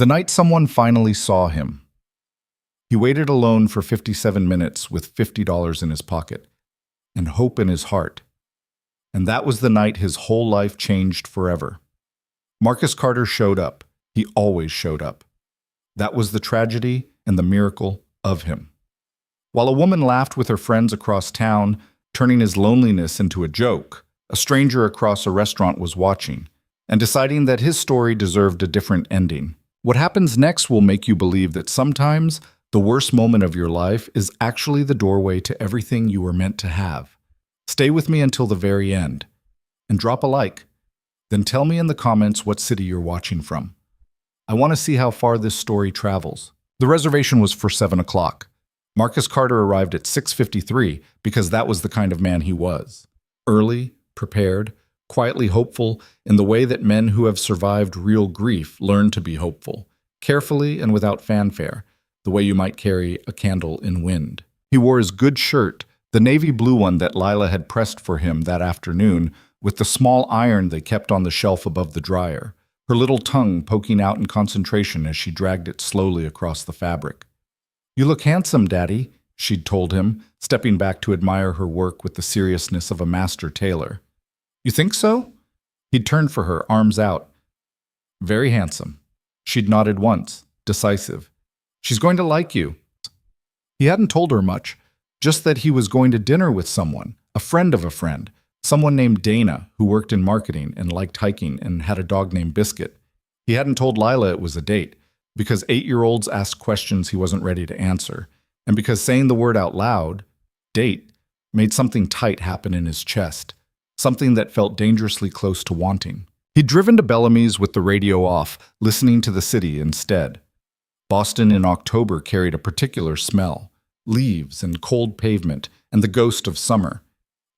The night someone finally saw him. He waited alone for 57 minutes with $50 in his pocket and hope in his heart. And that was the night his whole life changed forever. Marcus Carter showed up. He always showed up. That was the tragedy and the miracle of him. While a woman laughed with her friends across town, turning his loneliness into a joke, a stranger across a restaurant was watching and deciding that his story deserved a different ending. What happens next will make you believe that sometimes the worst moment of your life is actually the doorway to everything you were meant to have. Stay with me until the very end and drop a like. Then tell me in the comments what city you're watching from. I want to see how far this story travels. The reservation was for 7 o'clock. Marcus Carter arrived at 6:53 because that was the kind of man he was. Early, prepared, quietly hopeful in the way that men who have survived real grief learn to be hopeful, carefully and without fanfare, the way you might carry a candle in wind. He wore his good shirt, the navy blue one that Lila had pressed for him that afternoon, with the small iron they kept on the shelf above the dryer, her little tongue poking out in concentration as she dragged it slowly across the fabric. "You look handsome, Daddy," she'd told him, stepping back to admire her work with the seriousness of a master tailor. "You think so?" He'd turned for her, arms out. "Very handsome." She'd nodded once, decisive. "She's going to like you." He hadn't told her much, just that he was going to dinner with someone, a friend of a friend, someone named Dana who worked in marketing and liked hiking and had a dog named Biscuit. He hadn't told Lila it was a date, because 8-year-olds asked questions he wasn't ready to answer, and because saying the word out loud, date, made something tight happen in his chest, something that felt dangerously close to wanting. He'd driven to Bellamy's with the radio off, listening to the city instead. Boston in October carried a particular smell, leaves and cold pavement and the ghost of summer,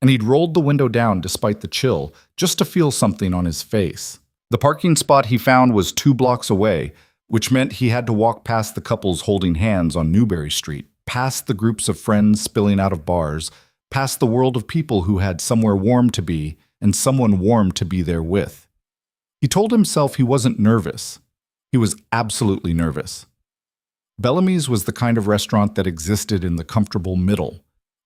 and he'd rolled the window down despite the chill, just to feel something on his face. The parking spot he found was 2 blocks away, which meant he had to walk past the couples holding hands on Newberry Street, past the groups of friends spilling out of bars, past the world of people who had somewhere warm to be and someone warm to be there with. He told himself he wasn't nervous. He was absolutely nervous. Bellamy's was the kind of restaurant that existed in the comfortable middle,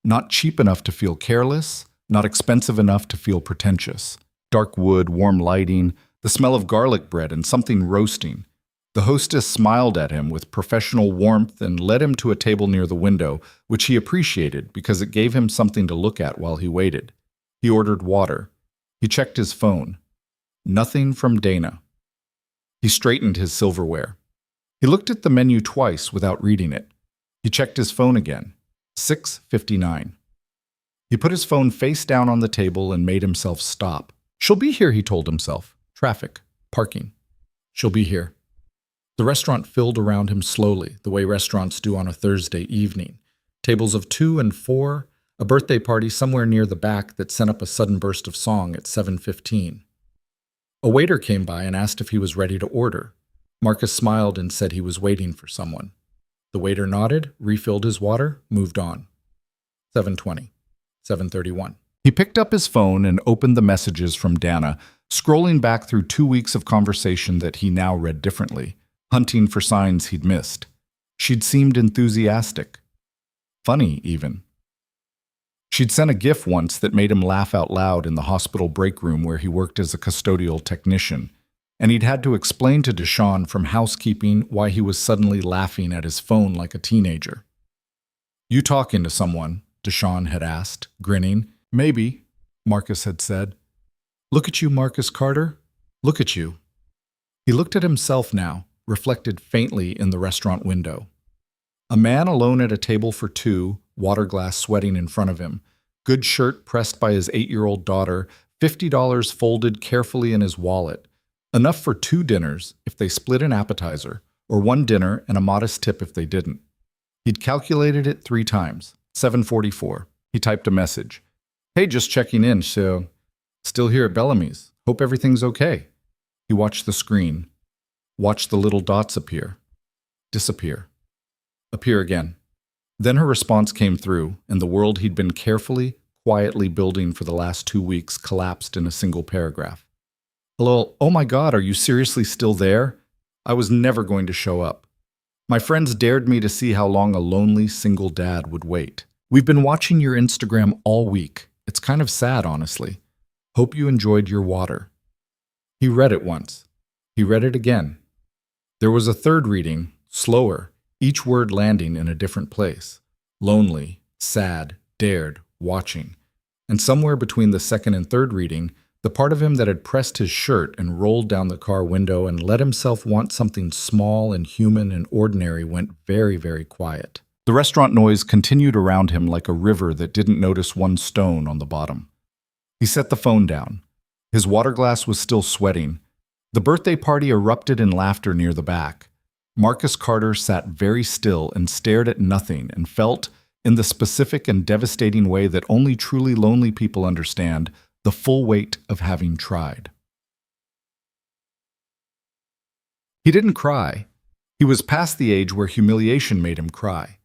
not cheap enough to feel careless, not expensive enough to feel pretentious. Dark wood, warm lighting, the smell of garlic bread and something roasting. The hostess smiled at him with professional warmth and led him to a table near the window, which he appreciated because it gave him something to look at while he waited. He ordered water. He checked his phone. Nothing from Dana. He straightened his silverware. He looked at the menu twice without reading it. He checked his phone again. 6:59. He put his phone face down on the table and made himself stop. "She'll be here," he told himself. Traffic. Parking. She'll be here. The restaurant filled around him slowly, the way restaurants do on a Thursday evening. Tables of 2 and 4, a birthday party somewhere near the back that sent up a sudden burst of song at 7:15. A waiter came by and asked if he was ready to order. Marcus smiled and said he was waiting for someone. The waiter nodded, refilled his water, moved on. 7:20. 7:31. He picked up his phone and opened the messages from Dana, scrolling back through 2 weeks of conversation that he now read differently, hunting for signs he'd missed. She'd seemed enthusiastic. Funny, even. She'd sent a GIF once that made him laugh out loud in the hospital break room where he worked as a custodial technician, and he'd had to explain to Deshawn from housekeeping why he was suddenly laughing at his phone like a teenager. "You talking to someone?" Deshawn had asked, grinning. "Maybe," Marcus had said. "Look at you, Marcus Carter. Look at you." He looked at himself now, reflected faintly in the restaurant window. A man alone at a table for 2, water glass sweating in front of him, good shirt pressed by his 8-year-old daughter, $50 folded carefully in his wallet. Enough for 2 dinners if they split an appetizer, or 1 dinner and a modest tip if they didn't. He'd calculated it 3 times. 7:44. He typed a message. "Hey, just checking in, so still here at Bellamy's. Hope everything's okay." He watched the screen. Watched the little dots appear. Disappear. Appear again. Then her response came through, and the world he'd been carefully, quietly building for the last 2 weeks collapsed in a single paragraph. "Hello, oh my God, are you seriously still there? I was never going to show up. My friends dared me to see how long a lonely single dad would wait. We've been watching your Instagram all week. It's kind of sad, honestly. Hope you enjoyed your water. He read it once. He read it again. There was a third reading, slower, each word landing in a different place. Lonely, sad, dared, watching. And somewhere between the second and third reading, the part of him that had pressed his shirt and rolled down the car window and let himself want something small and human and ordinary went very, very quiet. The restaurant noise continued around him like a river that didn't notice one stone on the bottom. He set the phone down. His water glass was still sweating. The birthday party erupted in laughter near the back. Marcus Carter sat very still and stared at nothing and felt, in the specific and devastating way that only truly lonely people understand, the full weight of having tried. He didn't cry. He was past the age where humiliation made him cry.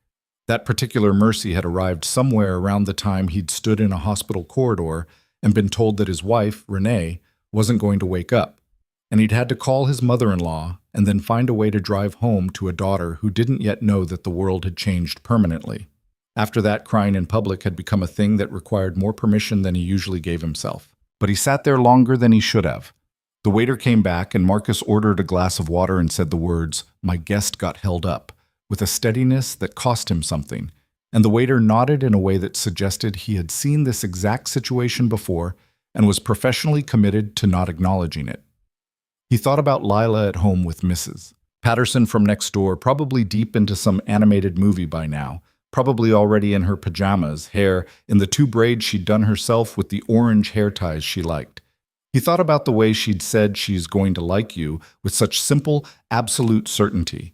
That particular mercy had arrived somewhere around the time he'd stood in a hospital corridor and been told that his wife, Renee, wasn't going to wake up, and he'd had to call his mother-in-law and then find a way to drive home to a daughter who didn't yet know that the world had changed permanently. After that, crying in public had become a thing that required more permission than he usually gave himself. But he sat there longer than he should have. The waiter came back, and Marcus ordered a glass of water and said the words, "My guest got held up," with a steadiness that cost him something, and the waiter nodded in a way that suggested he had seen this exact situation before and was professionally committed to not acknowledging it. He thought about Lila at home with Mrs. Patterson from next door, probably deep into some animated movie by now, probably already in her pajamas, hair in the two braids she'd done herself with the orange hair ties she liked. He thought about the way she'd said she's going to like you with such simple, absolute certainty,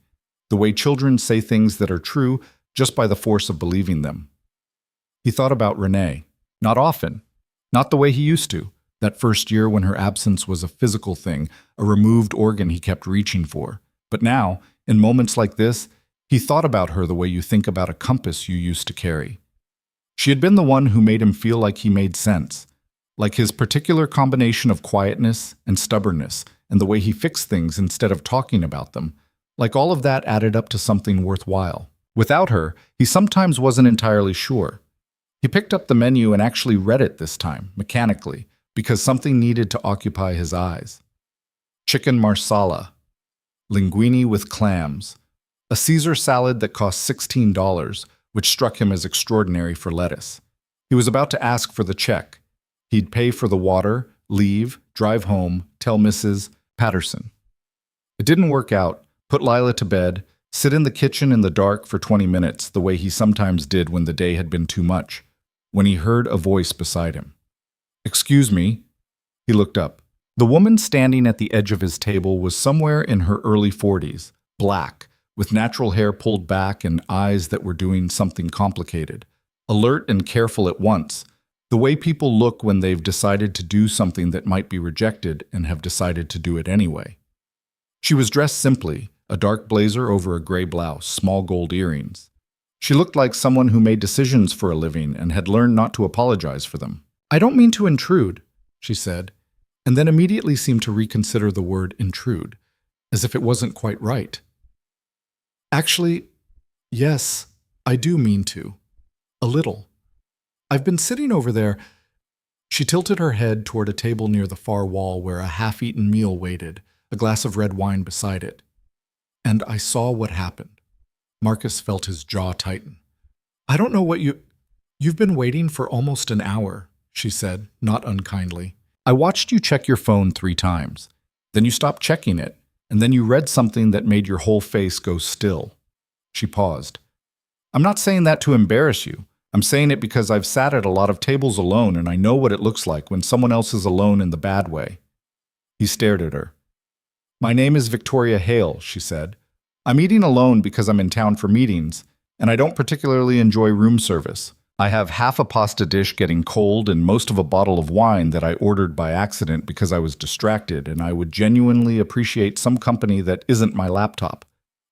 the way children say things that are true just by the force of believing them. He thought about Renee. Not often. Not the way he used to, that first year when her absence was a physical thing, a removed organ he kept reaching for. But now, in moments like this, he thought about her the way you think about a compass you used to carry. She had been the one who made him feel like he made sense, like his particular combination of quietness and stubbornness and the way he fixed things instead of talking about them, like all of that added up to something worthwhile. Without her, he sometimes wasn't entirely sure. He picked up the menu and actually read it this time, mechanically, because something needed to occupy his eyes. Chicken marsala, linguine with clams, a Caesar salad that cost $16, which struck him as extraordinary for lettuce. He was about to ask for the check. He'd pay for the water, leave, drive home, tell Mrs. Patterson. It didn't work out. Put Lila to bed, sit in the kitchen in the dark for 20 minutes, the way he sometimes did when the day had been too much, when he heard a voice beside him. "Excuse me." He looked up. The woman standing at the edge of his table was somewhere in her early 40s, black, with natural hair pulled back and eyes that were doing something complicated, alert and careful at once, the way people look when they've decided to do something that might be rejected and have decided to do it anyway. She was dressed simply, a dark blazer over a gray blouse, small gold earrings. She looked like someone who made decisions for a living and had learned not to apologize for them. "I don't mean to intrude," she said, and then immediately seemed to reconsider the word intrude, as if it wasn't quite right. "Actually, yes, I do mean to. A little. I've been sitting over there." She tilted her head toward a table near the far wall where a half-eaten meal waited, a glass of red wine beside it. "And I saw what happened." Marcus felt his jaw tighten. "I don't know what You've been waiting for almost an hour," she said, not unkindly. "I watched you check your phone 3 times. Then you stopped checking it, and then you read something that made your whole face go still." She paused. "I'm not saying that to embarrass you. I'm saying it because I've sat at a lot of tables alone and I know what it looks like when someone else is alone in the bad way." He stared at her. "My name is Victoria Hale," she said. "I'm eating alone because I'm in town for meetings, and I don't particularly enjoy room service. I have half a pasta dish getting cold and most of a bottle of wine that I ordered by accident because I was distracted, and I would genuinely appreciate some company that isn't my laptop.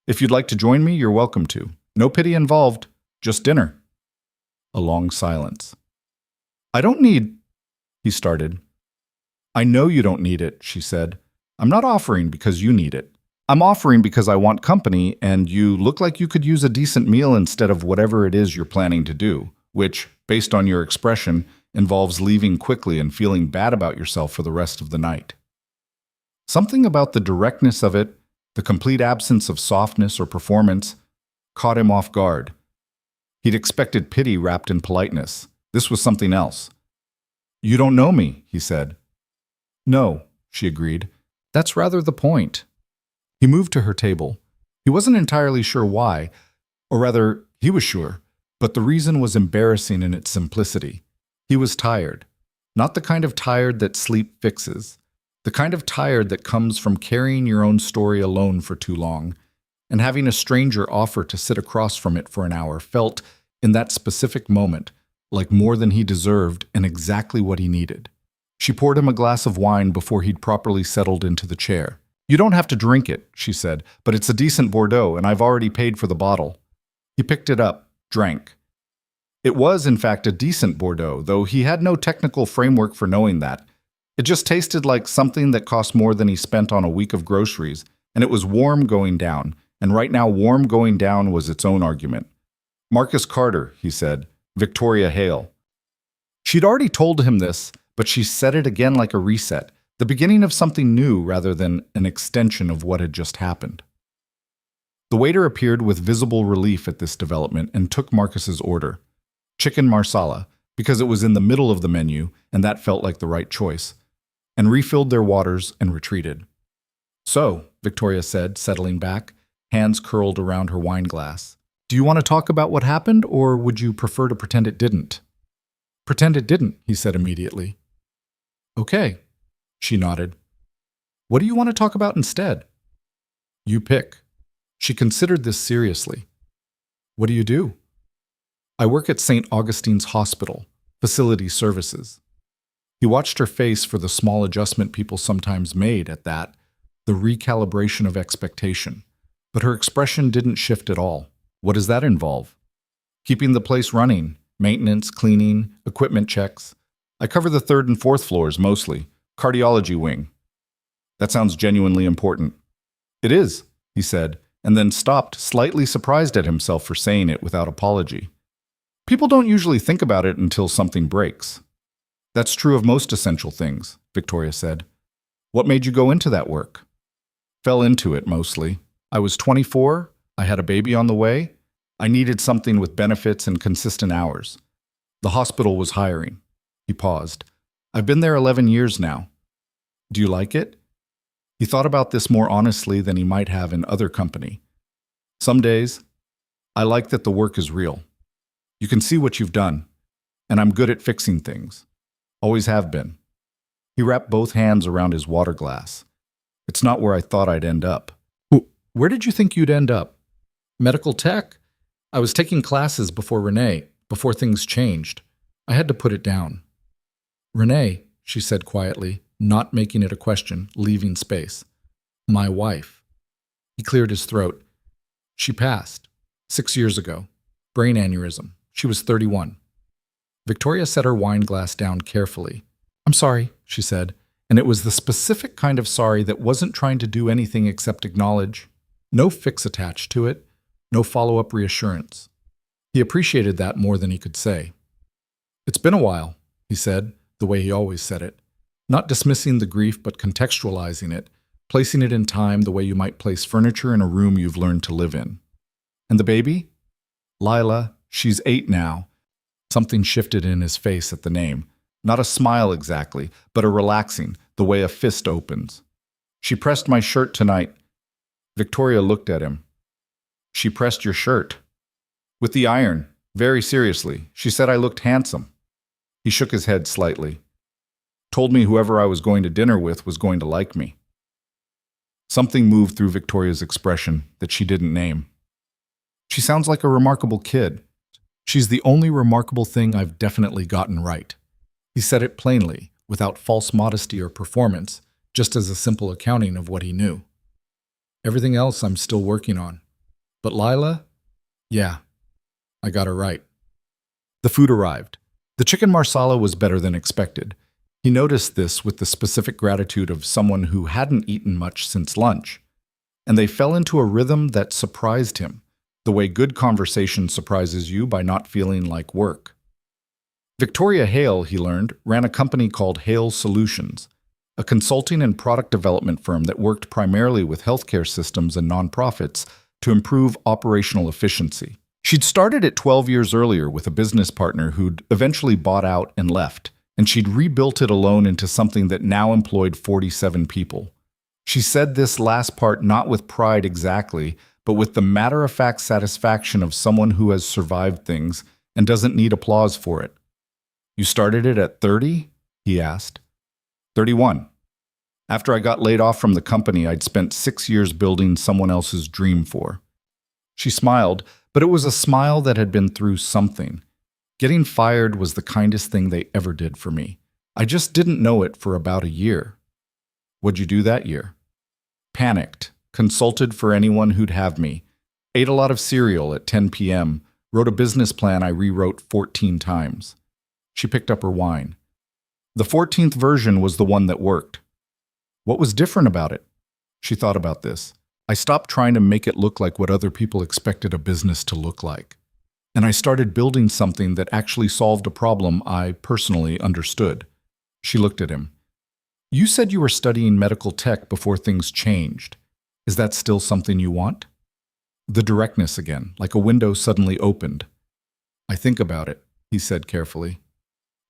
If you'd like to join me, you're welcome to. No pity involved, just dinner." A long silence. "I don't need—" he started. "I know you don't need it," she said. "I'm not offering because you need it. I'm offering because I want company, and you look like you could use a decent meal instead of whatever it is you're planning to do, which, based on your expression, involves leaving quickly and feeling bad about yourself for the rest of the night. Something about the directness of it, the complete absence of softness or performance, caught him off guard. He'd expected pity wrapped in politeness. This was something else. "You don't know me," he said. "No," she agreed. "That's rather the point." He moved to her table. He wasn't entirely sure why, or rather, he was sure, but the reason was embarrassing in its simplicity. He was tired. Not the kind of tired that sleep fixes. The kind of tired that comes from carrying your own story alone for too long, and having a stranger offer to sit across from it for an hour felt, in that specific moment, like more than he deserved and exactly what he needed. She poured him a glass of wine before he'd properly settled into the chair. "You don't have to drink it," she said, "but it's a decent Bordeaux, and I've already paid for the bottle." He picked it up, drank. It was, in fact, a decent Bordeaux, though he had no technical framework for knowing that. It just tasted like something that cost more than he spent on a week of groceries, and it was warm going down, and right now warm going down was its own argument. "Marcus Carter," he said. "Victoria Hale." She'd already told him this, but she said it again like a reset, the beginning of something new rather than an extension of what had just happened. The waiter appeared with visible relief at this development and took Marcus's order. Chicken marsala, because it was in the middle of the menu, and that felt like the right choice, and refilled their waters and retreated. "So," Victoria said, settling back, hands curled around her wine glass, "do you want to talk about what happened, or would you prefer to pretend it didn't?" "Pretend it didn't," he said immediately. "Okay," she nodded. "What do you want to talk about instead?" "You pick." She considered this seriously. "What do you do?" "I work at St. Augustine's Hospital, Facility Services." He watched her face for the small adjustment people sometimes made at that, the recalibration of expectation. But her expression didn't shift at all. "What does that involve?" "Keeping the place running, maintenance, cleaning, equipment checks. I cover the 3rd and 4th floors mostly, cardiology wing." "That sounds genuinely important." "It is," he said, and then stopped, slightly surprised at himself for saying it without apology. "People don't usually think about it until something breaks." "That's true of most essential things," Victoria said. "What made you go into that work?" "Fell into it, mostly. I was 24, I had a baby on the way. I needed something with benefits and consistent hours. The hospital was hiring." He paused. "I've been there 11 years now." "Do you like it?" He thought about this more honestly than he might have in other company. "Some days, I like that the work is real. You can see what you've done, and I'm good at fixing things. Always have been." He wrapped both hands around his water glass. "It's not where I thought I'd end up." "Where did you think you'd end up?" "Medical tech. I was taking classes before Renee, before things changed. I had to put it down." "Renee," she said quietly, not making it a question, leaving space. "My wife." He cleared his throat. "She passed 6 years ago. Brain aneurysm. She was 31. Victoria set her wine glass down carefully. "I'm sorry," she said, and it was the specific kind of sorry that wasn't trying to do anything except acknowledge. No fix attached to it, no follow-up reassurance. He appreciated that more than he could say. "It's been a while," he said, the way he always said it, not dismissing the grief but contextualizing it, placing it in time the way you might place furniture in a room you've learned to live in. "And the baby?" "Lila, she's 8 now." Something shifted in his face at the name. Not a smile exactly, but a relaxing, the way a fist opens. "She pressed my shirt tonight." Victoria looked at him. "She pressed your shirt?" "With the iron, very seriously. She said I looked handsome." He shook his head slightly. "Told me whoever I was going to dinner with was going to like me." Something moved through Victoria's expression that she didn't name. "She sounds like a remarkable kid. She's the only remarkable thing I've definitely gotten right." He said it plainly, without false modesty or performance, just as a simple accounting of what he knew. "Everything else I'm still working on. But Lila? Yeah, I got her right." The food arrived. The chicken marsala was better than expected. He noticed this with the specific gratitude of someone who hadn't eaten much since lunch. and they fell into a rhythm that surprised him, the way good conversation surprises you by not feeling like work. Victoria Hale, he learned, ran a company called Hale Solutions, a consulting and product development firm that worked primarily with healthcare systems and nonprofits to improve operational efficiency. She'd started it 12 years earlier with a business partner who'd eventually bought out and left, and she'd rebuilt it alone into something that now employed 47 people. She said this last part not with pride exactly, but with the matter-of-fact satisfaction of someone who has survived things and doesn't need applause for it. "You started it at 30?" he asked. 31. After I got laid off from the company I'd spent 6 years building someone else's dream for. She smiled, but it was a smile that had been through something. Getting fired was the kindest thing they ever did for me. I just didn't know it for about a year. What'd you do that year? Panicked, consulted for anyone who'd have me, ate a lot of cereal at 10 p.m., wrote a business plan I rewrote 14 times. She picked up her wine. The 14th version was the one that worked. What was different about it? She thought about this. I stopped trying to make it look like what other people expected a business to look like. And I started building something that actually solved a problem I personally understood. She looked at him. You said you were studying medical tech before things changed. Is that still something you want? The directness again, like a window suddenly opened. I think about it, he said carefully.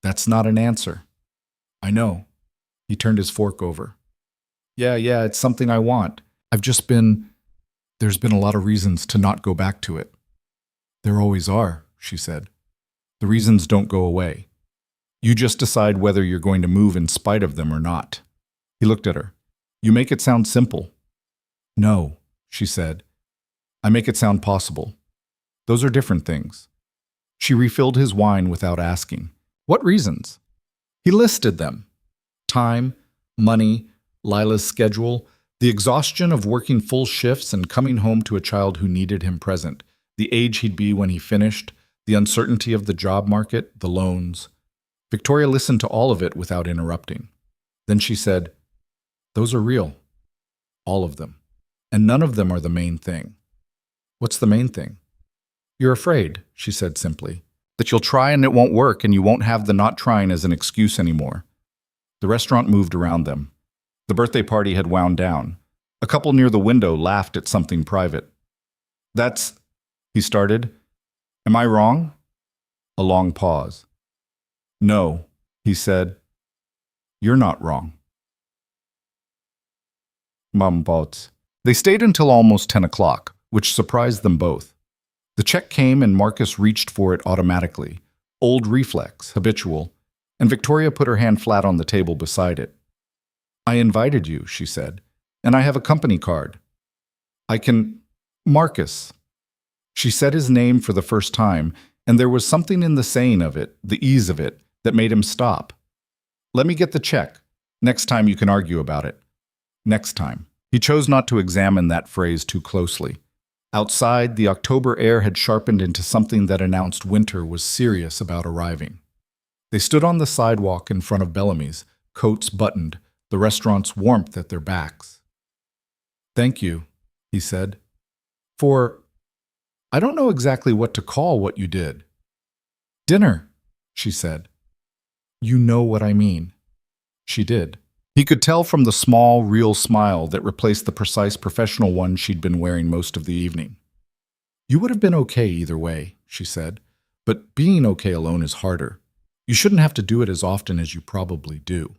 That's not an answer. I know. He turned his fork over. Yeah, it's something I want. There's been a lot of reasons to not go back to it. There always are, she said. The reasons don't go away. You just decide whether you're going to move in spite of them or not. He looked at her. You make it sound simple. No, she said. I make it sound possible. Those are different things. She refilled his wine without asking. What reasons? He listed them. Time, money, Lila's schedule, the exhaustion of working full shifts and coming home to a child who needed him present, the age he'd be when he finished, the uncertainty of the job market, the loans. Victoria listened to all of it without interrupting. Then she said, Those are real. All of them. And none of them are the main thing. What's the main thing? You're afraid, she said simply, that you'll try and it won't work and you won't have the not trying as an excuse anymore. The restaurant moved around them. The birthday party had wound down. A couple near the window laughed at something private. That's, he started. Am I wrong? A long pause. No, he said. You're not wrong. Mambots. They stayed until almost 10 o'clock, which surprised them both. The check came and Marcus reached for it automatically. Old reflex, habitual. And Victoria put her hand flat on the table beside it. I invited you, she said, and I have a company card. I can... Marcus. She said his name for the first time, and there was something in the saying of it, the ease of it, that made him stop. Let me get the check. Next time you can argue about it. Next time. He chose not to examine that phrase too closely. Outside, the October air had sharpened into something that announced winter was serious about arriving. They stood on the sidewalk in front of Bellamy's, coats buttoned, the restaurant's warmth at their backs. Thank you, he said. I don't know exactly what to call what you did. Dinner, she said. You know what I mean. She did. He could tell from the small, real smile that replaced the precise professional one she'd been wearing most of the evening. You would have been okay either way, she said, but being okay alone is harder. You shouldn't have to do it as often as you probably do.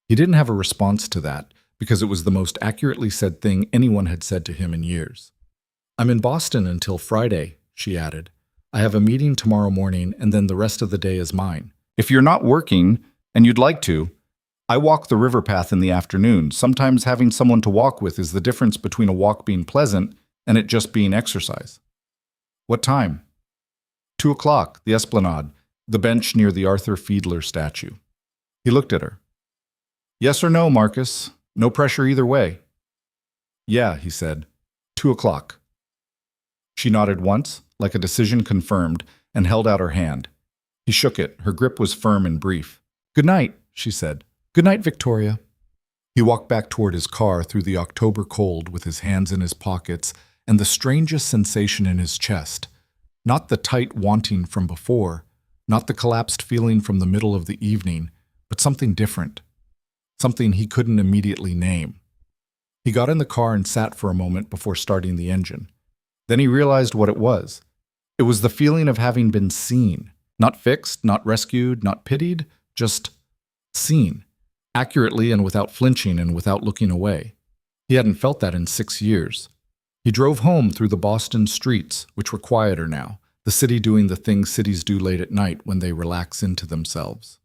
He didn't have a response to that, because it was the most accurately said thing anyone had said to him in years. I'm in Boston until Friday, she added. I have a meeting tomorrow morning, and then the rest of the day is mine. If you're not working, and you'd like to, I walk the river path in the afternoon. Sometimes having someone to walk with is the difference between a walk being pleasant and it just being exercise. What time? 2 o'clock, the Esplanade, the bench near the Arthur Fiedler statue. He looked at her. Yes or no, Marcus? No pressure either way. Yeah, he said. 2 o'clock. She nodded once, like a decision confirmed, and held out her hand. He shook it. Her grip was firm and brief. Good night, she said. Good night, Victoria. He walked back toward his car through the October cold with his hands in his pockets and the strangest sensation in his chest. Not the tight wanting from before, not the collapsed feeling from the middle of the evening, but something different. Something he couldn't immediately name. He got in the car and sat for a moment before starting the engine. Then he realized what it was. It was the feeling of having been seen. Not fixed, not rescued, not pitied, just seen. Accurately and without flinching and without looking away. He hadn't felt that in 6 years. He drove home through the Boston streets, which were quieter now, the city doing the things cities do late at night when they relax into themselves.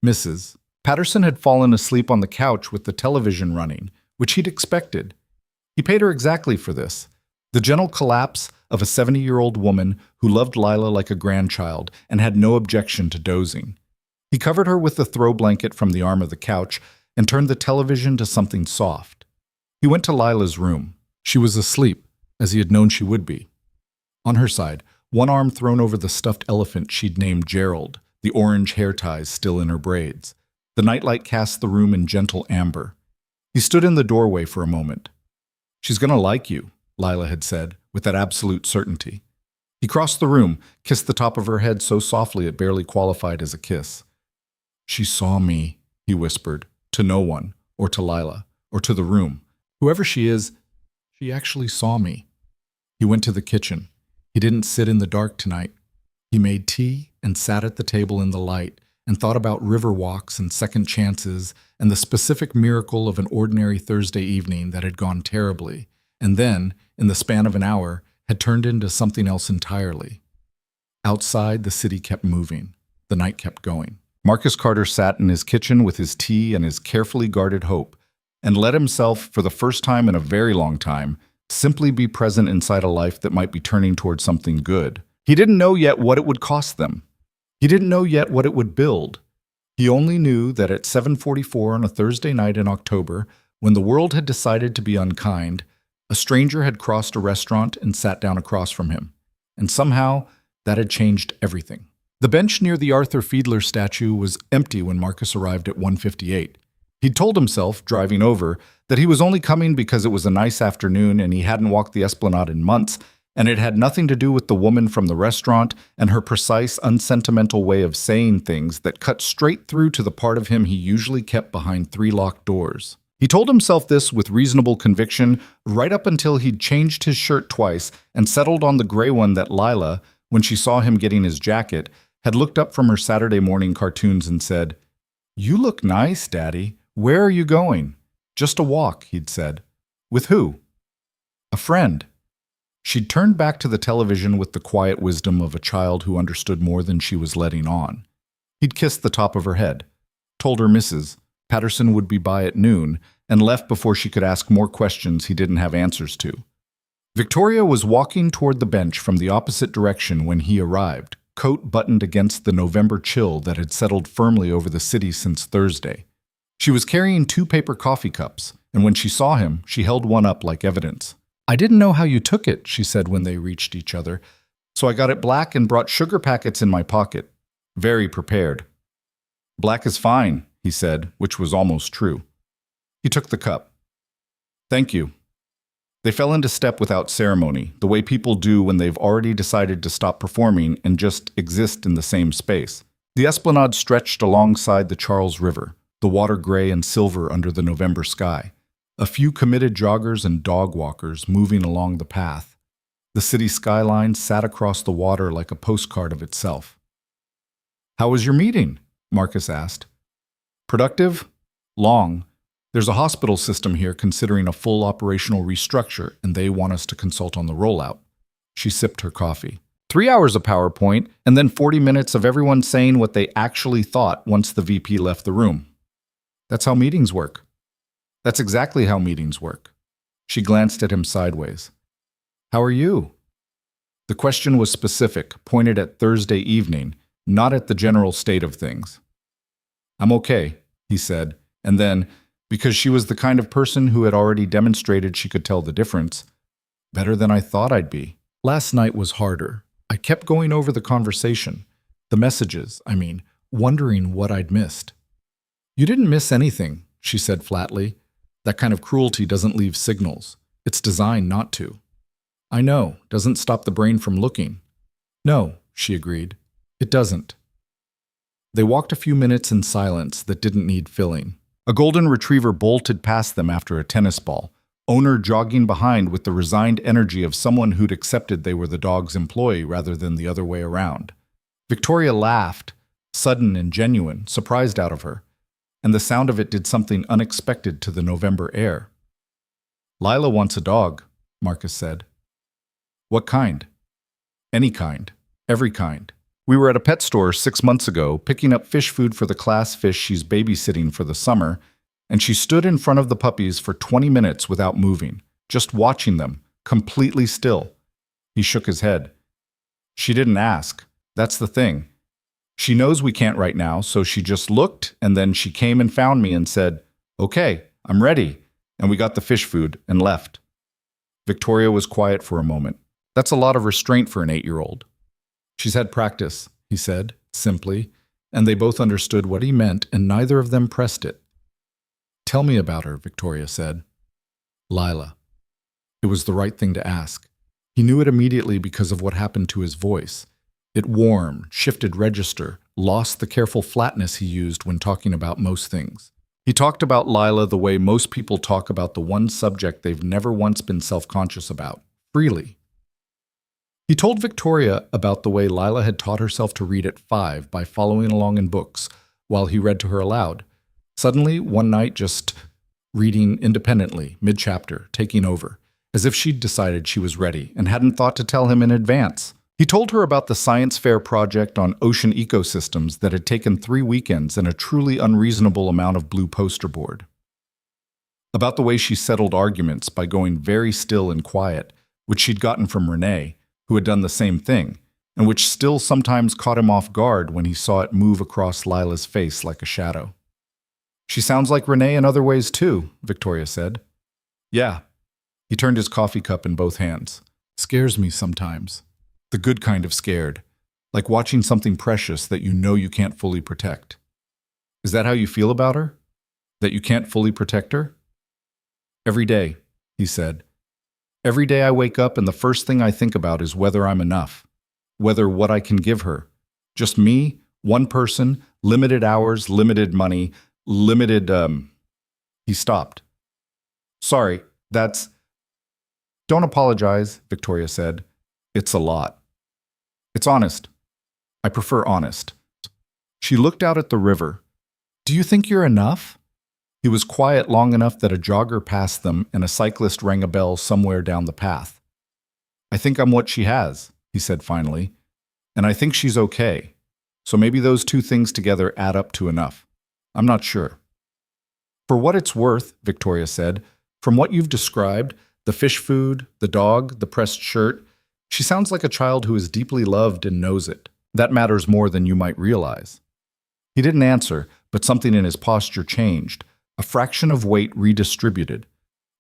Mrs. Patterson had fallen asleep on the couch with the television running, which he'd expected. He paid her exactly for this. The gentle collapse of a 70-year-old woman who loved Lila like a grandchild and had no objection to dozing. He covered her with the throw blanket from the arm of the couch and turned the television to something soft. He went to Lila's room. She was asleep, as he had known she would be. On her side, one arm thrown over the stuffed elephant she'd named Gerald, the orange hair ties still in her braids. The nightlight cast the room in gentle amber. He stood in the doorway for a moment. "She's gonna like you," Lila had said, with that absolute certainty. He crossed the room, kissed the top of her head so softly it barely qualified as a kiss. "She saw me," he whispered, to no one, or to Lila, or to the room. "Whoever she is, she actually saw me." He went to the kitchen. He didn't sit in the dark tonight. He made tea and sat at the table in the light and thought about river walks and second chances and the specific miracle of an ordinary Thursday evening that had gone terribly, and then, in the span of an hour, had turned into something else entirely. Outside, the city kept moving. The night kept going. Marcus Carter sat in his kitchen with his tea and his carefully guarded hope, and let himself, for the first time in a very long time, simply be present inside a life that might be turning towards something good. He didn't know yet what it would cost them. He didn't know yet what it would build. He only knew that at 7:44 on a Thursday night in October, when the world had decided to be unkind, a stranger had crossed a restaurant and sat down across from him. And somehow, that had changed everything. The bench near the Arthur Fiedler statue was empty when Marcus arrived at 1:58. He'd told himself, driving over, that he was only coming because it was a nice afternoon and he hadn't walked the Esplanade in months, and it had nothing to do with the woman from the restaurant and her precise, unsentimental way of saying things that cut straight through to the part of him he usually kept behind 3 locked doors. He told himself this with reasonable conviction right up until he'd changed his shirt twice and settled on the gray one that Lila, when she saw him getting his jacket, had looked up from her Saturday morning cartoons and said, "You look nice, Daddy. Where are you going?" "Just a walk," he'd said. "With who?" "A friend." She'd turned back to the television with the quiet wisdom of a child who understood more than she was letting on. He'd kissed the top of her head, told her Mrs. Patterson would be by at noon, and left before she could ask more questions he didn't have answers to. Victoria was walking toward the bench from the opposite direction when he arrived, coat buttoned against the November chill that had settled firmly over the city since Thursday. She was carrying 2 paper coffee cups, and when she saw him, she held one up like evidence. "I didn't know how you took it," she said when they reached each other, "so I got it black and brought sugar packets in my pocket. Very prepared." "Black is fine," he said, which was almost true. He took the cup. "Thank you." They fell into step without ceremony, the way people do when they've already decided to stop performing and just exist in the same space. The Esplanade stretched alongside the Charles River, the water gray and silver under the November sky. A few committed joggers and dog walkers moving along the path. The city skyline sat across the water like a postcard of itself. "How was your meeting?" Marcus asked. "Productive? Long. There's a hospital system here considering a full operational restructure, and they want us to consult on the rollout." She sipped her coffee. 3 hours of PowerPoint, and then 40 minutes of everyone saying what they actually thought once the VP left the room. That's how meetings work. That's exactly how meetings work. She glanced at him sideways. "How are you?" The question was specific, pointed at Thursday evening, not at the general state of things. "I'm okay," he said, and then, because she was the kind of person who had already demonstrated she could tell the difference, "Better than I thought I'd be. Last night was harder. I kept going over the conversation, the messages, wondering what I'd missed." "You didn't miss anything," she said flatly. That kind of cruelty doesn't leave signals. It's designed not to. I know, doesn't stop the brain from looking. No, she agreed. It doesn't. They walked a few minutes in silence that didn't need filling. A golden retriever bolted past them after a tennis ball, owner jogging behind with the resigned energy of someone who'd accepted they were the dog's employee rather than the other way around. Victoria laughed, sudden and genuine, surprised out of her, and the sound of it did something unexpected to the November air. Lila wants a dog, Marcus said. What kind? Any kind. Every kind. We were at a pet store 6 months ago, picking up fish food for the class fish she's babysitting for the summer, and she stood in front of the puppies for 20 minutes without moving, just watching them, completely still. He shook his head. She didn't ask. That's the thing. She knows we can't right now, so she just looked, and then she came and found me and said, "Okay, I'm ready," and we got the fish food and left. Victoria was quiet for a moment. That's a lot of restraint for an 8-year-old. She's had practice, he said, simply, and they both understood what he meant, and neither of them pressed it. Tell me about her, Victoria said. Lila. It was the right thing to ask. He knew it immediately because of what happened to his voice. It warmed, shifted register, lost the careful flatness he used when talking about most things. He talked about Lila the way most people talk about the one subject they've never once been self-conscious about, freely. He told Victoria about the way Lila had taught herself to read at 5 by following along in books while he read to her aloud. Suddenly, one night, just reading independently, mid-chapter, taking over, as if she'd decided she was ready and hadn't thought to tell him in advance. He told her about the science fair project on ocean ecosystems that had taken 3 weekends and a truly unreasonable amount of blue poster board. About the way she settled arguments by going very still and quiet, which she'd gotten from Renee, who had done the same thing, and which still sometimes caught him off guard when he saw it move across Lila's face like a shadow. She sounds like Renee in other ways too, Victoria said. Yeah. He turned his coffee cup in both hands. Scares me sometimes. The good kind of scared, like watching something precious that you know you can't fully protect. Is that how you feel about her? That you can't fully protect her? Every day, he said. Every day I wake up and the first thing I think about is whether I'm enough, whether what I can give her. Just me, one person, limited hours, limited money, limited, He stopped. Sorry, that's... Don't apologize, Victoria said. It's a lot. It's honest. I prefer honest. She looked out at the river. Do you think you're enough? He was quiet long enough that a jogger passed them and a cyclist rang a bell somewhere down the path. I think I'm what she has, he said finally, and I think she's okay. So maybe those two things together add up to enough. I'm not sure. For what it's worth, Victoria said, from what you've described, the fish food, the dog, the pressed shirt, she sounds like a child who is deeply loved and knows it. That matters more than you might realize. He didn't answer, but something in his posture changed. A fraction of weight redistributed.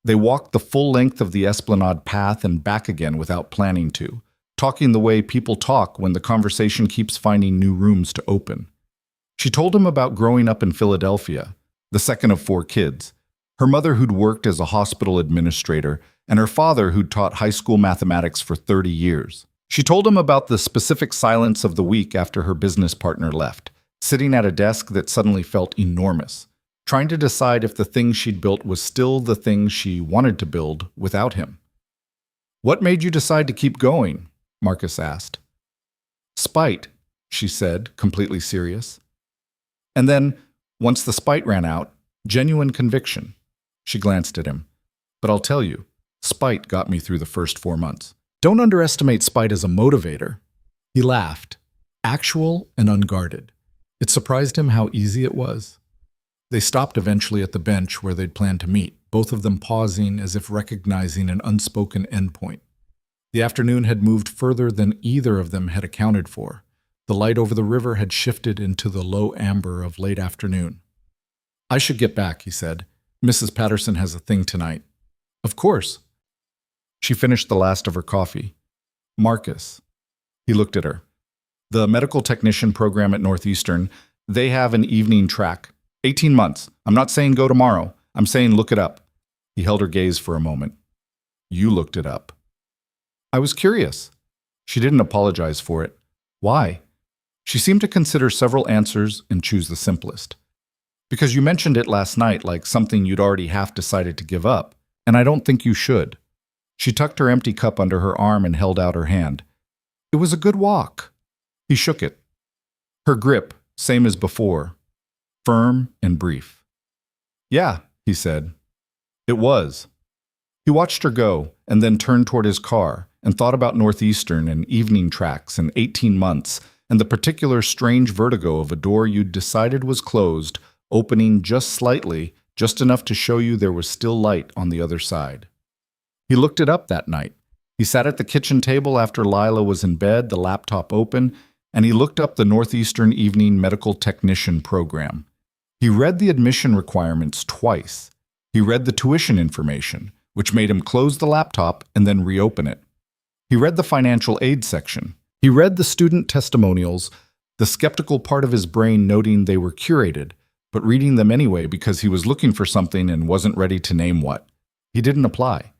They walked the full length of the Esplanade path and back again without planning to, talking the way people talk when the conversation keeps finding new rooms to open. She told him about growing up in Philadelphia, the second of 4 kids, her mother who'd worked as a hospital administrator, and her father who'd taught high school mathematics for 30 years. She told him about the specific silence of the week after her business partner left, sitting at a desk that suddenly felt enormous, trying to decide if the thing she'd built was still the thing she wanted to build without him. What made you decide to keep going? Marcus asked. Spite, she said, completely serious. And then, once the spite ran out, genuine conviction. She glanced at him. But I'll tell you, spite got me through the first 4 months. Don't underestimate spite as a motivator. He laughed, actual and unguarded. It surprised him how easy it was. They stopped eventually at the bench where they'd planned to meet, both of them pausing as if recognizing an unspoken endpoint. The afternoon had moved further than either of them had accounted for. The light over the river had shifted into the low amber of late afternoon. I should get back, he said. Mrs. Patterson has a thing tonight. Of course. She finished the last of her coffee. Marcus. He looked at her. The medical technician program at Northeastern, they have an evening track. 18 months. I'm not saying go tomorrow. I'm saying look it up. He held her gaze for a moment. You looked it up. I was curious. She didn't apologize for it. Why? She seemed to consider several answers and choose the simplest. Because you mentioned it last night like something you'd already half decided to give up, and I don't think you should. She tucked her empty cup under her arm and held out her hand. It was a good walk. He shook it. Her grip, same as before, firm and brief. Yeah, he said. It was. He watched her go and then turned toward his car and thought about Northeastern and evening tracks and 18 months and the particular strange vertigo of a door you'd decided was closed, opening just slightly, just enough to show you there was still light on the other side. He looked it up that night. He sat at the kitchen table after Lila was in bed, the laptop open, and he looked up the Northeastern Evening Medical Technician program. He read the admission requirements twice. He read the tuition information, which made him close the laptop and then reopen it. He read the financial aid section. He read the student testimonials, the skeptical part of his brain noting they were curated, but reading them anyway because he was looking for something and wasn't ready to name what. He didn't apply.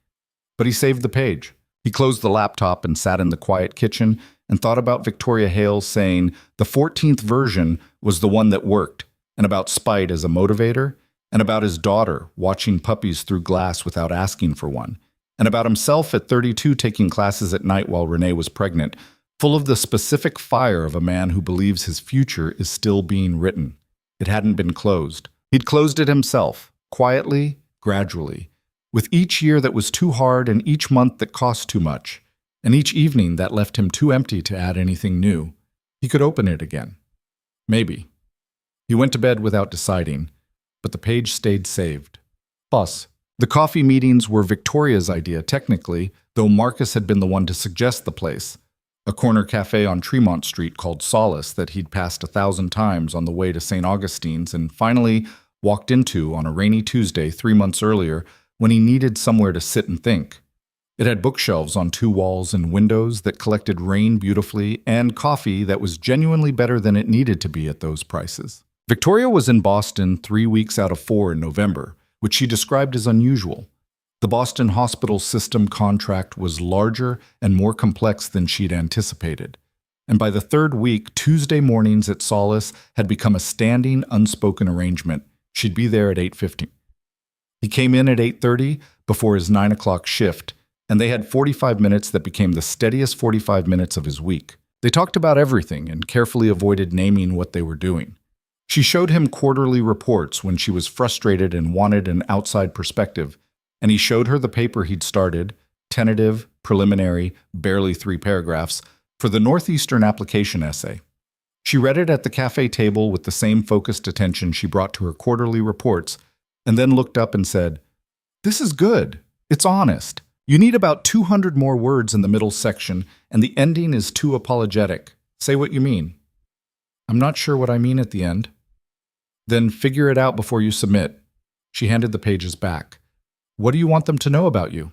But he saved the page. He closed the laptop and sat in the quiet kitchen and thought about Victoria Hales saying the 14th version was the one that worked, and about spite as a motivator, and about his daughter watching puppies through glass without asking for one, and about himself at 32 taking classes at night while Renee was pregnant, full of the specific fire of a man who believes his future is still being written. It hadn't been closed. He'd closed it himself, quietly, gradually, with each year that was too hard and each month that cost too much, and each evening that left him too empty to add anything new. He could open it again. Maybe. He went to bed without deciding, but the page stayed saved. Plus, the coffee meetings were Victoria's idea technically, though Marcus had been the one to suggest the place, a corner cafe on Tremont Street called Solace that he'd passed 1,000 times on the way to St. Augustine's and finally walked into on a rainy Tuesday 3 months earlier when he needed somewhere to sit and think. It had bookshelves on 2 walls and windows that collected rain beautifully and coffee that was genuinely better than it needed to be at those prices. Victoria was in Boston 3 weeks out of 4 in November, which she described as unusual. The Boston hospital system contract was larger and more complex than she'd anticipated. And by the 3rd week, Tuesday mornings at Solace had become a standing, unspoken arrangement. She'd be there at 8:50. He came in at 8:30 before his 9 o'clock shift, and they had 45 minutes that became the steadiest 45 minutes of his week. They talked about everything and carefully avoided naming what they were doing. She showed him quarterly reports when she was frustrated and wanted an outside perspective, and he showed her the paper he'd started, tentative, preliminary, barely 3 paragraphs, for the Northeastern application essay. She read it at the cafe table with the same focused attention she brought to her quarterly reports, and then looked up and said, "This is good. It's honest. You need about 200 more words in the middle section, and the ending is too apologetic. Say what you mean." "I'm not sure what I mean at the end." "Then figure it out before you submit." She handed the pages back. "What do you want them to know about you?"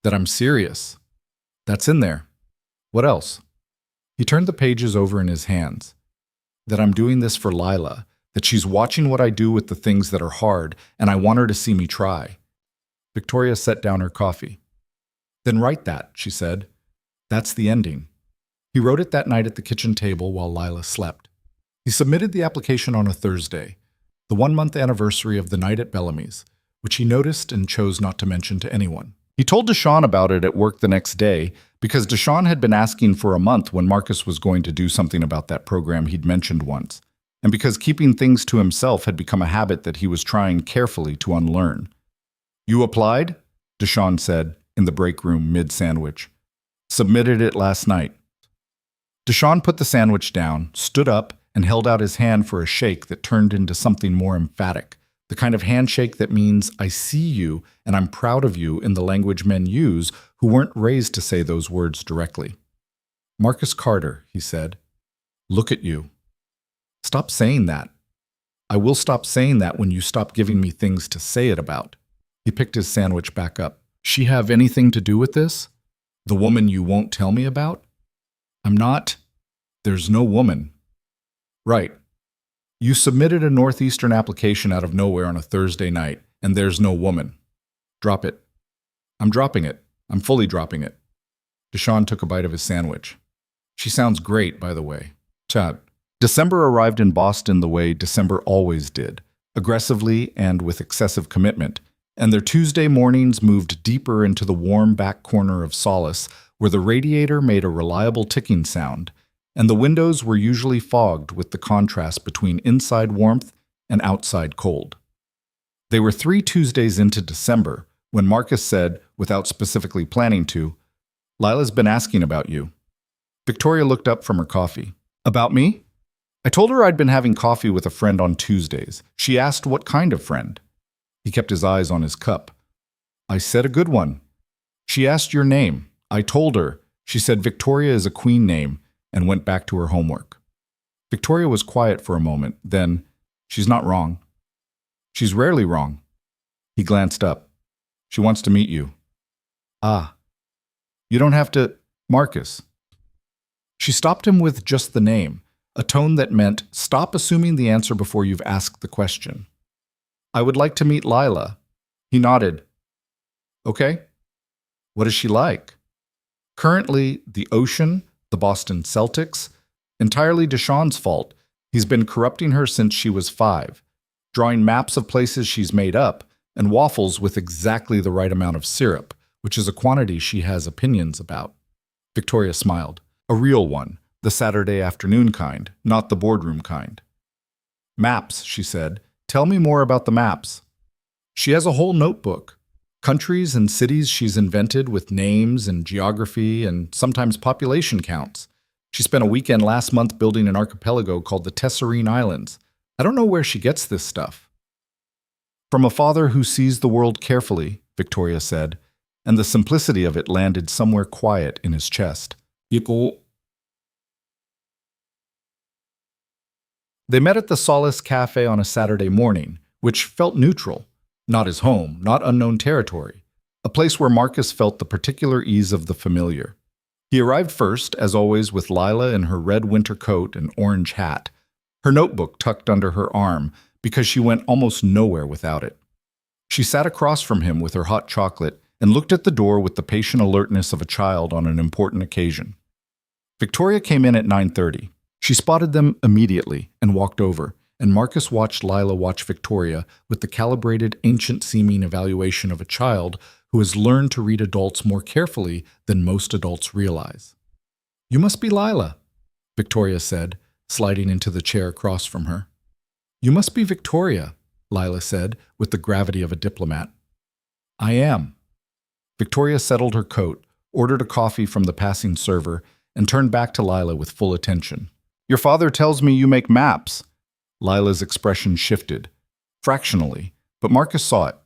"That I'm serious." "That's in there." "What else?" He turned the pages over in his hands. "That I'm doing this for Lila, that she's watching what I do with the things that are hard, and I want her to see me try." Victoria set down her coffee. "Then write that," she said. "That's the ending." He wrote it that night at the kitchen table while Lila slept. He submitted the application on a Thursday, the 1-month anniversary of the night at Bellamy's, which he noticed and chose not to mention to anyone. He told Deshawn about it at work the next day because Deshawn had been asking for a month when Marcus was going to do something about that program he'd mentioned once, and because keeping things to himself had become a habit that he was trying carefully to unlearn. "You applied?" Deshawn said in the break room mid-sandwich. "Submitted it last night." Deshawn put the sandwich down, stood up, and held out his hand for a shake that turned into something more emphatic, the kind of handshake that means "I see you and I'm proud of you" in the language men use who weren't raised to say those words directly. "Marcus Carter," he said, "look at you." "Stop saying that." "I will stop saying that when you stop giving me things to say it about." He picked his sandwich back up. "She have anything to do with this? The woman you won't tell me about?" "I'm not. There's no woman." "Right. You submitted a Northeastern application out of nowhere on a Thursday night, and there's no woman. Drop it. I'm dropping it. I'm fully dropping it. Deshaun took a bite of his sandwich. She sounds great, by the way. Chad. December arrived in Boston the way December always did, aggressively and with excessive commitment, and their Tuesday mornings moved deeper into the warm back corner of solace, where the radiator made a reliable ticking sound, and the windows were usually fogged with the contrast between inside warmth and outside cold. They were 3 Tuesdays into December when Marcus said, without specifically planning to, "Lila's been asking about you." Victoria looked up from her coffee. "About me?" "I told her I'd been having coffee with a friend on Tuesdays. She asked what kind of friend." He kept his eyes on his cup. "I said a good one." "She asked your name. I told her. She said Victoria is a queen name," and went back to her homework. Victoria was quiet for a moment, then, "She's not wrong." "She's rarely wrong." He glanced up. "She wants to meet you." "Ah. You don't have to, Marcus." She stopped him with just the name, a tone that meant, stop assuming the answer before you've asked the question. "I would like to meet Lila." He nodded. "Okay. What is she like?" "Currently, the ocean, the Boston Celtics, entirely Deshaun's fault. He's been corrupting her since she was 5, drawing maps of places she's made up, and waffles with exactly the right amount of syrup, which is a quantity she has opinions about." Victoria smiled. "A real one, the Saturday afternoon kind, not the boardroom kind." "Maps," she said. "Tell me more about the maps." She has a whole notebook. Countries and cities she's invented with names and geography and sometimes population counts. She spent a weekend last month building an archipelago called the Tesserine Islands. I don't know where she gets this stuff. "From a father who sees the world carefully," Victoria said, and the simplicity of it landed somewhere quiet in his chest. They met at the Solace Cafe on a Saturday morning, which felt neutral. Not his home, not unknown territory. A place where Marcus felt the particular ease of the familiar. He arrived first, as always, with Lila in her red winter coat and orange hat, her notebook tucked under her arm because she went almost nowhere without it. She sat across from him with her hot chocolate and looked at the door with the patient alertness of a child on an important occasion. Victoria came in at 9:30. She spotted them immediately and walked over, and Marcus watched Lila watch Victoria with the calibrated, ancient-seeming evaluation of a child who has learned to read adults more carefully than most adults realize. "You must be Lila," Victoria said, sliding into the chair across from her. "You must be Victoria," Lila said, with the gravity of a diplomat. "I am." Victoria settled her coat, ordered a coffee from the passing server, and turned back to Lila with full attention. "Your father tells me you make maps." Lila's expression shifted, fractionally, but Marcus saw it.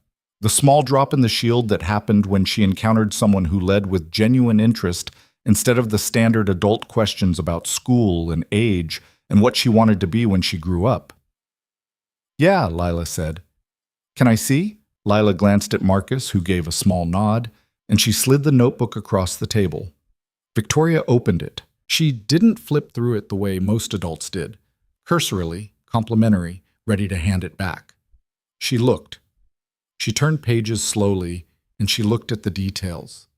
The small drop in the shield that happened when she encountered someone who led with genuine interest instead of the standard adult questions about school and age and what she wanted to be when she grew up. "Yeah," Lila said. "Can I see?" Lila glanced at Marcus, who gave a small nod, and she slid the notebook across the table. Victoria opened it. She didn't flip through it the way most adults did, cursorily, complimentary, ready to hand it back. She looked. She turned pages slowly, and she looked at the details.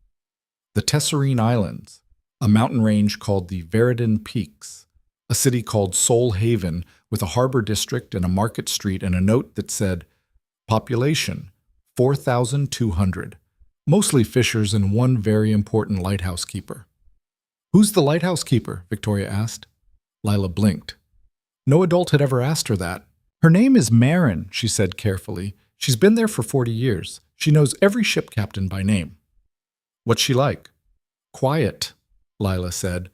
The Tesserine Islands, a mountain range called the Veridon Peaks, a city called Soul Haven with a harbor district and a market street and a note that said, "Population, 4,200, mostly fishers and one very important lighthouse keeper." "Who's the lighthouse keeper?" Victoria asked. Lila blinked. No adult had ever asked her that. "Her name is Marin," she said carefully. "She's been there for 40 years. She knows every ship captain by name." "What's she like?" "Quiet," Lila said.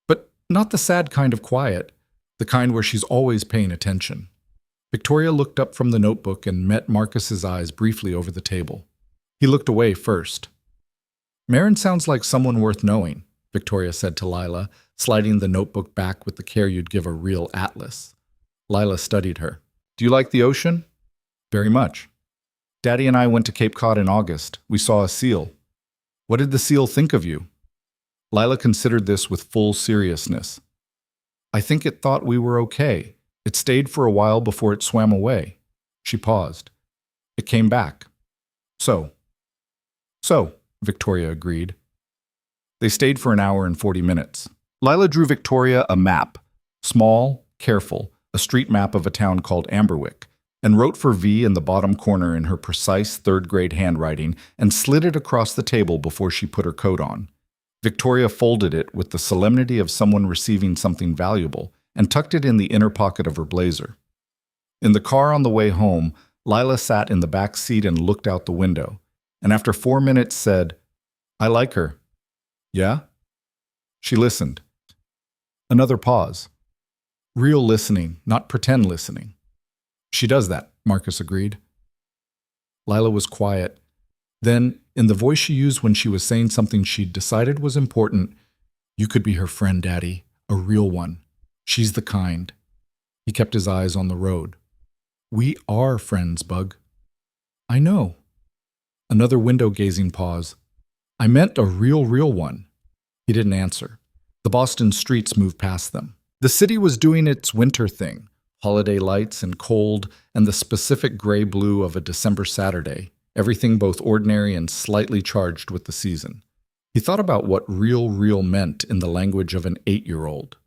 "But not the sad kind of quiet, the kind where she's always paying attention." Victoria looked up from the notebook and met Marcus's eyes briefly over the table. He looked away first. "Marin sounds like someone worth knowing," Victoria said to Lila, sliding the notebook back with the care you'd give a real atlas. Lila studied her. "Do you like the ocean?" "Very much. Daddy and I went to Cape Cod in August. We saw a seal." "What did the seal think of you?" Lila considered this with full seriousness. "I think it thought we were okay. It stayed for a while before it swam away. She paused. It came back. So, Victoria agreed. They stayed for an hour and 40 minutes. Lila drew Victoria a map, small, careful, a street map of a town called Amberwick, and wrote for V in the bottom corner in her precise third-grade handwriting and slid it across the table before she put her coat on. Victoria folded it with the solemnity of someone receiving something valuable and tucked it in the inner pocket of her blazer. In the car on the way home, Lila sat in the back seat and looked out the window, and after 4 minutes said, "I like her." "Yeah?" She listened. Another pause. Real listening, not pretend listening. "She does that," Marcus agreed. Lila was quiet. Then, in the voice she used when she was saying something she'd decided was important, "You could be her friend, Daddy, a real one. She's the kind." He kept his eyes on the road. "We are friends, Bug." "I know." Another window-gazing pause. "I meant a real one." He didn't answer. The Boston streets moved past them. The city was doing its winter thing, holiday lights and cold and the specific gray-blue of a December Saturday, everything both ordinary and slightly charged with the season. He thought about what real meant in the language of an 8-year-old.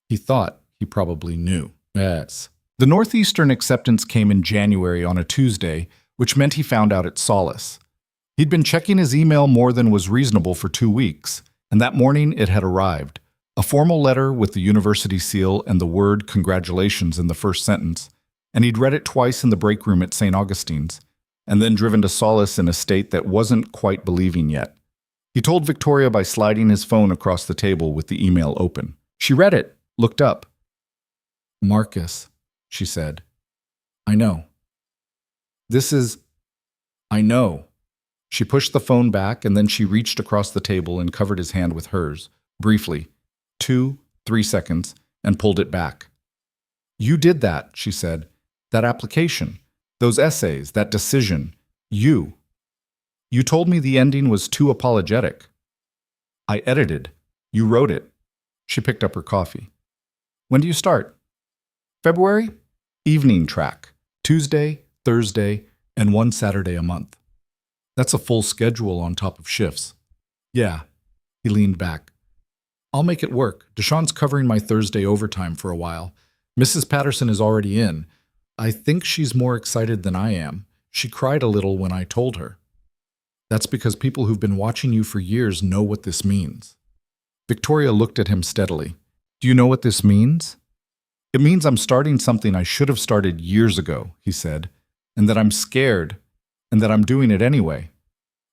He thought he probably knew. Yes. The Northeastern acceptance came in January on a Tuesday, which meant he found out at Solace. He'd been checking his email more than was reasonable for 2 weeks, and that morning it had arrived. A formal letter with the university seal and the word congratulations in the first sentence, and he'd read it twice in the break room at St. Augustine's, and then driven to Solace in a state that wasn't quite believing yet. He told Victoria by sliding his phone across the table with the email open. She read it, looked up. "Marcus," she said. "I know. I know." She pushed the phone back, and then she reached across the table and covered his hand with hers, briefly, 2, 3 seconds, and pulled it back. "You did that," she said. "That application, those essays, that decision. You told me the ending was too apologetic. I edited. You wrote it." She picked up her coffee. "When do you start?" "February? Evening track. Tuesday, Thursday, and 1 Saturday a month." "That's a full schedule on top of shifts." "Yeah." He leaned back. "I'll make it work. Deshawn's covering my Thursday overtime for a while. Mrs. Patterson is already in. I think she's more excited than I am. She cried a little when I told her." "That's because people who've been watching you for years know what this means." Victoria looked at him steadily. "Do you know what this means?" "It means I'm starting something I should have started years ago," he said, "and that I'm scared, and that I'm doing it anyway."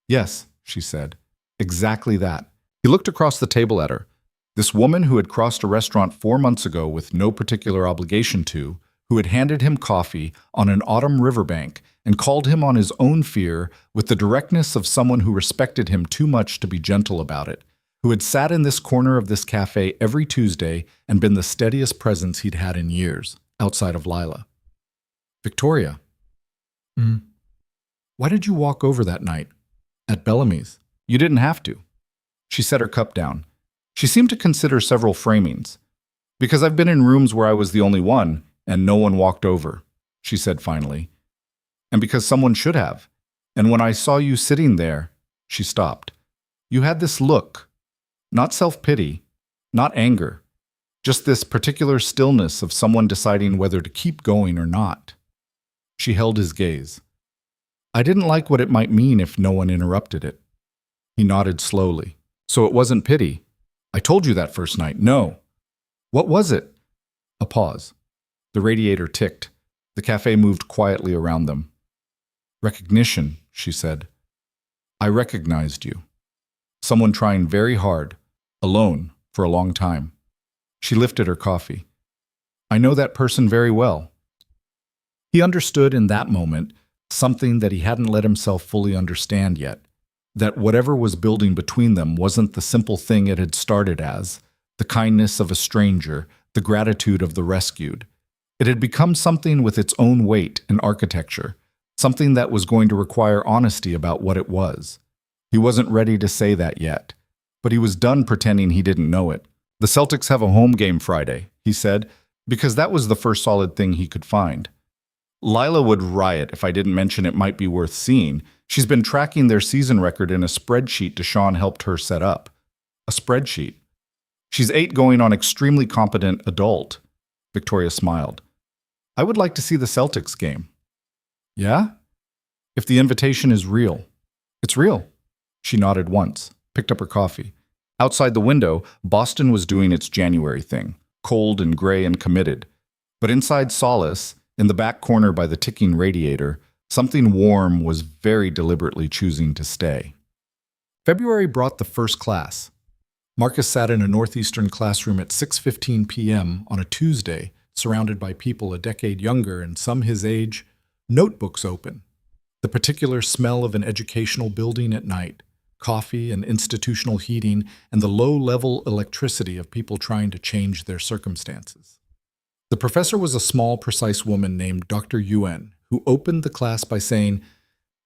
"Yes," she said, "exactly that." He looked across the table at her. This woman who had crossed a restaurant 4 months ago with no particular obligation to, who had handed him coffee on an autumn riverbank and called him on his own fear with the directness of someone who respected him too much to be gentle about it, who had sat in this corner of this cafe every Tuesday and been the steadiest presence he'd had in years, outside of Lila. "Victoria." "Why did you walk over that night? At Bellamy's? You didn't have to." She set her cup down. She seemed to consider several framings. "Because I've been in rooms where I was the only one, and no one walked over," she said finally. "And because someone should have. And when I saw you sitting there," she stopped. "You had this look. Not self-pity, not anger. Just this particular stillness of someone deciding whether to keep going or not." She held his gaze. "I didn't like what it might mean if no one interrupted it." He nodded slowly. "So it wasn't pity. I told you that first night. No." "What was it?" A pause. The radiator ticked. The cafe moved quietly around them. "Recognition," she said. "I recognized you. Someone trying very hard, alone, for a long time." She lifted her coffee. "I know that person very well." He understood in that moment something that he hadn't let himself fully understand yet, that whatever was building between them wasn't the simple thing it had started as, the kindness of a stranger, the gratitude of the rescued. It had become something with its own weight and architecture, something that was going to require honesty about what it was. He wasn't ready to say that yet, but he was done pretending he didn't know it. "The Celtics have a home game Friday," he said. because that was the first solid thing he could find. Lila would riot if I didn't mention it might be worth seeing. She's been tracking their season record in a spreadsheet Deshaun helped her set up. A spreadsheet. She's 8 going on extremely competent adult. Victoria smiled. I would like to see the Celtics game. Yeah? If the invitation is real. It's real. She nodded once, picked up her coffee. Outside the window, Boston was doing its January thing, cold and gray and committed. But inside Solace, in the back corner by the ticking radiator, something warm was very deliberately choosing to stay. February brought the first class. Marcus sat in a northeastern classroom at 6:15 p.m. on a Tuesday, surrounded by people a decade younger and some his age, notebooks open. The particular smell of an educational building at night, coffee and institutional heating, and the low-level electricity of people trying to change their circumstances. The professor was a small, precise woman named Dr. Yuen, who opened the class by saying,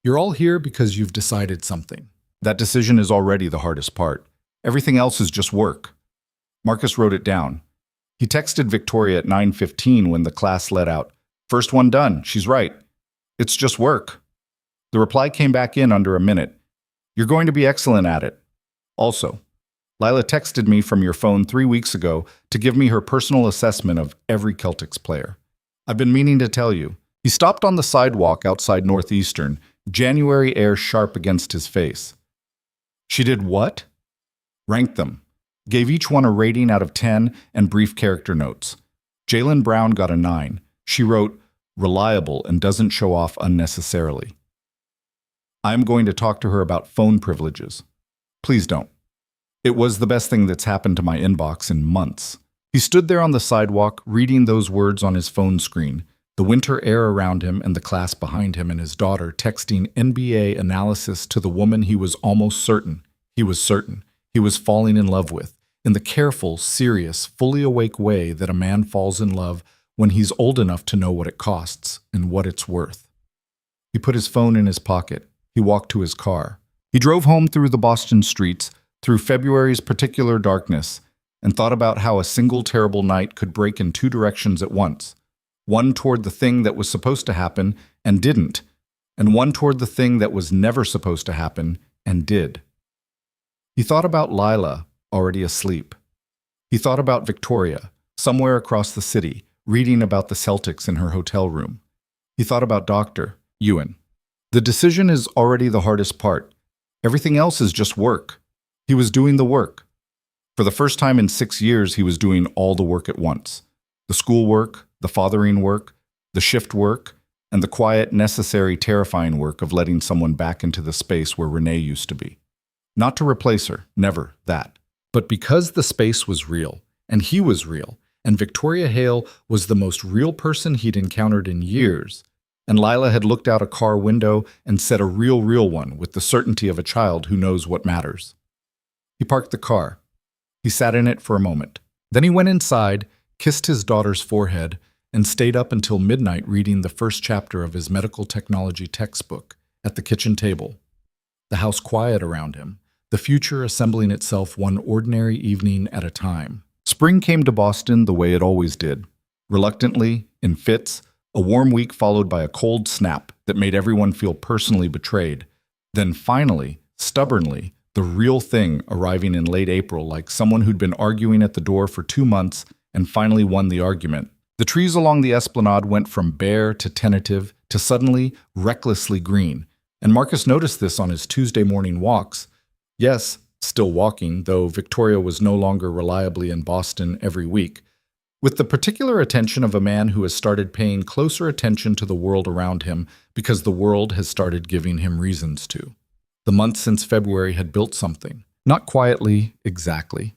"You're all here because you've decided something. That decision is already the hardest part. Everything else is just work." Marcus wrote it down. He texted Victoria at 9:15 when the class let out, "First one done, she's right. It's just work." The reply came back in under a minute. "You're going to be excellent at it. Also, Lila texted me from your phone 3 weeks ago to give me her personal assessment of every Celtics player. I've been meaning to tell you." He stopped on the sidewalk outside Northeastern, January air sharp against his face. She did what? Ranked them. Gave each one a rating out of 10 and brief character notes. Jaylen Brown got a 9. She wrote, "Reliable and doesn't show off unnecessarily." I'm going to talk to her about phone privileges. Please don't. It was the best thing that's happened to my inbox in months. He stood there on the sidewalk, reading those words on his phone screen, the winter air around him and the class behind him and his daughter texting NBA analysis to the woman he was almost certain, he was falling in love with, in the careful, serious, fully awake way that a man falls in love when he's old enough to know what it costs and what it's worth. He put his phone in his pocket. He walked to his car. He drove home through the Boston streets, through February's particular darkness, and thought about how a single terrible night could break in 2 directions at once. One toward the thing that was supposed to happen and didn't, and one toward the thing that was never supposed to happen and did. He thought about Lila, already asleep. He thought about Victoria, somewhere across the city, reading about the Celtics in her hotel room. He thought about Dr. Yuen. The decision is already the hardest part. Everything else is just work. He was doing the work. For the first time in 6 years, he was doing all the work at once. The school work, the fathering work, the shift work, and the quiet, necessary, terrifying work of letting someone back into the space where Renee used to be. Not to replace her, never that. But because the space was real, and he was real, and Victoria Hale was the most real person he'd encountered in years, and Lila had looked out a car window and said a real one with the certainty of a child who knows what matters. He parked the car. He sat in it for a moment. Then he went inside, kissed his daughter's forehead, and stayed up until midnight reading the first chapter of his medical technology textbook at the kitchen table. The house quiet around him, the future assembling itself one ordinary evening at a time. Spring came to Boston the way it always did. Reluctantly, in fits, a warm week followed by a cold snap that made everyone feel personally betrayed. Then finally, stubbornly, the real thing arriving in late April like someone who'd been arguing at the door for 2 months and finally won the argument. The trees along the esplanade went from bare to tentative to suddenly recklessly green, and Marcus noticed this on his Tuesday morning walks. Yes, still walking, though Victoria was no longer reliably in Boston every week, with the particular attention of a man who has started paying closer attention to the world around him because the world has started giving him reasons to. The months since February had built something, not quietly, exactly.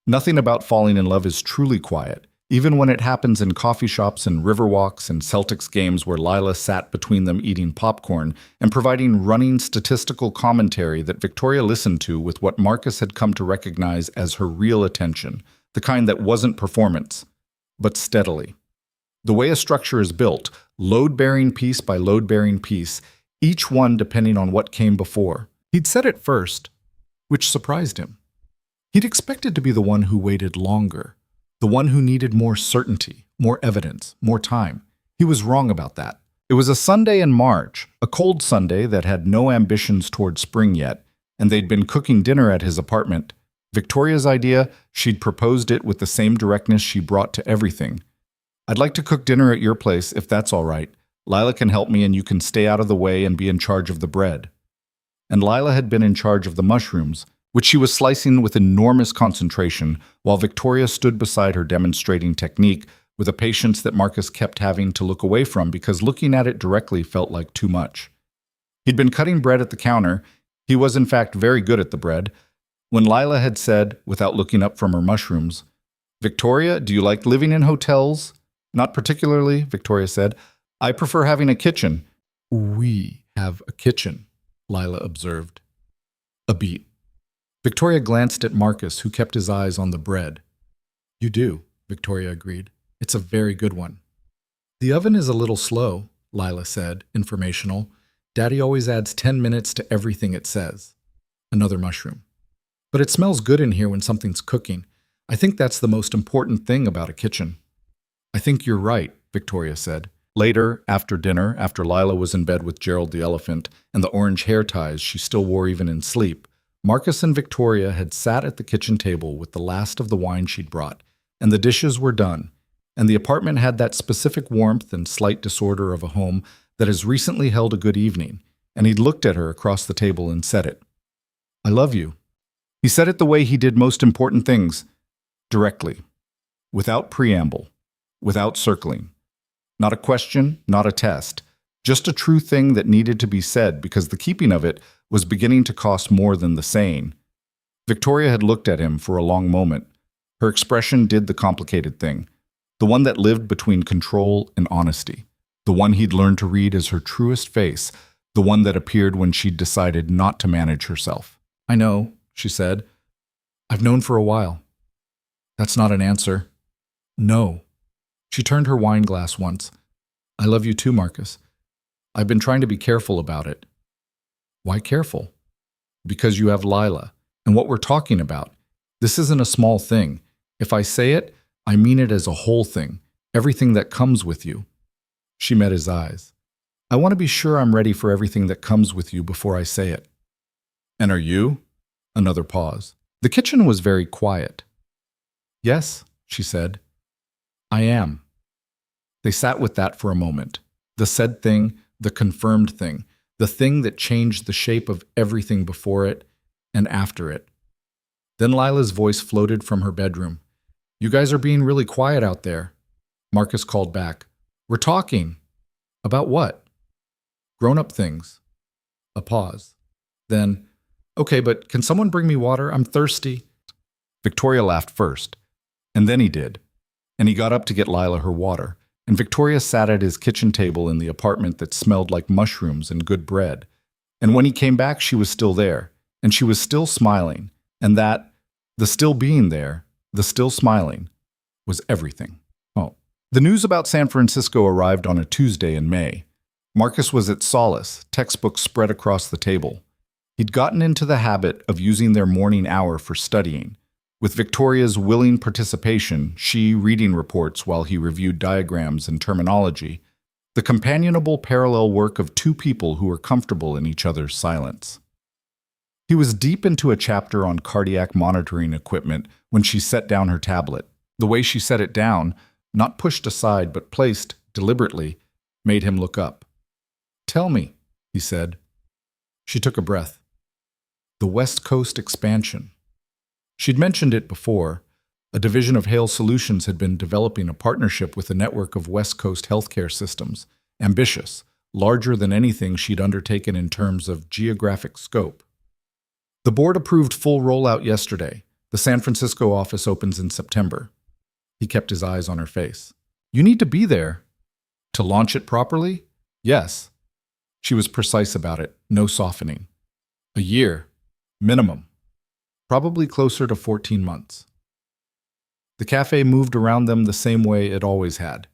Nothing about falling in love is truly quiet, even when it happens in coffee shops and river walks and Celtics games where Lila sat between them eating popcorn and providing running statistical commentary that Victoria listened to with what Marcus had come to recognize as her real attention, the kind that wasn't performance, but steadily. The way a structure is built, load-bearing piece by load-bearing piece, each one depending on what came before. He'd said it first, which surprised him. He'd expected to be the one who waited longer, the one who needed more certainty, more evidence, more time. He was wrong about that. It was a Sunday in March, a cold Sunday that had no ambitions toward spring yet, and they'd been cooking dinner at his apartment. Victoria's idea, she'd proposed it with the same directness she brought to everything. "I'd like to cook dinner at your place, if that's all right. Lila can help me and you can stay out of the way and be in charge of the bread." And Lila had been in charge of the mushrooms, which she was slicing with enormous concentration, while Victoria stood beside her demonstrating technique with a patience that Marcus kept having to look away from because looking at it directly felt like too much. He'd been cutting bread at the counter. He was in fact very good at the bread. When Lila had said, without looking up from her mushrooms, "Victoria, do you like living in hotels?" "Not particularly," Victoria said. "I prefer having a kitchen." "We have a kitchen," Lila observed. A beat. Victoria glanced at Marcus, who kept his eyes on the bread. "You do," Victoria agreed. "It's a very good one." "The oven is a little slow," Lila said, informational. "Daddy always adds 10 minutes to everything it says." Another mushroom. "But it smells good in here when something's cooking. I think that's the most important thing about a kitchen." "I think you're right," Victoria said. Later, after dinner, after Lila was in bed with Gerald the elephant and the orange hair ties she still wore even in sleep, Marcus and Victoria had sat at the kitchen table with the last of the wine she'd brought, and the dishes were done, and the apartment had that specific warmth and slight disorder of a home that has recently held a good evening, and he'd looked at her across the table and said it. "I love you." He said it the way he did most important things, directly, without preamble, without circling. Not a question, not a test, just a true thing that needed to be said because the keeping of it was beginning to cost more than the saying. Victoria had looked at him for a long moment. Her expression did the complicated thing, the one that lived between control and honesty, the one he'd learned to read as her truest face, the one that appeared when she'd decided not to manage herself. "I know," she said. "I've known for a while." "That's not an answer." "No." She turned her wine glass once. "I love you too, Marcus. I've been trying to be careful about it." "Why careful?" "Because you have Lila, and what we're talking about. This isn't a small thing. If I say it, I mean it as a whole thing, everything that comes with you." She met his eyes. "I want to be sure I'm ready for everything that comes with you before I say it." "And are you?" Another pause. The kitchen was very quiet. "Yes," she said. "I am." They sat with that for a moment. The said thing, the confirmed thing, the thing that changed the shape of everything before it and after it. Then Lila's voice floated from her bedroom. "You guys are being really quiet out there." Marcus called back. "We're talking." "About what?" "Grown-up things." A pause. Then, "Okay, but can someone bring me water? I'm thirsty." Victoria laughed first, and then he did. And he got up to get Lila her water, and Victoria sat at his kitchen table in the apartment that smelled like mushrooms and good bread. And when he came back, she was still there, and she was still smiling, and that, the still being there, the still smiling, was everything. Oh. The news about San Francisco arrived on a Tuesday in May. Marcus was at Solace, textbooks spread across the table. He'd gotten into the habit of using their morning hour for studying. With Victoria's willing participation, she reading reports while he reviewed diagrams and terminology, the companionable parallel work of two people who were comfortable in each other's silence. He was deep into a chapter on cardiac monitoring equipment when she set down her tablet. The way she set it down, not pushed aside but placed deliberately, made him look up. "Tell me," he said. She took a breath. "The West Coast expansion." She'd mentioned it before. A division of Hale Solutions had been developing a partnership with a network of West Coast healthcare systems, ambitious, larger than anything she'd undertaken in terms of geographic scope. The board approved full rollout yesterday. The San Francisco office opens in September. He kept his eyes on her face. "You need to be there." "To launch it properly?" "Yes." She was precise about it, no softening. "A year, minimum. Probably closer to 14 months. The cafe moved around them the same way it always had.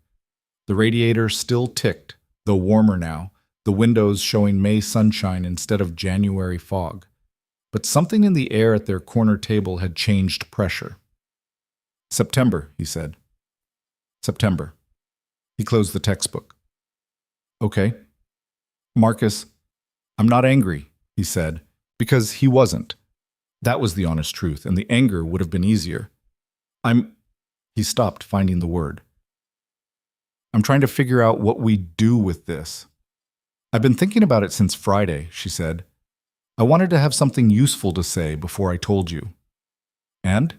The radiator still ticked, though warmer now, the windows showing May sunshine instead of January fog. But something in the air at their corner table had changed pressure. "September," he said. September. He closed the textbook. Okay. Marcus, I'm not angry, he said, because he wasn't. That was the honest truth, and the anger would have been easier. He stopped, finding the word. I'm trying to figure out what we do with this. I've been thinking about it since Friday, she said. I wanted to have something useful to say before I told you. And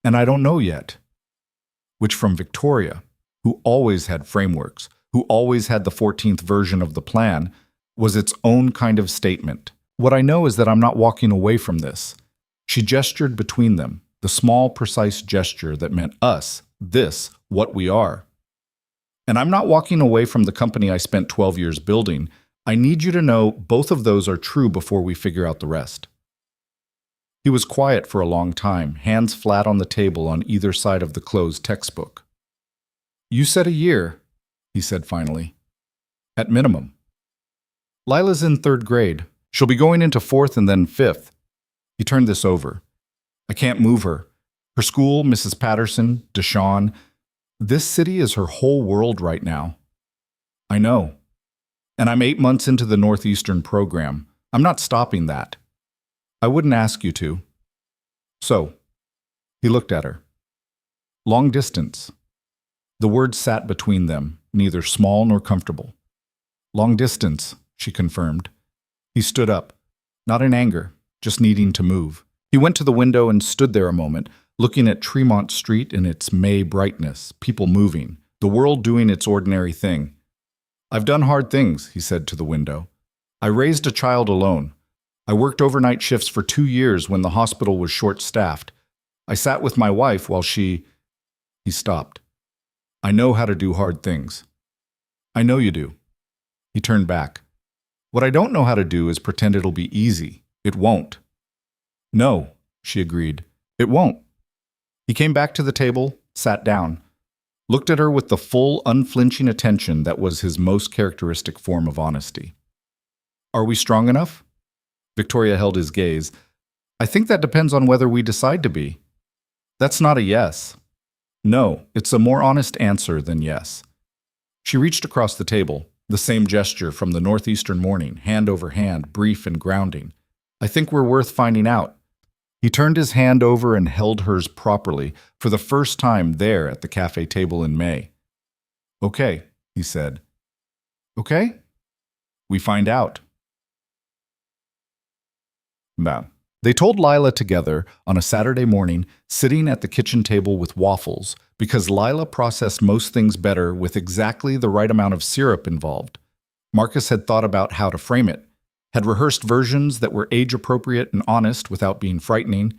I don't know yet. Which from Victoria, who always had frameworks, who always had the 14th version of the plan, was its own kind of statement. What I know is that I'm not walking away from this. She gestured between them, the small, precise gesture that meant us, this, what we are. And I'm not walking away from the company I spent 12 years building. I need you to know both of those are true before we figure out the rest. He was quiet for a long time, hands flat on the table on either side of the closed textbook. You said a year, he said finally. At minimum. Lila's in 3rd grade. She'll be going into 4th and then 5th. He turned this over. I can't move her. Her school, Mrs. Patterson, Deshawn. This city is her whole world right now. I know. And I'm 8 months into the Northeastern program. I'm not stopping that. I wouldn't ask you to. So, he looked at her. Long distance. The words sat between them, neither small nor comfortable. Long distance, she confirmed. He stood up, not in anger, just needing to move. He went to the window and stood there a moment, looking at Tremont Street in its May brightness, people moving, the world doing its ordinary thing. I've done hard things, he said to the window. I raised a child alone. I worked overnight shifts for 2 years when the hospital was short-staffed. I sat with my wife while she... He stopped. I know how to do hard things. I know you do. He turned back. What I don't know how to do is pretend it'll be easy. It won't. No, she agreed. It won't. He came back to the table, sat down, looked at her with the full, unflinching attention that was his most characteristic form of honesty. Are we strong enough? Victoria held his gaze. I think that depends on whether we decide to be. That's not a yes. No, it's a more honest answer than yes. She reached across the table, the same gesture from the Northeastern morning, hand over hand, brief and grounding. I think we're worth finding out. He turned his hand over and held hers properly for the first time there at the cafe table in May. Okay, he said. Okay? We find out. Now, they told Lila together on a Saturday morning, sitting at the kitchen table with waffles, because Lila processed most things better with exactly the right amount of syrup involved. Marcus had thought about how to frame it, had rehearsed versions that were age-appropriate and honest without being frightening,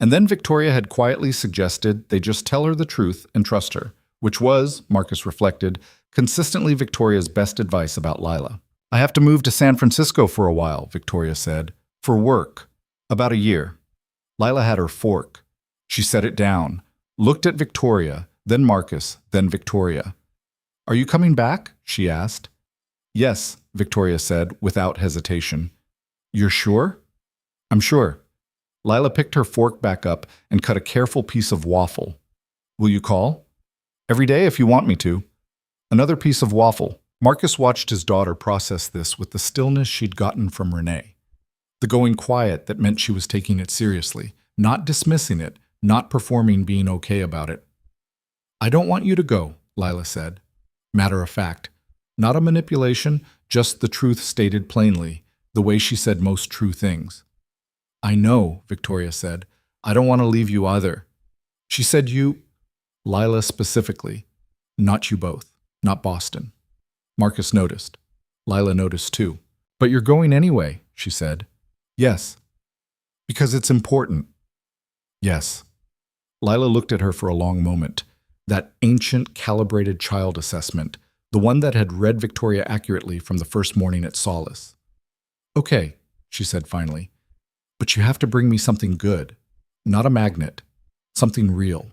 and then Victoria had quietly suggested they just tell her the truth and trust her, which was, Marcus reflected, consistently Victoria's best advice about Lila. I have to move to San Francisco for a while, Victoria said. For work. About a year. Lila had her fork. She set it down, looked at Victoria, then Marcus, then Victoria. Are you coming back? She asked. Yes, Victoria said, without hesitation. You're sure? I'm sure. Lila picked her fork back up and cut a careful piece of waffle. Will you call? Every day if you want me to. Another piece of waffle. Marcus watched his daughter process this with the stillness she'd gotten from Renee. The going quiet that meant she was taking it seriously, not dismissing it, not performing being okay about it. I don't want you to go, Lila said. Matter of fact. Not a manipulation, just the truth stated plainly, the way she said most true things. I know, Victoria said. I don't want to leave you either. She said you, Lila specifically, not you both, not Boston. Marcus noticed. Lila noticed too. But you're going anyway, she said. Yes. Because it's important. Yes. Lila looked at her for a long moment. That ancient, calibrated child assessment, the one that had read Victoria accurately from the first morning at Solace. Okay, she said finally. But you have to bring me something good. Not a magnet. Something real.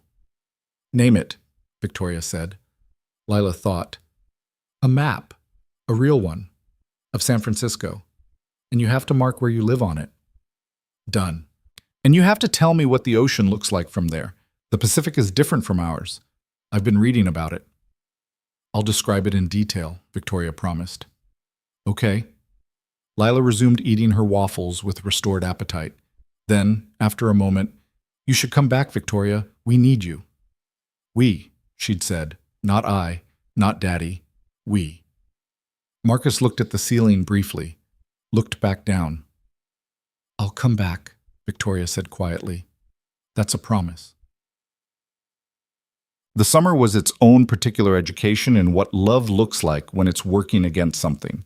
Name it, Victoria said. Lila thought. A map. A real one. Of San Francisco. And you have to mark where you live on it. Done. And you have to tell me what the ocean looks like from there. The Pacific is different from ours. I've been reading about it. I'll describe it in detail, Victoria promised. Okay. Lila resumed eating her waffles with restored appetite. Then, after a moment, you should come back, Victoria. We need you. We, she'd said. Not I, not Daddy. We. Marcus looked at the ceiling briefly, looked back down. I'll come back, Victoria said quietly. That's a promise. The summer was its own particular education in what love looks like when it's working against something.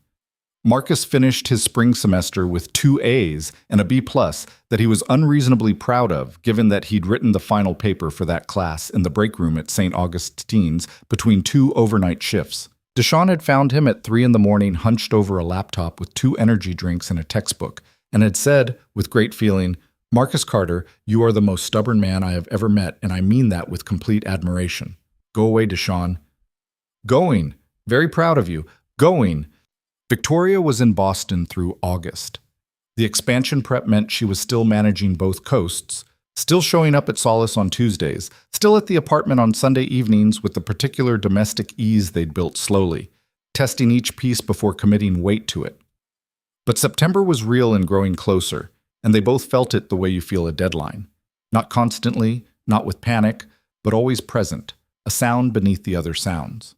Marcus finished his spring semester with 2 A's and a B+ that he was unreasonably proud of, given that he'd written the final paper for that class in the break room at St. Augustine's between 2 overnight shifts. Deshawn had found him at 3 a.m. hunched over a laptop with 2 energy drinks and a textbook, and had said, with great feeling, Marcus Carter, you are the most stubborn man I have ever met, and I mean that with complete admiration. Go away, Deshawn. Going. Very proud of you. Going. Victoria was in Boston through August. The expansion prep meant she was still managing both coasts, still showing up at Solace on Tuesdays, still at the apartment on Sunday evenings with the particular domestic ease they'd built slowly, testing each piece before committing weight to it. But September was real and growing closer, and they both felt it the way you feel a deadline. Not constantly, not with panic, but always present, a sound beneath the other sounds.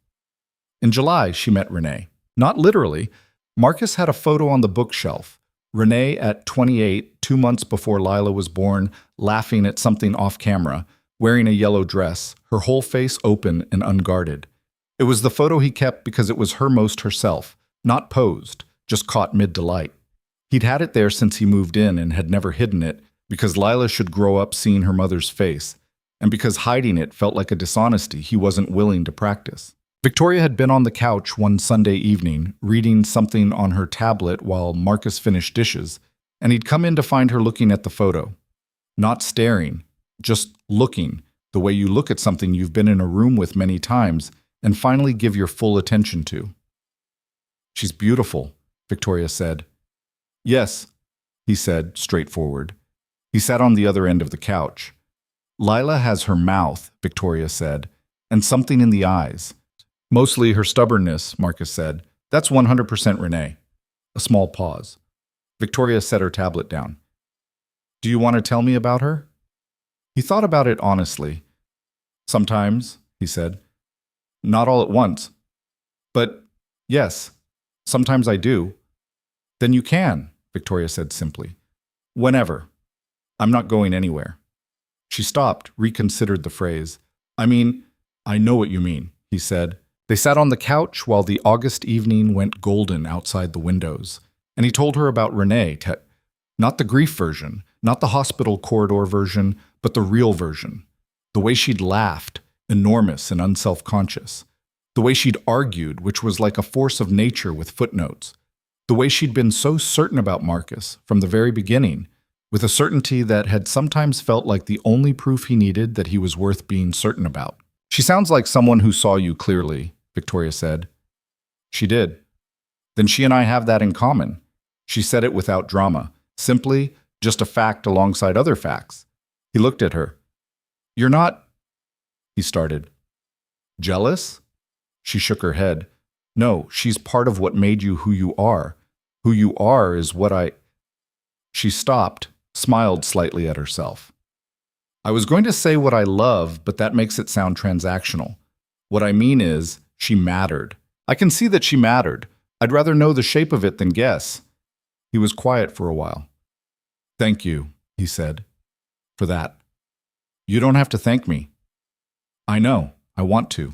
In July, she met Renee. Not literally. Marcus had a photo on the bookshelf. Renee at 28, 2 months before Lila was born, laughing at something off camera, wearing a yellow dress, her whole face open and unguarded. It was the photo he kept because it was her most herself, not posed, just caught mid-delight. He'd had it there since he moved in and had never hidden it because Lila should grow up seeing her mother's face, and because hiding it felt like a dishonesty he wasn't willing to practice. Victoria had been on the couch one Sunday evening, reading something on her tablet while Marcus finished dishes, and he'd come in to find her looking at the photo. Not staring, just looking, the way you look at something you've been in a room with many times and finally give your full attention to. She's beautiful, Victoria said. Yes, he said, straightforward. He sat on the other end of the couch. Lila has her mouth, Victoria said, and something in the eyes. Mostly her stubbornness, Marcus said. That's 100% Renee. A small pause. Victoria set her tablet down. Do you want to tell me about her? He thought about it honestly. Sometimes, he said. Not all at once. But, yes, sometimes I do. Then you can, Victoria said simply. Whenever. I'm not going anywhere. She stopped, reconsidered the phrase. I mean, I know what you mean, he said. They sat on the couch while the August evening went golden outside the windows, and he told her about Renee, not the grief version, not the hospital corridor version, but the real version. The way she'd laughed, enormous and unself-conscious. The way she'd argued, which was like a force of nature with footnotes. The way she'd been so certain about Marcus from the very beginning, with a certainty that had sometimes felt like the only proof he needed that he was worth being certain about. She sounds like someone who saw you clearly, Victoria said. She did. Then she and I have that in common. She said it without drama, simply just a fact alongside other facts. He looked at her. You're not, he started. Jealous? She shook her head. No, she's part of what made you who you are. Who you are is what I... She stopped, smiled slightly at herself. I was going to say what I love, but that makes it sound transactional. What I mean is, she mattered. I can see that she mattered. I'd rather know the shape of it than guess. He was quiet for a while. Thank you, he said, for that. You don't have to thank me. I know, I want to.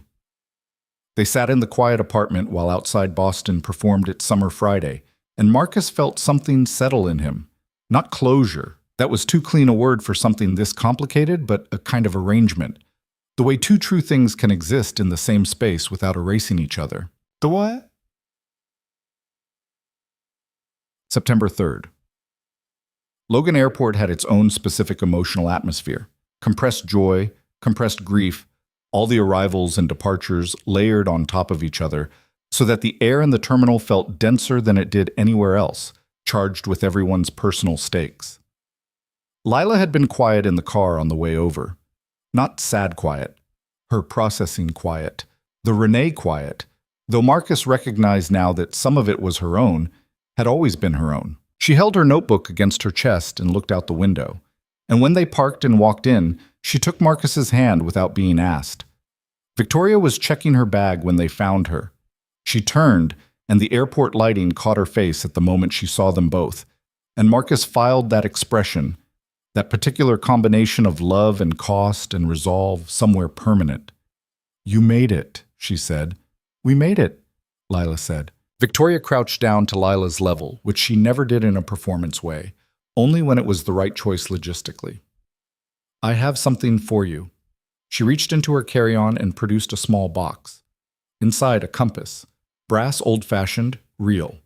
They sat in the quiet apartment while Outside Boston performed its Summer Friday, and Marcus felt something settle in him. Not closure. That was too clean a word for something this complicated, but a kind of arrangement. The way two true things can exist in the same space without erasing each other. The what? September 3rd. Logan Airport had its own specific emotional atmosphere. Compressed joy, compressed grief, all the arrivals and departures layered on top of each other, so that the air in the terminal felt denser than it did anywhere else, charged with everyone's personal stakes. Lila had been quiet in the car on the way over. Not sad quiet. her processing quiet, the Renee quiet, though Marcus recognized now that some of it was her own, had always been her own. She held her notebook against her chest and looked out the window. And when they parked and walked in, she took Marcus's hand without being asked. Victoria was checking her bag when they found her. She turned, and the airport lighting caught her face at the moment she saw them both, and Marcus filed that expression, that particular combination of love and cost and resolve somewhere permanent. "You made it," she said. "We made it," Lila said. Victoria crouched down to Lila's level, which she never did in a performance way, only when it was the right choice logistically. "I have something for you." She reached into her carry-on and produced a small box. Inside, a compass, brass old-fashioned, real.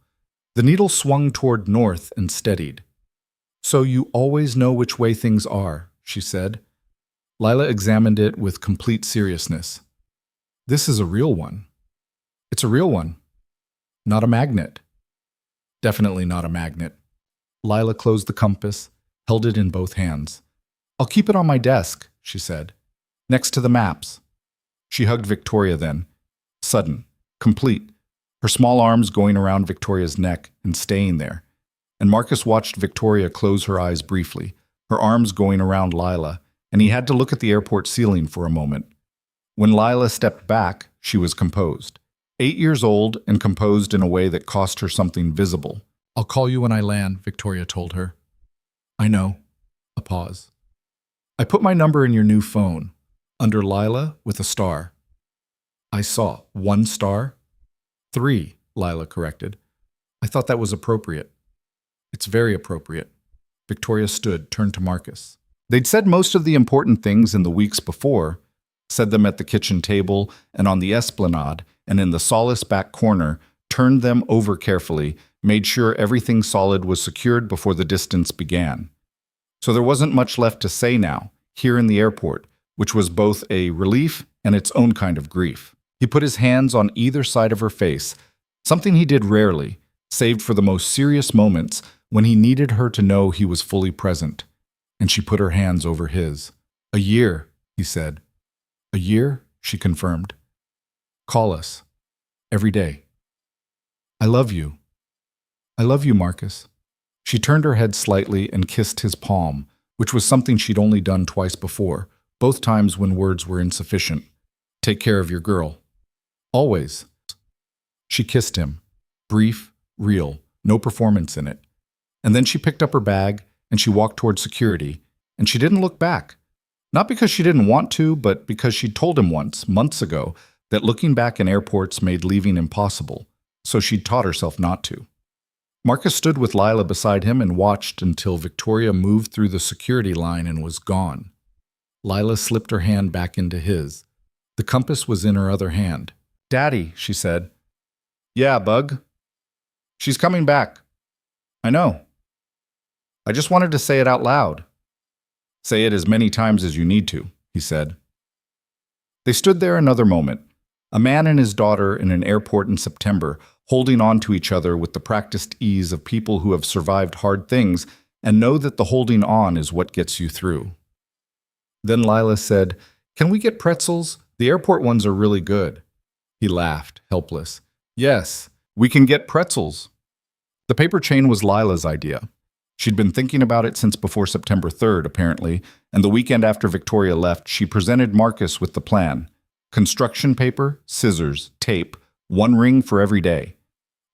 The needle swung toward north and steadied. "So you always know which way things are," she said. Lila examined it with complete seriousness. "This is a real one." "It's a real one. Not a magnet." "Definitely not a magnet." Lila closed the compass, held it in both hands. "I'll keep it on my desk," she said, "next to the maps." She hugged Victoria then. Sudden, complete, her small arms going around Victoria's neck and staying there. And Marcus watched Victoria close her eyes briefly, her arms going around Lila, and he had to look at the airport ceiling for a moment. When Lila stepped back, she was composed. 8 years old and composed in a way that cost her something visible. "I'll call you when I land," Victoria told her. "I know." A pause. "I put my number in your new phone, under Lila with a star." "I saw 1 star?" 3, Lila corrected. "I thought that was appropriate." "It's very appropriate." Victoria stood, turned to Marcus. They'd said most of the important things in the weeks before, said them at the kitchen table and on the esplanade and in the solace back corner, turned them over carefully, made sure everything solid was secured before the distance began. So there wasn't much left to say now, here in the airport, which was both a relief and its own kind of grief. He put his hands on either side of her face, something he did rarely, saved for the most serious moments when he needed her to know he was fully present. And she put her hands over his. "A year," he said. "A year," she confirmed. "Call us. Every day." "I love you." "I love you, Marcus." She turned her head slightly and kissed his palm, which was something she'd only done twice before, both times when words were insufficient. "Take care of your girl." "Always." She kissed him. Brief, real, no performance in it. And then she picked up her bag and she walked toward security, and she didn't look back. Not because she didn't want to, but because she'd told him once, months ago, that looking back in airports made leaving impossible, so she'd taught herself not to. Marcus stood with Lila beside him and watched until Victoria moved through the security line and was gone. Lila slipped her hand back into his. The compass was in her other hand. "Daddy," she said. "Yeah, Bug." "She's coming back." "I know. I just wanted to say it out loud." "Say it as many times as you need to," he said. They stood there another moment, a man and his daughter in an airport in September, holding on to each other with the practiced ease of people who have survived hard things and know that the holding on is what gets you through. Then Lila said, "Can we get pretzels? The airport ones are really good." He laughed, helpless. "Yes, we can get pretzels." The paper chain was Lila's idea. She'd been thinking about it since before September 3rd, apparently, and the weekend after Victoria left, she presented Marcus with the plan. Construction paper, scissors, tape, 1 ring for every day.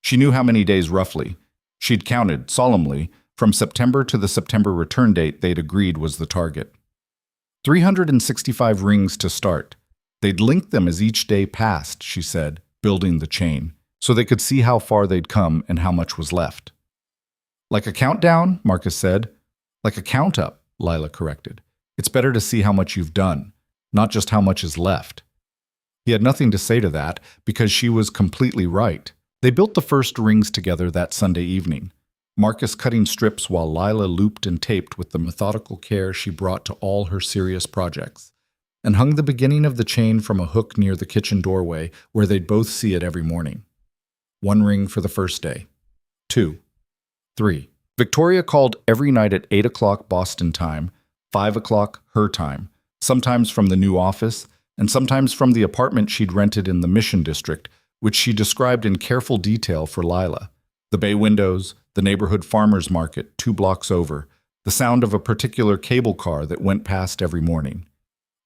She knew how many days roughly. She'd counted, solemnly, from September to the September return date they'd agreed was the target. 365 rings to start. They'd link them as each day passed, she said, building the chain, so they could see how far they'd come and how much was left. "Like a countdown," Marcus said. "Like a count-up," Lila corrected. "It's better to see how much you've done, not just how much is left." He had nothing to say to that, because she was completely right. They built the first rings together that Sunday evening, Marcus cutting strips while Lila looped and taped with the methodical care she brought to all her serious projects, and hung the beginning of the chain from a hook near the kitchen doorway where they'd both see it every morning. 1 ring for the first day. 2. 3. Victoria called every night at 8 o'clock Boston time, 5 o'clock her time, sometimes from the new office, and sometimes from the apartment she'd rented in the Mission District, which she described in careful detail for Lila. The bay windows, the neighborhood farmers market 2 blocks over, the sound of a particular cable car that went past every morning.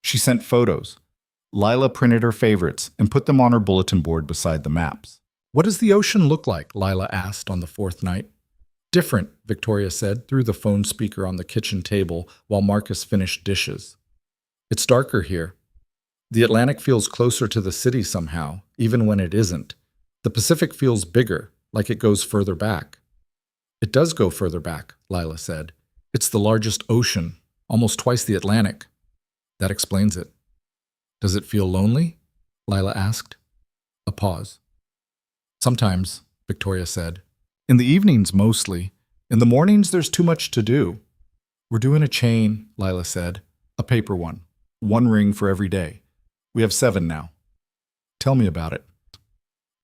She sent photos. Lila printed her favorites and put them on her bulletin board beside the maps. "What does the ocean look like?" Lila asked on the 4th night. "Different," Victoria said through the phone speaker on the kitchen table while Marcus finished dishes. "It's darker here. The Atlantic feels closer to the city somehow, even when it isn't. The Pacific feels bigger, like it goes further back." "It does go further back," Lila said. "It's the largest ocean, almost twice the Atlantic. That explains it." "Does it feel lonely?" Lila asked. A pause. "Sometimes," Victoria said. "In the evenings, mostly. In the mornings, there's too much to do." "We're doing a chain," Lila said. "A paper one. 1 ring for every day. We have 7 now." "Tell me about it."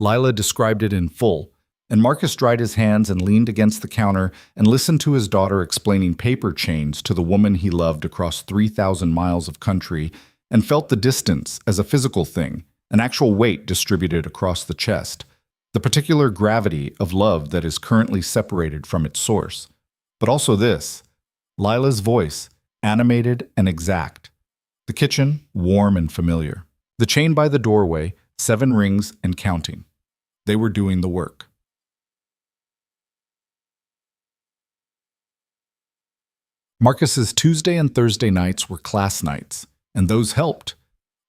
Lila described it in full, and Marcus dried his hands and leaned against the counter and listened to his daughter explaining paper chains to the woman he loved across 3,000 miles of country, and felt the distance as a physical thing, an actual weight distributed across the chest, the particular gravity of love that is currently separated from its source. But also this, Lila's voice, animated and exact. The kitchen, warm and familiar. The chain by the doorway, 7 rings and counting. They were doing the work. Marcus's Tuesday and Thursday nights were class nights, and those helped.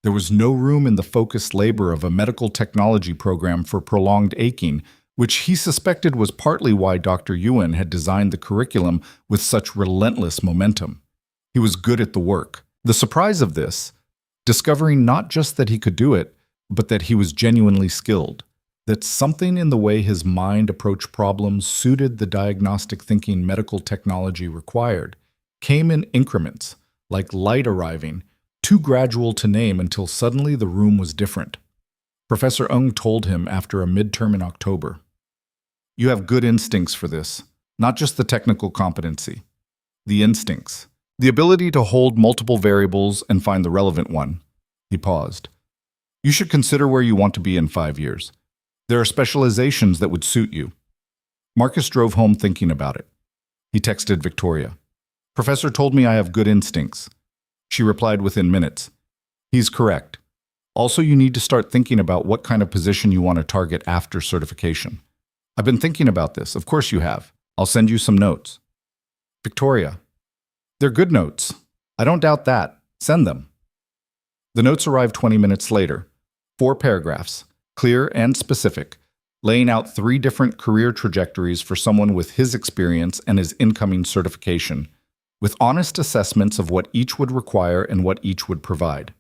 There was no room in the focused labor of a medical technology program for prolonged aching, which he suspected was partly why Dr. Ewan had designed the curriculum with such relentless momentum. He was good at the work. The surprise of this, discovering not just that he could do it, but that he was genuinely skilled, that something in the way his mind approached problems suited the diagnostic thinking medical technology required, came in increments, like light arriving, too gradual to name until suddenly the room was different. Professor Ung told him after a midterm in October, "You have good instincts for this, not just the technical competency. The instincts. The ability to hold multiple variables and find the relevant one." He paused. "You should consider where you want to be in 5 years. There are specializations that would suit you." Marcus drove home thinking about it. He texted Victoria. "Professor told me I have good instincts." She replied within minutes. "He's correct. Also, you need to start thinking about what kind of position you want to target after certification." "I've been thinking about this. Of course you have. I'll send you some notes." Victoria. "They're good notes. I don't doubt that. Send them." The notes arrived 20 minutes later. 4 paragraphs, clear and specific, laying out 3 different career trajectories for someone with his experience and his incoming certification, with honest assessments of what each would require and what each would provide.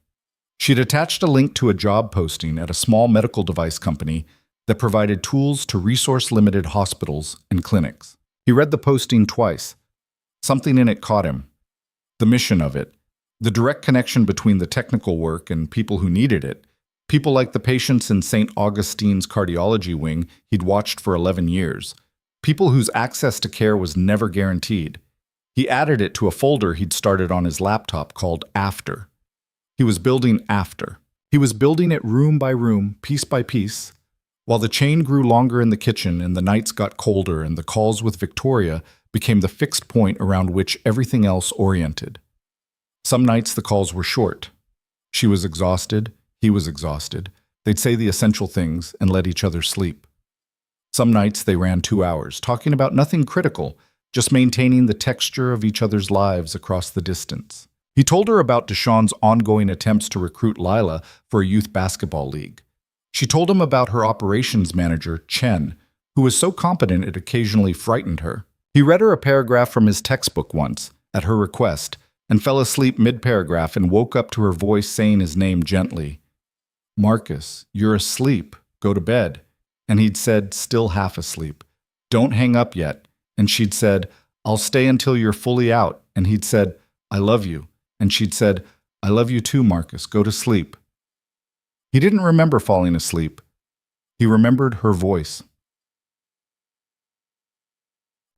She'd attached a link to a job posting at a small medical device company that provided tools to resource-limited hospitals and clinics. He read the posting twice. Something in it caught him. The mission of it, the direct connection between the technical work and people who needed it, people like the patients in St. Augustine's cardiology wing he'd watched for 11 years, people whose access to care was never guaranteed. He added it to a folder he'd started on his laptop called After. He was building After. He was building it room by room, piece by piece, while the chain grew longer in the kitchen and the nights got colder and the calls with Victoria became the fixed point around which everything else oriented. Some nights the calls were short. She was exhausted, he was exhausted. They'd say the essential things and let each other sleep. Some nights they ran 2 hours, talking about nothing critical, just maintaining the texture of each other's lives across the distance. He told her about Deshawn's ongoing attempts to recruit Lila for a youth basketball league. She told him about her operations manager, Chen, who was so competent it occasionally frightened her. He read her a paragraph from his textbook once, at her request, and fell asleep mid-paragraph and woke up to her voice saying his name gently. "Marcus, you're asleep. Go to bed." And he'd said, still half asleep, "Don't hang up yet." And she'd said, "I'll stay until you're fully out." And he'd said, "I love you." And she'd said, "I love you too, Marcus. Go to sleep." He didn't remember falling asleep. He remembered her voice.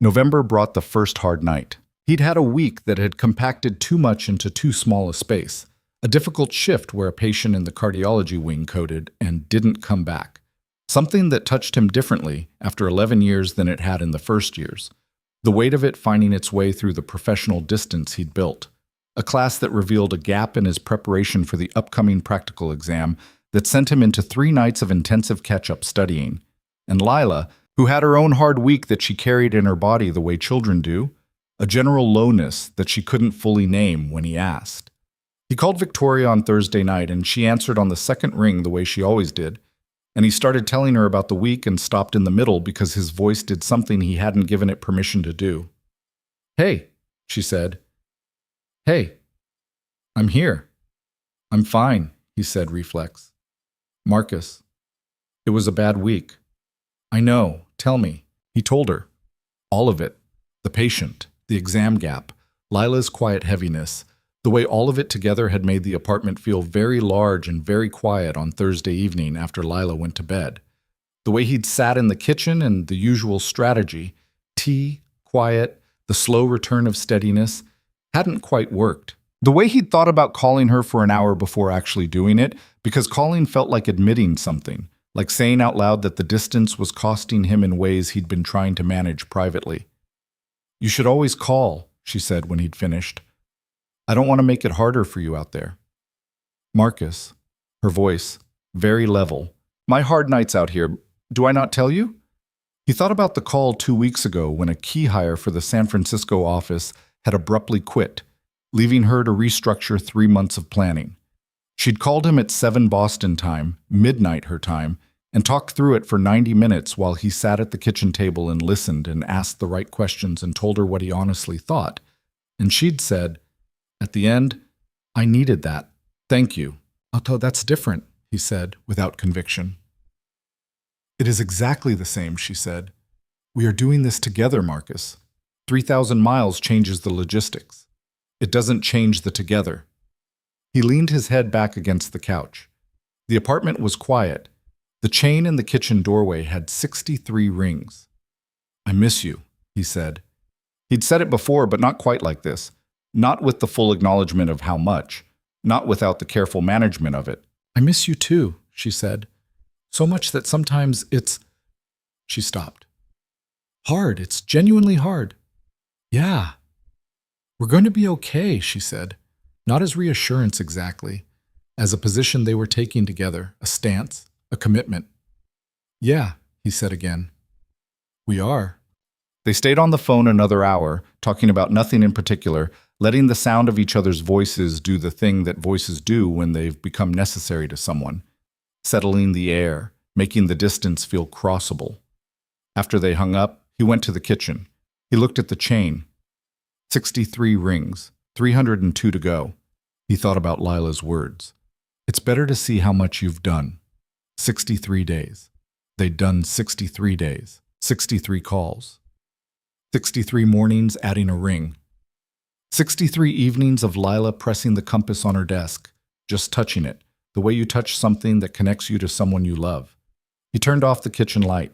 November brought the first hard night. He'd had a week that had compacted too much into too small a space. A difficult shift where a patient in the cardiology wing coded and didn't come back. Something that touched him differently after 11 years than it had in the first years. The weight of it finding its way through the professional distance he'd built. A class that revealed a gap in his preparation for the upcoming practical exam that sent him into 3 nights of intensive catch-up studying. And Lila, who had her own hard week that she carried in her body the way children do, a general lowness that she couldn't fully name when he asked. He called Victoria on Thursday night, and she answered on the second ring the way she always did, and he started telling her about the week and stopped in the middle because his voice did something he hadn't given it permission to do. "Hey," she said. "Hey, I'm here." "I'm fine," he said, reflex. "Marcus, it was a bad week." "I know, tell me." He told her. All of it. The patient, the exam gap, Lila's quiet heaviness, the way all of it together had made the apartment feel very large and very quiet on Thursday evening after Lila went to bed. The way he'd sat in the kitchen and the usual strategy, tea, quiet, the slow return of steadiness, hadn't quite worked. The way he'd thought about calling her for an hour before actually doing it, because calling felt like admitting something, like saying out loud that the distance was costing him in ways he'd been trying to manage privately. "You should always call," she said when he'd finished. "I don't want to make it harder for you out there." "Marcus," her voice, very level, "my hard nights out here, do I not tell you?" He thought about the call 2 weeks ago when a key hire for the San Francisco office had abruptly quit, leaving her to restructure 3 months of planning. She'd called him at 7 Boston time, midnight her time, and talked through it for 90 minutes while he sat at the kitchen table and listened and asked the right questions and told her what he honestly thought. And she'd said, at the end, "I needed that. Thank you." "Although that's different," he said, without conviction. "It is exactly the same," she said. "We are doing this together, Marcus. 3,000 miles changes the logistics. It doesn't change the together." He leaned his head back against the couch. The apartment was quiet. The chain in the kitchen doorway had 63 rings. "I miss you," he said. He'd said it before, but not quite like this. Not with the full acknowledgement of how much. Not without the careful management of it. "I miss you too," she said. "So much that sometimes it's—" She stopped. "Hard. It's genuinely hard." "Yeah. We're going to be okay," she said. Not as reassurance exactly, as a position they were taking together, a stance, a commitment. "Yeah," he said again. "We are." They stayed on the phone another hour, talking about nothing in particular, letting the sound of each other's voices do the thing that voices do when they've become necessary to someone, settling the air, making the distance feel crossable. After they hung up, he went to the kitchen. He looked at the chain. 63 rings, 302 to go. He thought about Lila's words. "It's better to see how much you've done." 63 days. They'd done 63 days, 63 calls. 63 mornings adding a ring. 63 evenings of Lila pressing the compass on her desk, just touching it, the way you touch something that connects you to someone you love. He turned off the kitchen light.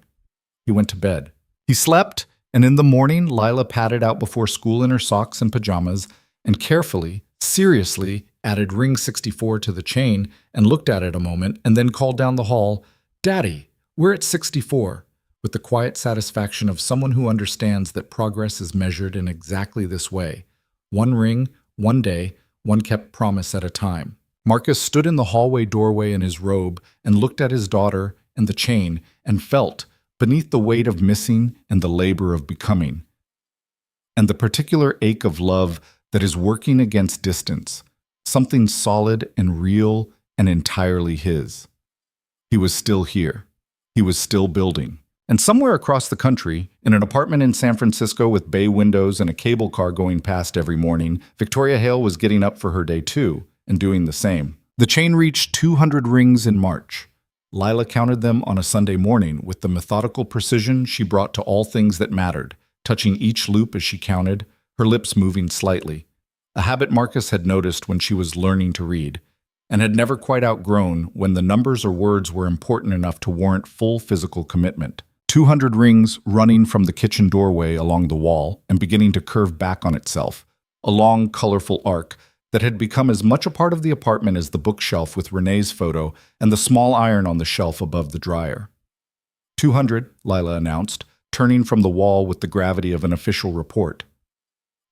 He went to bed. He slept, and in the morning, Lila padded out before school in her socks and pajamas and carefully, seriously, added ring 64 to the chain and looked at it a moment and then called down the hall, "Daddy, we're at 64, with the quiet satisfaction of someone who understands that progress is measured in exactly this way. One ring, one day, one kept promise at a time. Marcus stood in the hallway doorway in his robe and looked at his daughter and the chain and felt, beneath the weight of missing and the labor of becoming, and the particular ache of love that is working against distance, something solid and real and entirely his. He was still here. He was still building. And somewhere across the country, in an apartment in San Francisco with bay windows and a cable car going past every morning, Victoria Hale was getting up for her day too, and doing the same. The chain reached 200 rings in March. Lila counted them on a Sunday morning with the methodical precision she brought to all things that mattered, touching each loop as she counted, her lips moving slightly. A habit Marcus had noticed when she was learning to read, and had never quite outgrown when the numbers or words were important enough to warrant full physical commitment. 200 rings running from the kitchen doorway along the wall and beginning to curve back on itself, a long, colorful arc that had become as much a part of the apartment as the bookshelf with Renee's photo and the small iron on the shelf above the dryer. 200, Lila announced, turning from the wall with the gravity of an official report.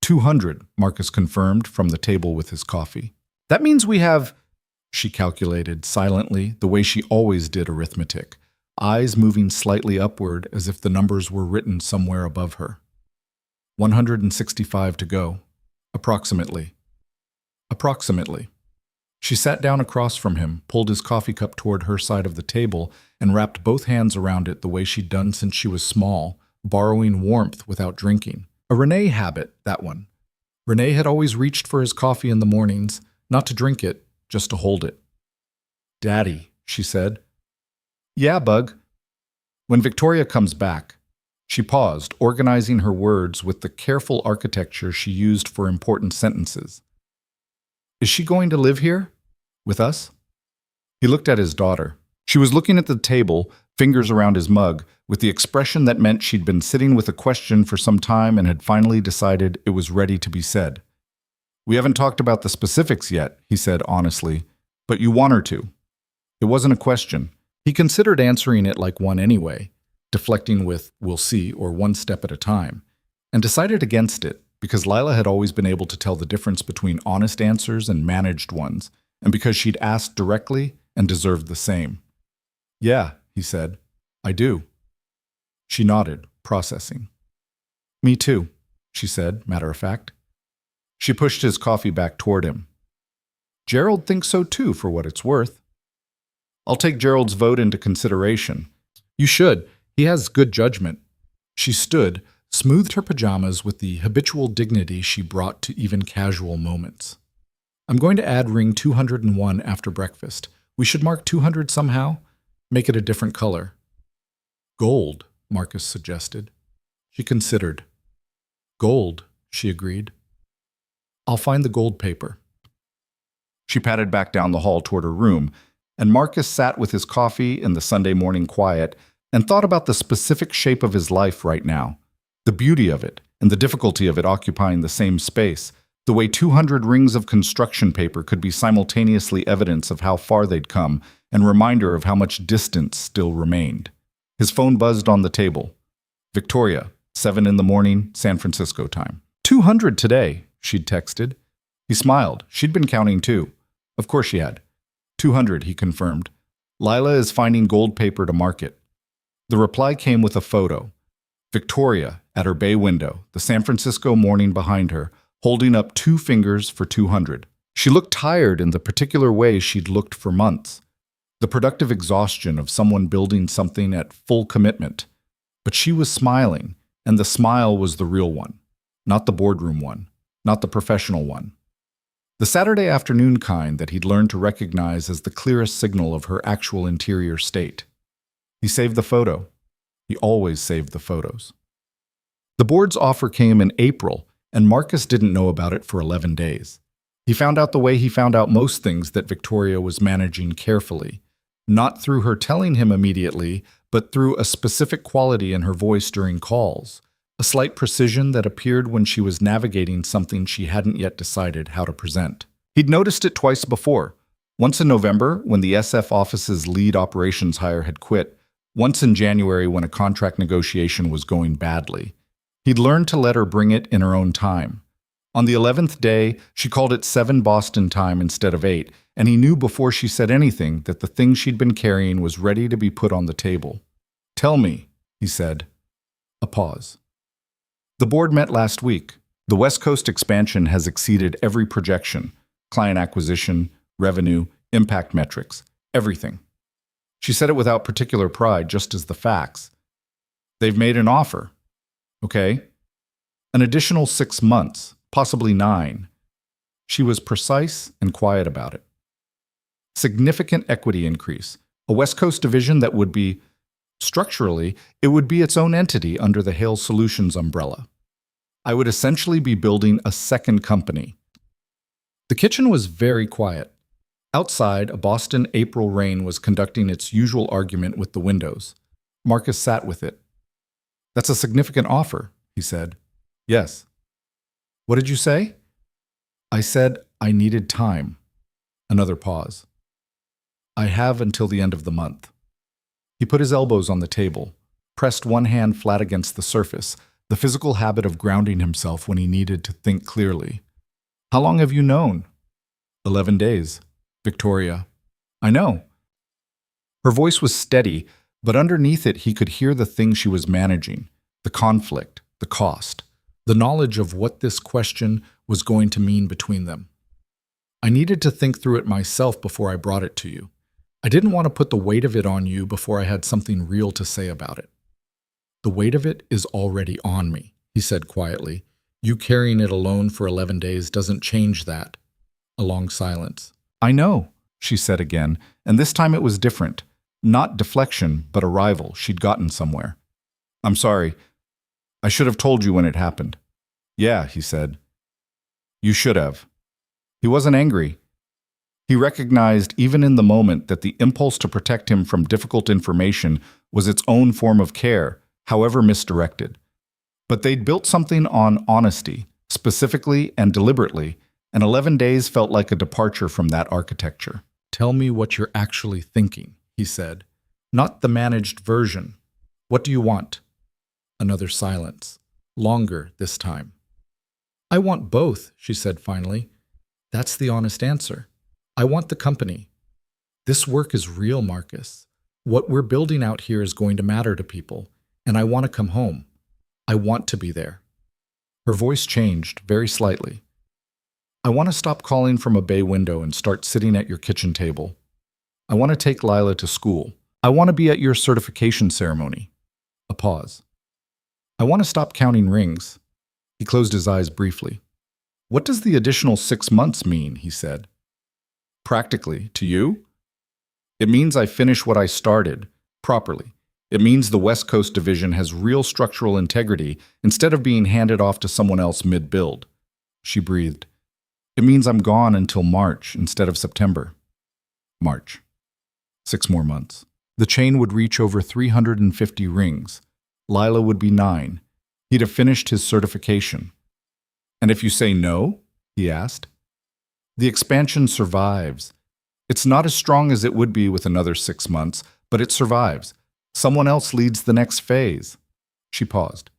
200, Marcus confirmed from the table with his coffee. That means we have, she calculated silently, the way she always did arithmetic, eyes moving slightly upward as if the numbers were written somewhere above her. 165 to go. Approximately. Approximately. She sat down across from him, pulled his coffee cup toward her side of the table, and wrapped both hands around it the way she'd done since she was small, borrowing warmth without drinking. A Renee habit, that one. Renee had always reached for his coffee in the mornings, not to drink it, just to hold it. "Daddy," she said. "Yeah, Bug." "When Victoria comes back." She paused, organizing her words with the careful architecture she used for important sentences. "Is she going to live here? With us?" He looked at his daughter. She was looking at the table, fingers around his mug, with the expression that meant she'd been sitting with a question for some time and had finally decided it was ready to be said. "We haven't talked about the specifics yet," he said honestly, "but you want her to." It wasn't a question. He considered answering it like one anyway, deflecting with, "we'll see," or "one step at a time," and decided against it because Lila had always been able to tell the difference between honest answers and managed ones, and because she'd asked directly and deserved the same. "Yeah," he said, "I do." She nodded, processing. "Me too," she said, matter of fact. She pushed his coffee back toward him. "Gerald thinks so too, for what it's worth." "I'll take Gerald's vote into consideration." "You should. He has good judgment." She stood, smoothed her pajamas with the habitual dignity she brought to even casual moments. "I'm going to add ring 201 after breakfast. We should mark 200 somehow. Make it a different color." "Gold," Marcus suggested. She considered. "Gold," she agreed. "I'll find the gold paper." She patted back down the hall toward her room, and Marcus sat with his coffee in the Sunday morning quiet and thought about the specific shape of his life right now, the beauty of it and the difficulty of it occupying the same space, the way 200 rings of construction paper could be simultaneously evidence of how far they'd come and reminder of how much distance still remained. His phone buzzed on the table. "Victoria, 7 in the morning, San Francisco time." 200 today, she'd texted. He smiled. She'd been counting too. Of course she had. 200, he confirmed. "Lila is finding gold paper to market." The reply came with a photo. Victoria, at her bay window, the San Francisco morning behind her, holding up 2 fingers for 200. She looked tired in the particular way she'd looked for months. The productive exhaustion of someone building something at full commitment. But she was smiling, and the smile was the real one, not the boardroom one, not the professional one. The Saturday afternoon kind that he'd learned to recognize as the clearest signal of her actual interior state. He saved the photo. He always saved the photos. The board's offer came in April, and Marcus didn't know about it for 11 days. He found out the way he found out most things that Victoria was managing carefully, not through her telling him immediately, but through a specific quality in her voice during calls, a slight precision that appeared when she was navigating something she hadn't yet decided how to present. He'd noticed it twice before, once in November when the SF office's lead operations hire had quit, once in January when a contract negotiation was going badly. He'd learned to let her bring it in her own time. On the 11th day, she called it 7 Boston time instead of 8, and he knew before she said anything that the thing she'd been carrying was ready to be put on the table. "Tell me," he said. A pause. "The board met last week. The West Coast expansion has exceeded every projection. Client acquisition, revenue, impact metrics, everything." She said it without particular pride, just as the facts. "They've made an offer." "Okay. An additional 6 months, possibly 9. She was precise and quiet about it. "Significant equity increase. A West Coast division that would be, structurally, it would be its own entity under the Hale Solutions umbrella. I would essentially be building a second company." The kitchen was very quiet. Outside, a Boston April rain was conducting its usual argument with the windows. Marcus sat with it. "That's a significant offer," he said. "Yes." "What did you say?" "I said, I needed time. Another pause. I have until the end of the month. He put his elbows on the table, pressed one hand flat against the surface, the physical habit of grounding himself when he needed to think clearly. How long have you known? 11 days. Victoria. I know. Her voice was steady, but underneath it he could hear the thing she was managing, the conflict, the cost, the knowledge of what this question was going to mean between them. I needed to think through it myself before I brought it to you. I didn't want to put the weight of it on you before I had something real to say about it. The weight of it is already on me, he said quietly. You carrying it alone for 11 days doesn't change that. A long silence. I know, she said again, and this time it was different. Not deflection, but arrival. She'd gotten somewhere. I'm sorry. I should have told you when it happened. Yeah, he said. You should have. He wasn't angry. He recognized even in the moment that the impulse to protect him from difficult information was its own form of care, however misdirected. But they'd built something on honesty, specifically and deliberately, and 11 days felt like a departure from that architecture. Tell me what you're actually thinking, he said. Not the managed version. What do you want? Another silence. Longer this time. I want both, she said finally. That's the honest answer. I want the company. This work is real, Marcus. What we're building out here is going to matter to people, and I want to come home. I want to be there. Her voice changed very slightly. I want to stop calling from a bay window and start sitting at your kitchen table. I want to take Lila to school. I want to be at your certification ceremony. A pause. I want to stop counting rings. He closed his eyes briefly. What does the additional 6 months mean? He said. Practically, to you? It means I finish what I started, properly. It means the West Coast division has real structural integrity instead of being handed off to someone else mid-build. She breathed. It means I'm gone until March instead of September. March. 6 more months. The chain would reach over 350 rings. Lila would be 9. He'd have finished his certification. And if you say no? He asked. The expansion survives. It's not as strong as it would be with another 6 months, but it survives. Someone else leads the next phase. She paused.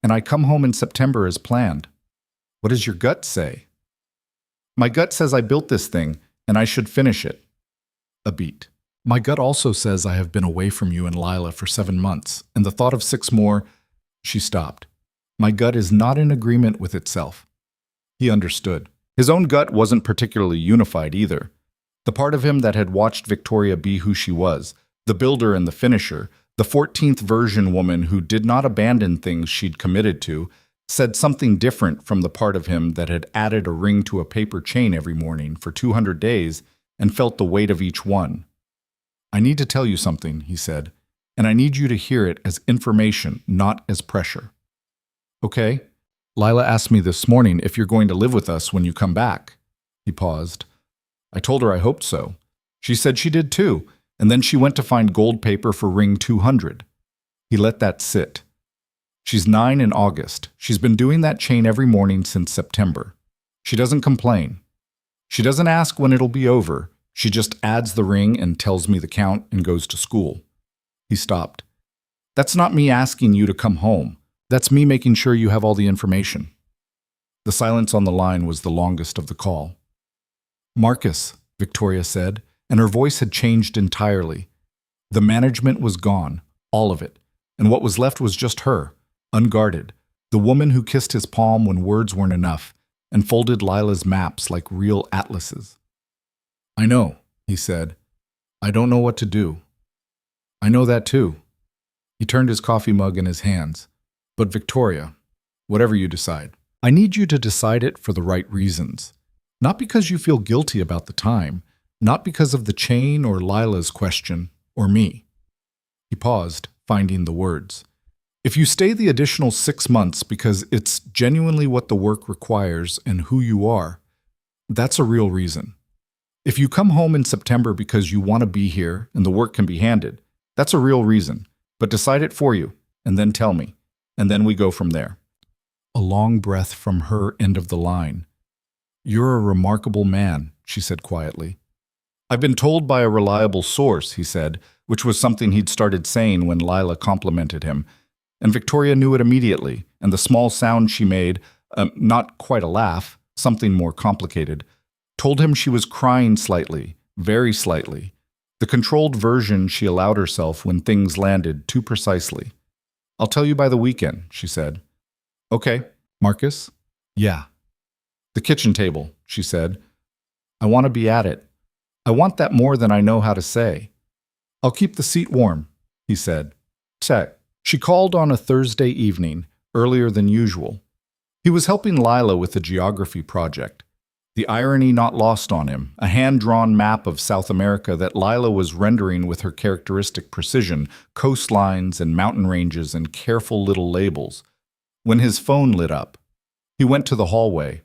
And I come home in September as planned. What does your gut say? My gut says I built this thing, and I should finish it. A beat. My gut also says I have been away from you and Lila for 7 months, and the thought of 6 more... She stopped. My gut is not in agreement with itself. He understood. His own gut wasn't particularly unified either. The part of him that had watched Victoria be who she was, the builder and the finisher, the 14th version woman who did not abandon things she'd committed to, said something different from the part of him that had added a ring to a paper chain every morning for 200 days and felt the weight of each one. I need to tell you something, he said, and I need you to hear it as information, not as pressure. Okay? Lila asked me this morning if you're going to live with us when you come back. He paused. I told her I hoped so. She said she did too, and then she went to find gold paper for ring 200. He let that sit. She's 9 in August. She's been doing that chain every morning since September. She doesn't complain. She doesn't ask when it'll be over. She just adds the ring and tells me the count and goes to school. He stopped. That's not me asking you to come home. That's me making sure you have all the information. The silence on the line was the longest of the call. Marcus, Victoria said, and her voice had changed entirely. The management was gone, all of it, and what was left was just her, unguarded, the woman who kissed his palm when words weren't enough, and folded Lila's maps like real atlases. I know, he said. I don't know what to do. I know that too. He turned his coffee mug in his hands. But Victoria, whatever you decide, I need you to decide it for the right reasons. Not because you feel guilty about the time, not because of the chain or Lila's question, or me. He paused, finding the words. If you stay the additional 6 months because it's genuinely what the work requires and who you are, that's a real reason. If you come home in September because you want to be here and the work can be handed, that's a real reason. But decide it for you, and then tell me, and then we go from there. A long breath from her end of the line. You're a remarkable man, she said quietly. I've been told by a reliable source, he said, which was something he'd started saying when Lila complimented him. And Victoria knew it immediately, and the small sound she made, not quite a laugh, something more complicated, told him she was crying slightly, very slightly, the controlled version she allowed herself when things landed too precisely. I'll tell you by the weekend, she said. Okay, Marcus? Yeah. The kitchen table, she said. I want to be at it. I want that more than I know how to say. I'll keep the seat warm, he said. Set. She called on a Thursday evening, earlier than usual. He was helping Lila with a geography project. The irony not lost on him, a hand-drawn map of South America that Lila was rendering with her characteristic precision, coastlines and mountain ranges and careful little labels. When his phone lit up, he went to the hallway.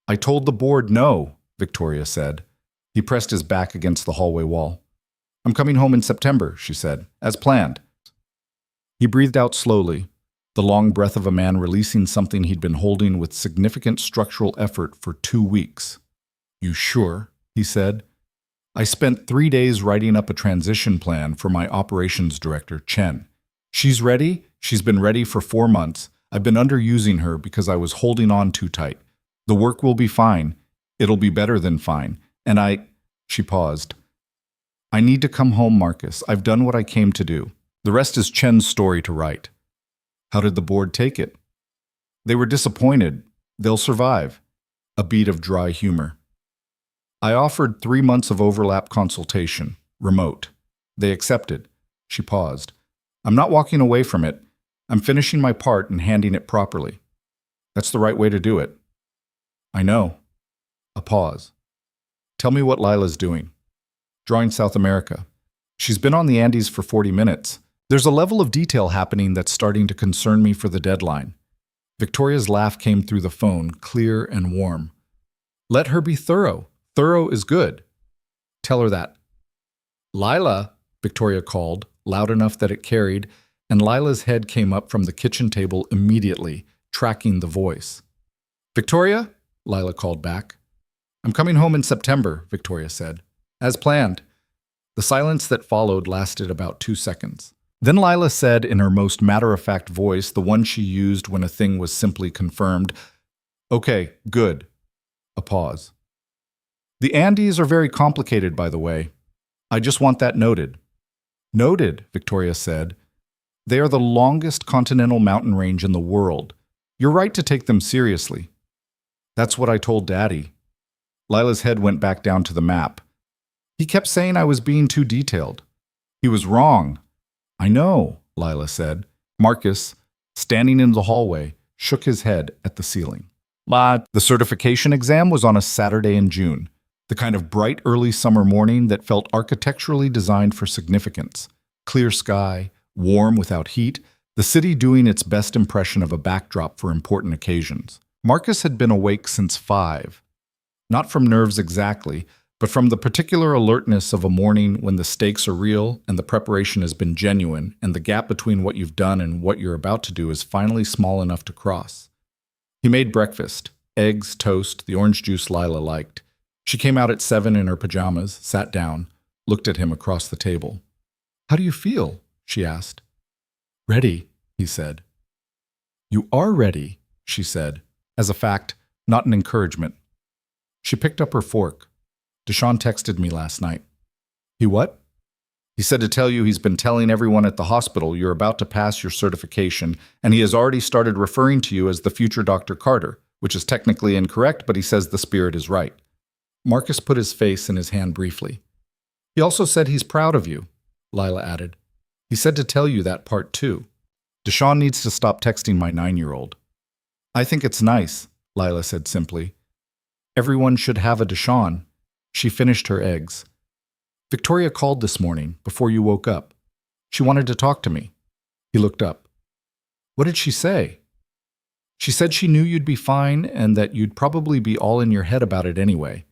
I told the board no, Victoria said. He pressed his back against the hallway wall. I'm coming home in September, she said, as planned. He breathed out slowly, the long breath of a man releasing something he'd been holding with significant structural effort for 2 weeks. You sure? He said. I spent 3 days writing up a transition plan for my operations director, Chen. She's ready. She's been ready for 4 months. I've been underusing her because I was holding on too tight. The work will be fine. It'll be better than fine. And she paused. I need to come home, Marcus. I've done what I came to do. The rest is Chen's story to write. How did the board take it? They were disappointed. They'll survive. A beat of dry humor. I offered 3 months of overlap consultation, remote. They accepted. She paused. I'm not walking away from it. I'm finishing my part and handing it properly. That's the right way to do it. I know. A pause. Tell me what Lila's doing. Drawing South America. She's been on the Andes for 40 minutes. There's a level of detail happening that's starting to concern me for the deadline. Victoria's laugh came through the phone, clear and warm. Let her be thorough. Thorough is good. Tell her that. Lila, Victoria called, loud enough that it carried, and Lila's head came up from the kitchen table immediately, tracking the voice. Victoria? Lila called back. I'm coming home in September, Victoria said. As planned. The silence that followed lasted about 2 seconds. Then Lila said in her most matter-of-fact voice, the one she used when a thing was simply confirmed, Okay, good. A pause. The Andes are very complicated, by the way. I just want that noted. Noted, Victoria said. They are the longest continental mountain range in the world. You're right to take them seriously. That's what I told Daddy. Lila's head went back down to the map. He kept saying I was being too detailed. He was wrong. I know, Lila said. Marcus, standing in the hallway, shook his head at the ceiling. The certification exam was on a Saturday in June, the kind of bright early summer morning that felt architecturally designed for significance. Clear sky, warm without heat, the city doing its best impression of a backdrop for important occasions. Marcus had been awake since 5. Not from nerves exactly, but from the particular alertness of a morning when the stakes are real and the preparation has been genuine and the gap between what you've done and what you're about to do is finally small enough to cross. He made breakfast, eggs, toast, the orange juice Lila liked. She came out at 7 in her pajamas, sat down, looked at him across the table. How do you feel? She asked. Ready, he said. You are ready, she said, as a fact, not an encouragement. She picked up her fork. Deshaun texted me last night. He what? He said to tell you he's been telling everyone at the hospital you're about to pass your certification, and he has already started referring to you as the future Dr. Carter, which is technically incorrect, but he says the spirit is right. Marcus put his face in his hand briefly. He also said he's proud of you, Lila added. He said to tell you that part too. Deshaun needs to stop texting my 9-year-old. I think it's nice, Lila said simply. Everyone should have a Deshaun. She finished her eggs. Victoria called this morning, before you woke up. She wanted to talk to me. He looked up. What did she say? She said she knew you'd be fine and that you'd probably be all in your head about it anyway.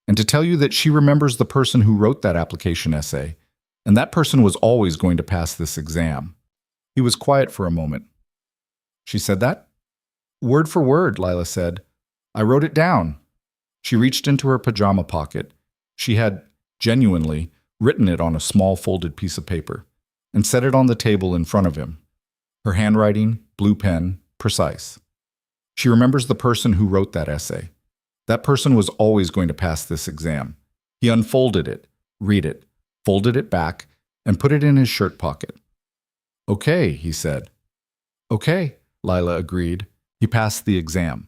And to tell you that she remembers the person who wrote that application essay, and that person was always going to pass this exam. He was quiet for a moment. She said that? Word for word, Lila said. I wrote it down. She reached into her pajama pocket. She had, genuinely, written it on a small folded piece of paper and set it on the table in front of him. Her handwriting, blue pen, precise. She remembers the person who wrote that essay. That person was always going to pass this exam. He unfolded it, read it, folded it back, and put it in his shirt pocket. "Okay," he said. "Okay," Lila agreed. He passed the exam.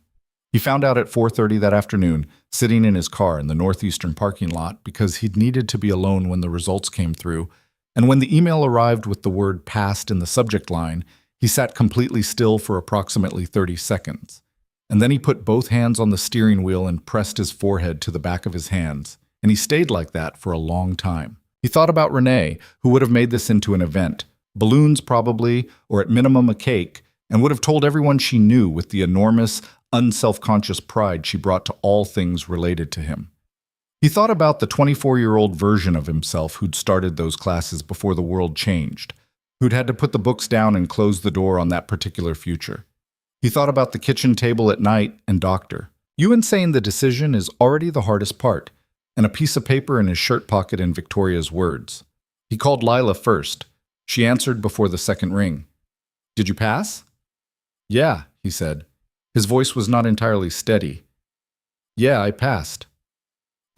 He found out at 4:30 that afternoon, sitting in his car in the northeastern parking lot because he'd needed to be alone when the results came through, and when the email arrived with the word "passed" in the subject line, he sat completely still for approximately 30 seconds. And then he put both hands on the steering wheel and pressed his forehead to the back of his hands, and he stayed like that for a long time. He thought about Renee, who would have made this into an event, balloons probably, or at minimum a cake, and would have told everyone she knew with the enormous, unself-conscious pride she brought to all things related to him. He thought about the 24-year-old version of himself who'd started those classes before the world changed, who'd had to put the books down and close the door on that particular future. He thought about the kitchen table at night and doctor. Ewan saying the decision is already the hardest part, and a piece of paper in his shirt pocket in Victoria's words. He called Lila first. She answered before the second ring. "Did you pass?" "Yeah," he said. His voice was not entirely steady. "Yeah, I passed."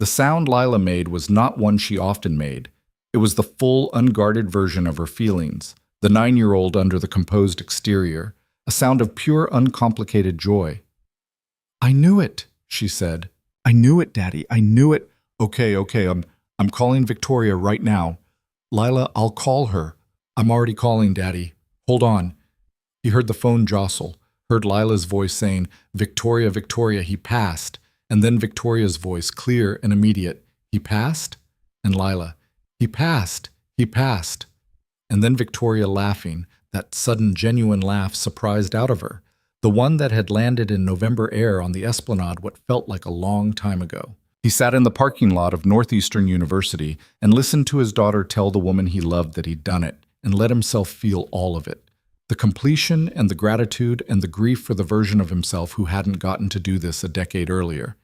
The sound Lila made was not one she often made. It was the full, unguarded version of her feelings, the 9-year-old under the composed exterior, a sound of pure, uncomplicated joy. "I knew it," she said. "I knew it, Daddy. I knew it." Okay, I'm calling Victoria right now. Lila, I'll call her. I'm already calling, Daddy. Hold on." He heard the phone jostle, heard Lila's voice saying, "Victoria, Victoria, he passed." And then Victoria's voice, clear and immediate, "He passed?" And Lila, "He passed, he passed." And then Victoria laughing, that sudden genuine laugh surprised out of her, the one that had landed in November air on the Esplanade what felt like a long time ago. He sat in the parking lot of Northeastern University and listened to his daughter tell the woman he loved that he'd done it, and let himself feel all of it. The completion and the gratitude and the grief for the version of himself who hadn't gotten to do this a decade earlier.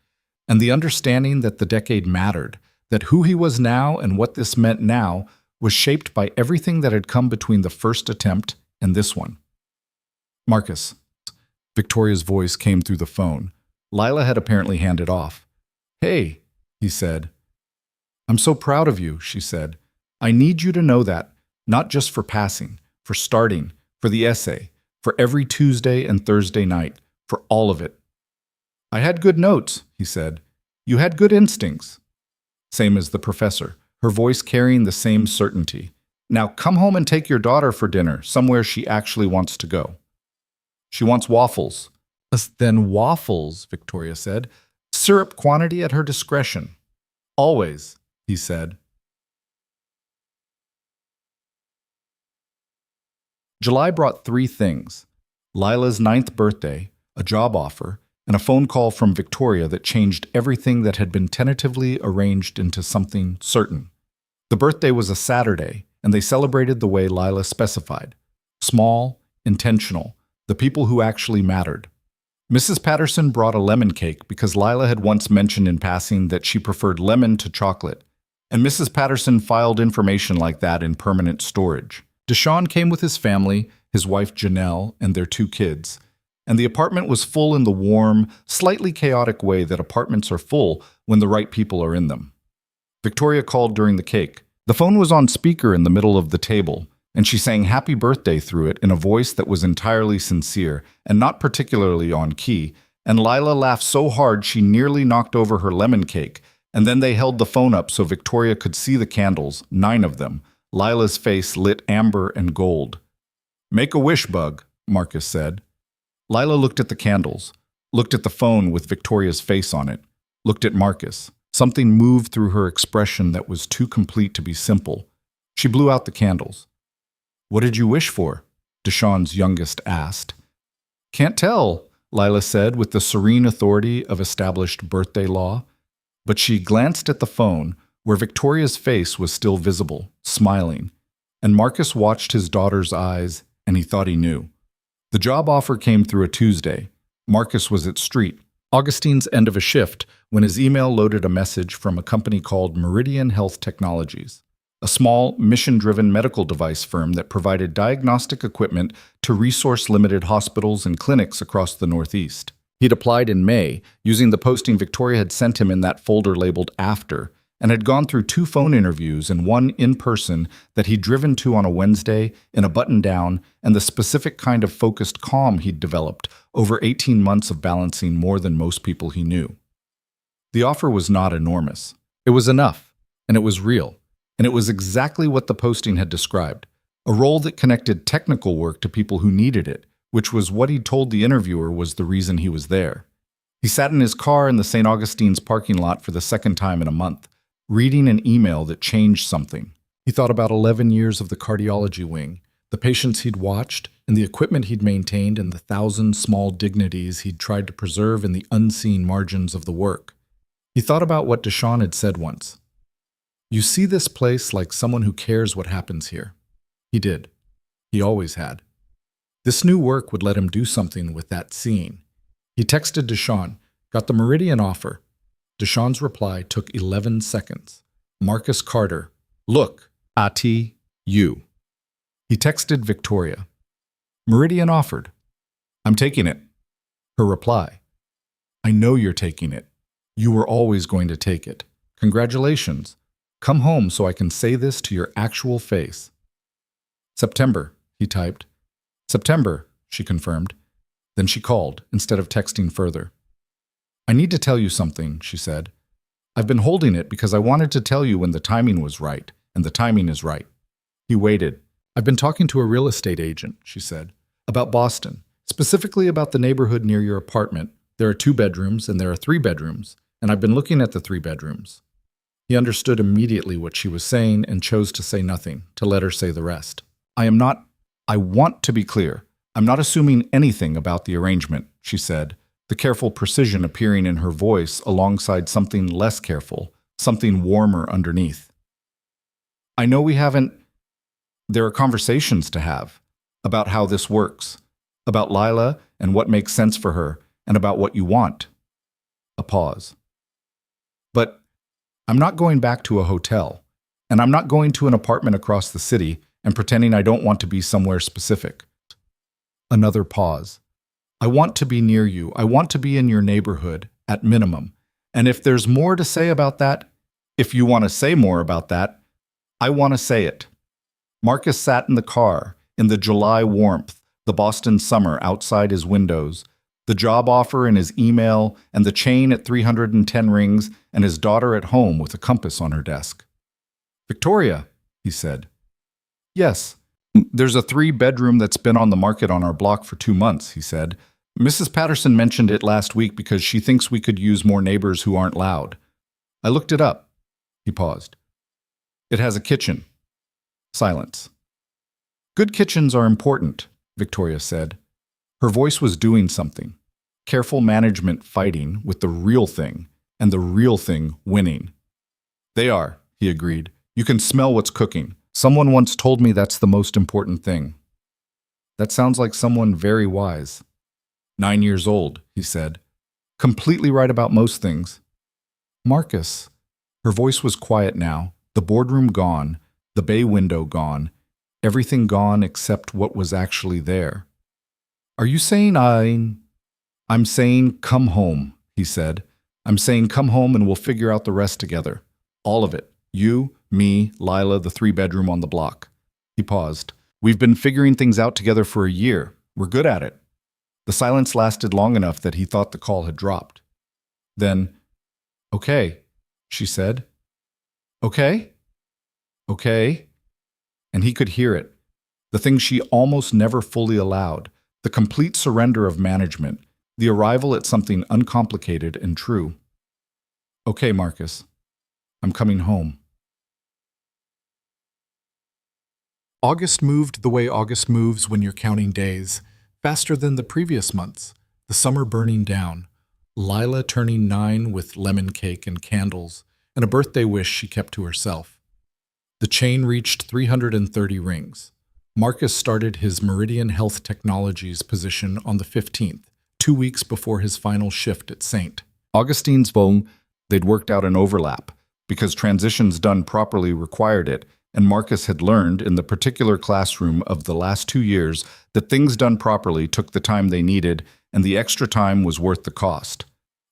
And the understanding that the decade mattered, that who he was now and what this meant now was shaped by everything that had come between the first attempt and this one. "Marcus." Victoria's voice came through the phone. Lila had apparently handed off. "Hey," he said. "I'm so proud of you," she said. "I need you to know that, not just for passing, for starting, for the essay, for every Tuesday and Thursday night, for all of it." "I had good notes," he said. "You had good instincts." Same as the professor, her voice carrying the same certainty. "Now come home and take your daughter for dinner, somewhere she actually wants to go." "She wants waffles." "Then waffles," Victoria said. "Syrup quantity at her discretion." "Always," he said. July brought 3 things: Lila's 9th birthday, a job offer, and a phone call from Victoria that changed everything that had been tentatively arranged into something certain. The birthday was a Saturday, and they celebrated the way Lila specified. Small, intentional, the people who actually mattered. Mrs. Patterson brought a lemon cake because Lila had once mentioned in passing that she preferred lemon to chocolate, and Mrs. Patterson filed information like that in permanent storage. Deshaun came with his family, his wife Janelle, and their 2 kids, and the apartment was full in the warm, slightly chaotic way that apartments are full when the right people are in them. Victoria called during the cake. The phone was on speaker in the middle of the table, and she sang happy birthday through it in a voice that was entirely sincere and not particularly on key, and Lila laughed so hard she nearly knocked over her lemon cake, and then they held the phone up so Victoria could see the candles, 9 of them, Lila's face lit amber and gold. "Make a wish, Bug," Marcus said. Lila looked at the candles, looked at the phone with Victoria's face on it, looked at Marcus. Something moved through her expression that was too complete to be simple. She blew out the candles. "What did you wish for?" Deshaun's youngest asked. "Can't tell," Lila said with the serene authority of established birthday law. But she glanced at the phone, where Victoria's face was still visible, smiling, and Marcus watched his daughter's eyes, and he thought he knew. The job offer came through a Tuesday. Marcus was at Street, Augustine's end of a shift when his email loaded a message from a company called Meridian Health Technologies, a small, mission-driven medical device firm that provided diagnostic equipment to resource-limited hospitals and clinics across the Northeast. He'd applied in May, using the posting Victoria had sent him in that folder labeled After, and had gone through 2 phone interviews and 1 in-person that he'd driven to on a Wednesday in a button-down and the specific kind of focused calm he'd developed over 18 months of balancing more than most people he knew. The offer was not enormous. It was enough, and it was real, and it was exactly what the posting had described, a role that connected technical work to people who needed it, which was what he'd told the interviewer was the reason he was there. He sat in his car in the St. Augustine's parking lot for the second time in a month, reading an email that changed something. He thought about 11 years of the cardiology wing, the patients he'd watched, and the equipment he'd maintained, and the 1,000 small dignities he'd tried to preserve in the unseen margins of the work. He thought about what Deshawn had said once. "You see this place like someone who cares what happens here." He did. He always had. This new work would let him do something with that seeing. He texted Deshawn, got the Meridian offer. Deshawn's reply took 11 seconds. Marcus Carter, look, Ati, you. He texted Victoria. Meridian offered. I'm taking it. Her reply. I know you're taking it. You were always going to take it. Congratulations. Come home so I can say this to your actual face. September, he typed. September, she confirmed. Then she called, instead of texting further. I need to tell you something, she said. I've been holding it because I wanted to tell you when the timing was right, and the timing is right. He waited. I've been talking to a real estate agent, she said, about Boston, specifically about the neighborhood near your apartment. There are 2 bedrooms and there are 3 bedrooms, and I've been looking at the 3 bedrooms. He understood immediately what she was saying and chose to say nothing, to let her say the rest. I want to be clear. I'm not assuming anything about the arrangement, she said, the careful precision appearing in her voice alongside something less careful, something warmer underneath. I know we haven't. There are conversations to have about how this works, about Lila and what makes sense for her, and about what you want. A pause. But I'm not going back to a hotel, and I'm not going to an apartment across the city and pretending I don't want to be somewhere specific. Another pause. I want to be near you. I want to be in your neighborhood, at minimum. And if there's more to say about that, if you want to say more about that, I want to say it. Marcus sat in the car, in the July warmth, the Boston summer outside his windows, the job offer in his email, and the chain at 310 rings, and his daughter at home with a compass on her desk. Victoria, he said. Yes, there's a 3-bedroom that's been on the market on our block for 2 months, he said. Mrs. Patterson mentioned it last week because she thinks we could use more neighbors who aren't loud. I looked it up. He paused. It has a kitchen. Silence. Good kitchens are important, Victoria said. Her voice was doing something. Careful management fighting with the real thing, and the real thing winning. They are, he agreed. You can smell what's cooking. Someone once told me that's the most important thing. That sounds like someone very wise. 9 years old, he said. Completely right about most things. Marcus. Her voice was quiet now, the boardroom gone, the bay window gone, everything gone except what was actually there. Are you saying I'm saying come home, he said. I'm saying come home and we'll figure out the rest together. All of it. You, me, Lila, the 3-bedroom on the block. He paused. We've been figuring things out together for a year. We're good at it. The silence lasted long enough that he thought the call had dropped. Then, okay, she said. Okay? Okay? And he could hear it. The thing she almost never fully allowed, the complete surrender of management, the arrival at something uncomplicated and true. Okay, Marcus. I'm coming home. August moved the way August moves when you're counting days, faster than the previous months, the summer burning down, Lila turning 9 with lemon cake and candles, and a birthday wish she kept to herself. The chain reached 330 rings. Marcus started his Meridian Health Technologies position on the 15th, 2 weeks before his final shift at St. Augustine's Home. They'd worked out an overlap, because transitions done properly required it, and Marcus had learned in the particular classroom of the last 2 years that things done properly took the time they needed, and the extra time was worth the cost.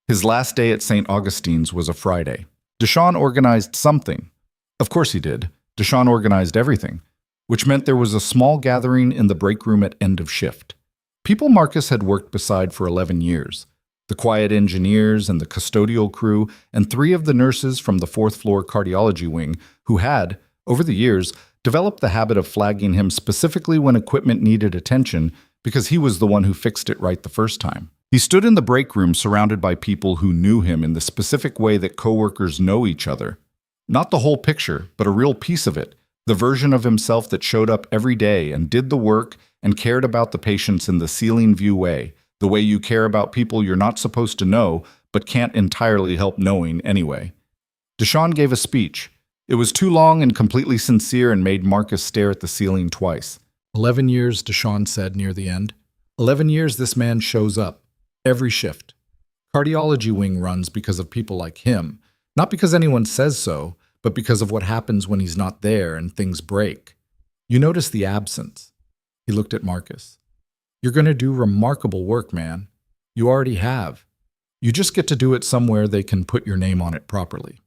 His last day at St. Augustine's was a Friday. Deshawn organized something. Of course he did. Deshawn organized everything, which meant there was a small gathering in the break room at end of shift. People Marcus had worked beside for 11 years. The quiet engineers and the custodial crew and 3 of the nurses from the 4th floor cardiology wing who had, over the years, developed the habit of flagging him specifically when equipment needed attention because he was the one who fixed it right the first time. He stood in the break room surrounded by people who knew him in the specific way that coworkers know each other. Not the whole picture, but a real piece of it, the version of himself that showed up every day and did the work and cared about the patients in the ceiling view way, the way you care about people you're not supposed to know but can't entirely help knowing anyway. Deshawn gave a speech. It was too long and completely sincere and made Marcus stare at the ceiling twice. 11 years, Deshawn said near the end. 11 years this man shows up. Every shift. Cardiology wing runs because of people like him. Not because anyone says so, but because of what happens when he's not there and things break. You notice the absence. He looked at Marcus. You're going to do remarkable work, man. You already have. You just get to do it somewhere they can put your name on it properly.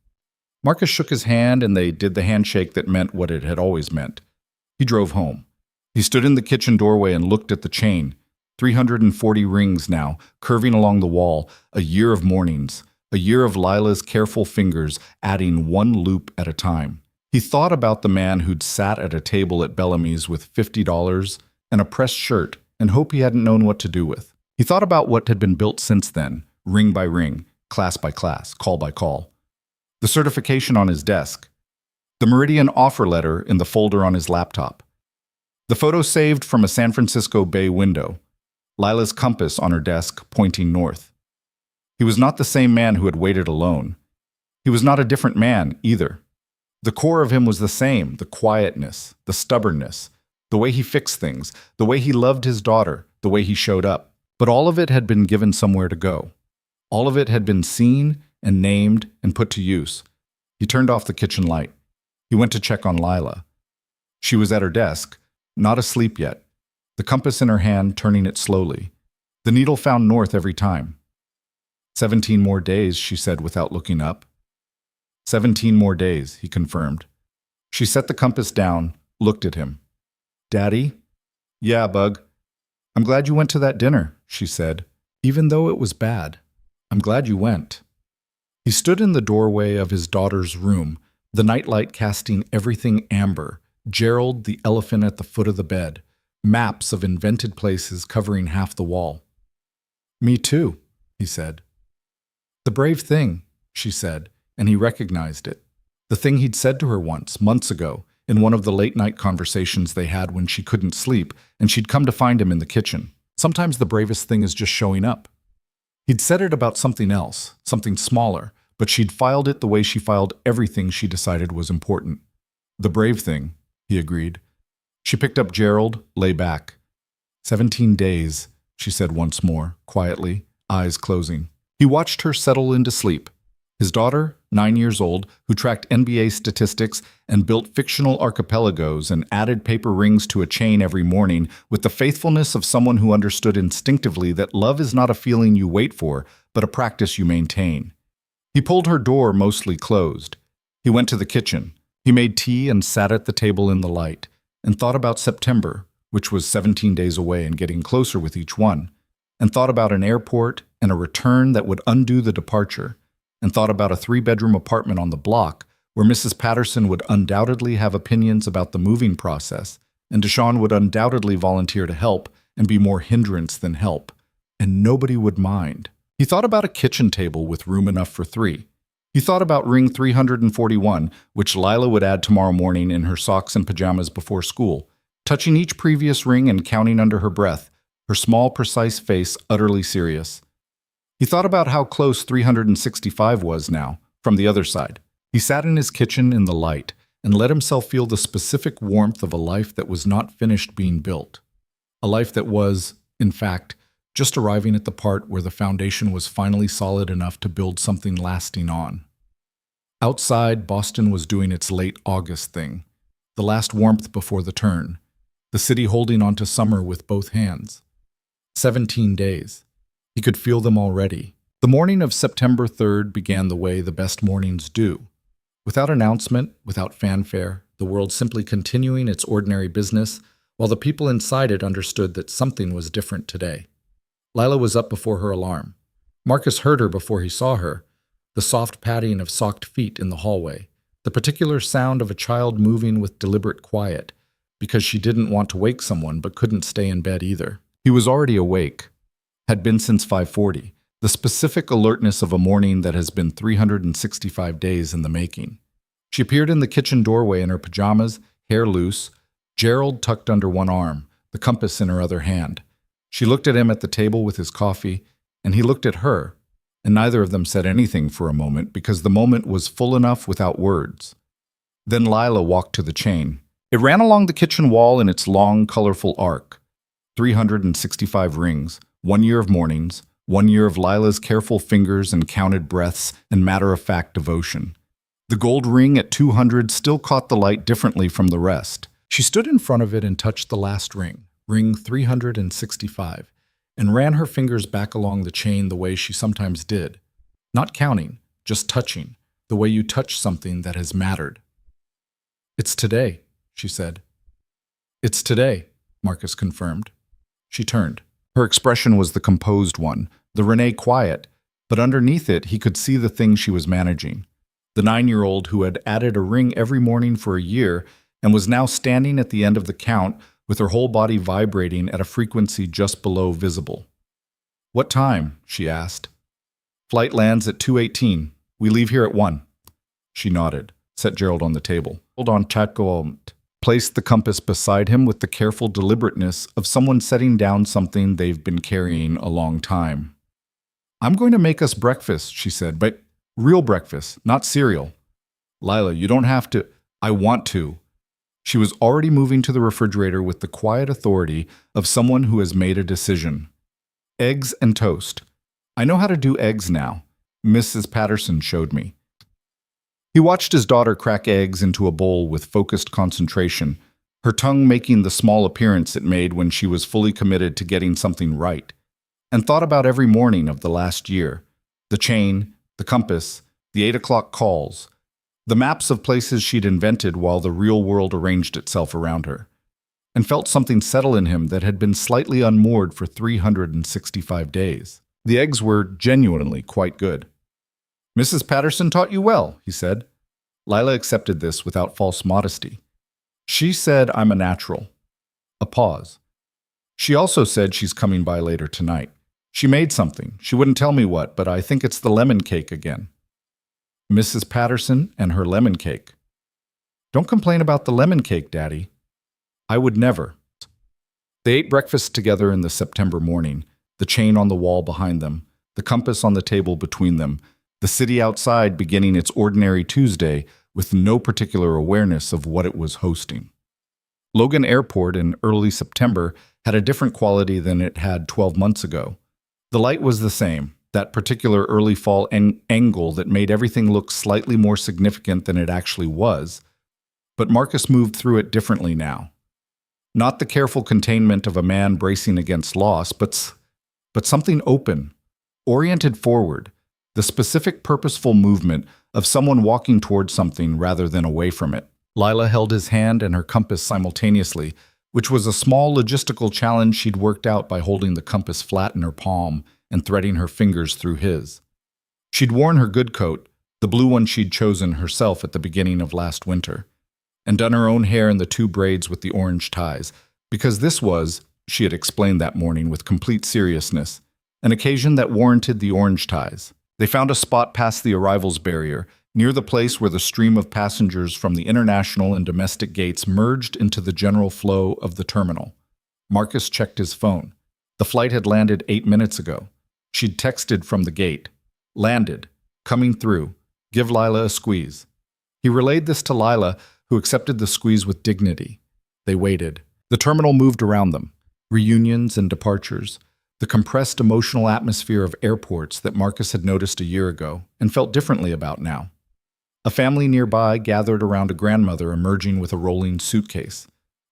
Marcus shook his hand and they did the handshake that meant what it had always meant. He drove home. He stood in the kitchen doorway and looked at the chain. 340 rings now, curving along the wall, a year of mornings, a year of Lila's careful fingers adding one loop at a time. He thought about the man who'd sat at a table at Bellamy's with $50 and a pressed shirt and hope he hadn't known what to do with. He thought about what had been built since then, ring by ring, class by class, call by call. The certification on his desk. The Meridian offer letter in the folder on his laptop. The photo saved from a San Francisco Bay window. Lila's compass on her desk, pointing north. He was not the same man who had waited alone. He was not a different man, either. The core of him was the same, the quietness, the stubbornness, the way he fixed things, the way he loved his daughter, the way he showed up. But all of it had been given somewhere to go. All of it had been seen and named and put to use. He turned off the kitchen light. He went to check on Lila. She was at her desk, not asleep yet. The compass in her hand, turning it slowly. The needle found north every time. 17 more days, she said without looking up. 17 more days, he confirmed. She set the compass down, looked at him. Daddy? Yeah, Bug. I'm glad you went to that dinner, she said. Even though it was bad, I'm glad you went. He stood in the doorway of his daughter's room, the nightlight casting everything amber, Gerald the elephant at the foot of the bed. Maps of invented places covering half the wall. Me too, he said. The brave thing, she said, and he recognized it. The thing he'd said to her once, months ago, in one of the late-night conversations they had when she couldn't sleep, and she'd come to find him in the kitchen. Sometimes the bravest thing is just showing up. He'd said it about something else, something smaller, but she'd filed it the way she filed everything she decided was important. The brave thing, he agreed. She picked up Gerald, lay back. 17 days, she said once more, quietly, eyes closing. He watched her settle into sleep. His daughter, 9 years old, who tracked NBA statistics and built fictional archipelagos and added paper rings to a chain every morning with the faithfulness of someone who understood instinctively that love is not a feeling you wait for, but a practice you maintain. He pulled her door mostly closed. He went to the kitchen. He made tea and sat at the table in the light, and thought about September, which was 17 days away and getting closer with each one, and thought about an airport and a return that would undo the departure, and thought about a 3-bedroom apartment on the block where Mrs. Patterson would undoubtedly have opinions about the moving process, and Deshawn would undoubtedly volunteer to help and be more hindrance than help, and nobody would mind. He thought about a kitchen table with room enough for 3. He thought about ring 341, which Lila would add tomorrow morning in her socks and pajamas before school, touching each previous ring and counting under her breath, her small, precise face utterly serious. He thought about how close 365 was now, from the other side. He sat in his kitchen in the light and let himself feel the specific warmth of a life that was not finished being built. A life that was, in fact, just arriving at the part where the foundation was finally solid enough to build something lasting on. Outside, Boston was doing its late August thing, the last warmth before the turn, the city holding on to summer with both hands. 17 days. He could feel them already. The morning of September 3rd began the way the best mornings do. Without announcement, without fanfare, the world simply continuing its ordinary business, while the people inside it understood that something was different today. Lila was up before her alarm. Marcus heard her before he saw her, the soft padding of socked feet in the hallway, the particular sound of a child moving with deliberate quiet, because she didn't want to wake someone but couldn't stay in bed either. He was already awake, had been since 5:40, the specific alertness of a morning that has been 365 days in the making. She appeared in the kitchen doorway in her pajamas, hair loose, Gerald tucked under one arm, the compass in her other hand. She looked at him at the table with his coffee, and he looked at her, and neither of them said anything for a moment because the moment was full enough without words. Then Lila walked to the chain. It ran along the kitchen wall in its long, colorful arc. 365 rings, 1 year of mornings, 1 year of Lila's careful fingers and counted breaths and matter-of-fact devotion. The gold ring at 200 still caught the light differently from the rest. She stood in front of it and touched the last ring, ring 365, and ran her fingers back along the chain the way she sometimes did. Not counting, just touching, the way you touch something that has mattered. "It's today," she said. "It's today," Marcus confirmed. She turned. Her expression was the composed one, the Renee quiet, but underneath it he could see the thing she was managing. The 9-year-old who had added a ring every morning for a year and was now standing at the end of the count with her whole body vibrating at a frequency just below visible. "What time?" she asked. "Flight lands at 2:18. We leave here at 1. She nodded, set Gerald on the table. Hold on, Chatko, placed the compass beside him with the careful deliberateness of someone setting down something they've been carrying a long time. "I'm going to make us breakfast," she said, "but real breakfast, not cereal." "Lila, you don't have to." "I want to." She was already moving to the refrigerator with the quiet authority of someone who has made a decision. "Eggs and toast. I know how to do eggs now. Mrs. Patterson showed me." He watched his daughter crack eggs into a bowl with focused concentration, her tongue making the small appearance it made when she was fully committed to getting something right, and thought about every morning of the last year, the chain, the compass, the 8 o'clock calls, the maps of places she'd invented while the real world arranged itself around her, and felt something settle in him that had been slightly unmoored for 365 days. The eggs were genuinely quite good. "Mrs. Patterson taught you well," he said. Lila accepted this without false modesty. "She said I'm a natural." A pause. "She also said she's coming by later tonight. She made something. She wouldn't tell me what, but I think it's the lemon cake again." Mrs. Patterson and her lemon cake. "Don't complain about the lemon cake, Daddy." "I would never." They ate breakfast together in the September morning, the chain on the wall behind them, the compass on the table between them, the city outside beginning its ordinary Tuesday with no particular awareness of what it was hosting. Logan Airport in early September had a different quality than it had 12 months ago. The light was the same, that particular early fall angle that made everything look slightly more significant than it actually was, but Marcus moved through it differently now. Not the careful containment of a man bracing against loss, but something open, oriented forward, the specific purposeful movement of someone walking towards something rather than away from it. Lila held his hand and her compass simultaneously, which was a small logistical challenge she'd worked out by holding the compass flat in her palm and threading her fingers through his. She'd worn her good coat, the blue one she'd chosen herself at the beginning of last winter, and done her own hair in the 2 braids with the orange ties, because this was, she had explained that morning with complete seriousness, an occasion that warranted the orange ties. They found a spot past the arrivals barrier, near the place where the stream of passengers from the international and domestic gates merged into the general flow of the terminal. Marcus checked his phone. The flight had landed 8 minutes ago. She'd texted from the gate. "Landed. Coming through. Give Lila a squeeze." He relayed this to Lila, who accepted the squeeze with dignity. They waited. The terminal moved around them. Reunions and departures. the compressed emotional atmosphere of airports that Marcus had noticed a year ago and felt differently about now. A family nearby gathered around a grandmother emerging with a rolling suitcase.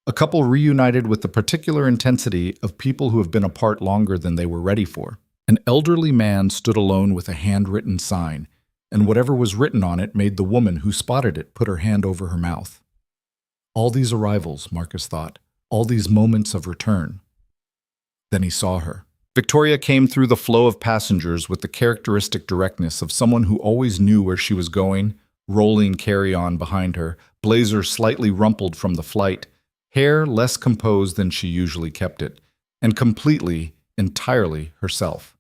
A couple reunited with the particular intensity of people who have been apart longer than they were ready for. An elderly man stood alone with a handwritten sign, and whatever was written on it made the woman who spotted it put her hand over her mouth. All these arrivals, Marcus thought, all these moments of return. Then he saw her. Victoria came through the flow of passengers with the characteristic directness of someone who always knew where she was going, rolling carry-on behind her, blazer slightly rumpled from the flight, hair less composed than she usually kept it, and completely, entirely herself.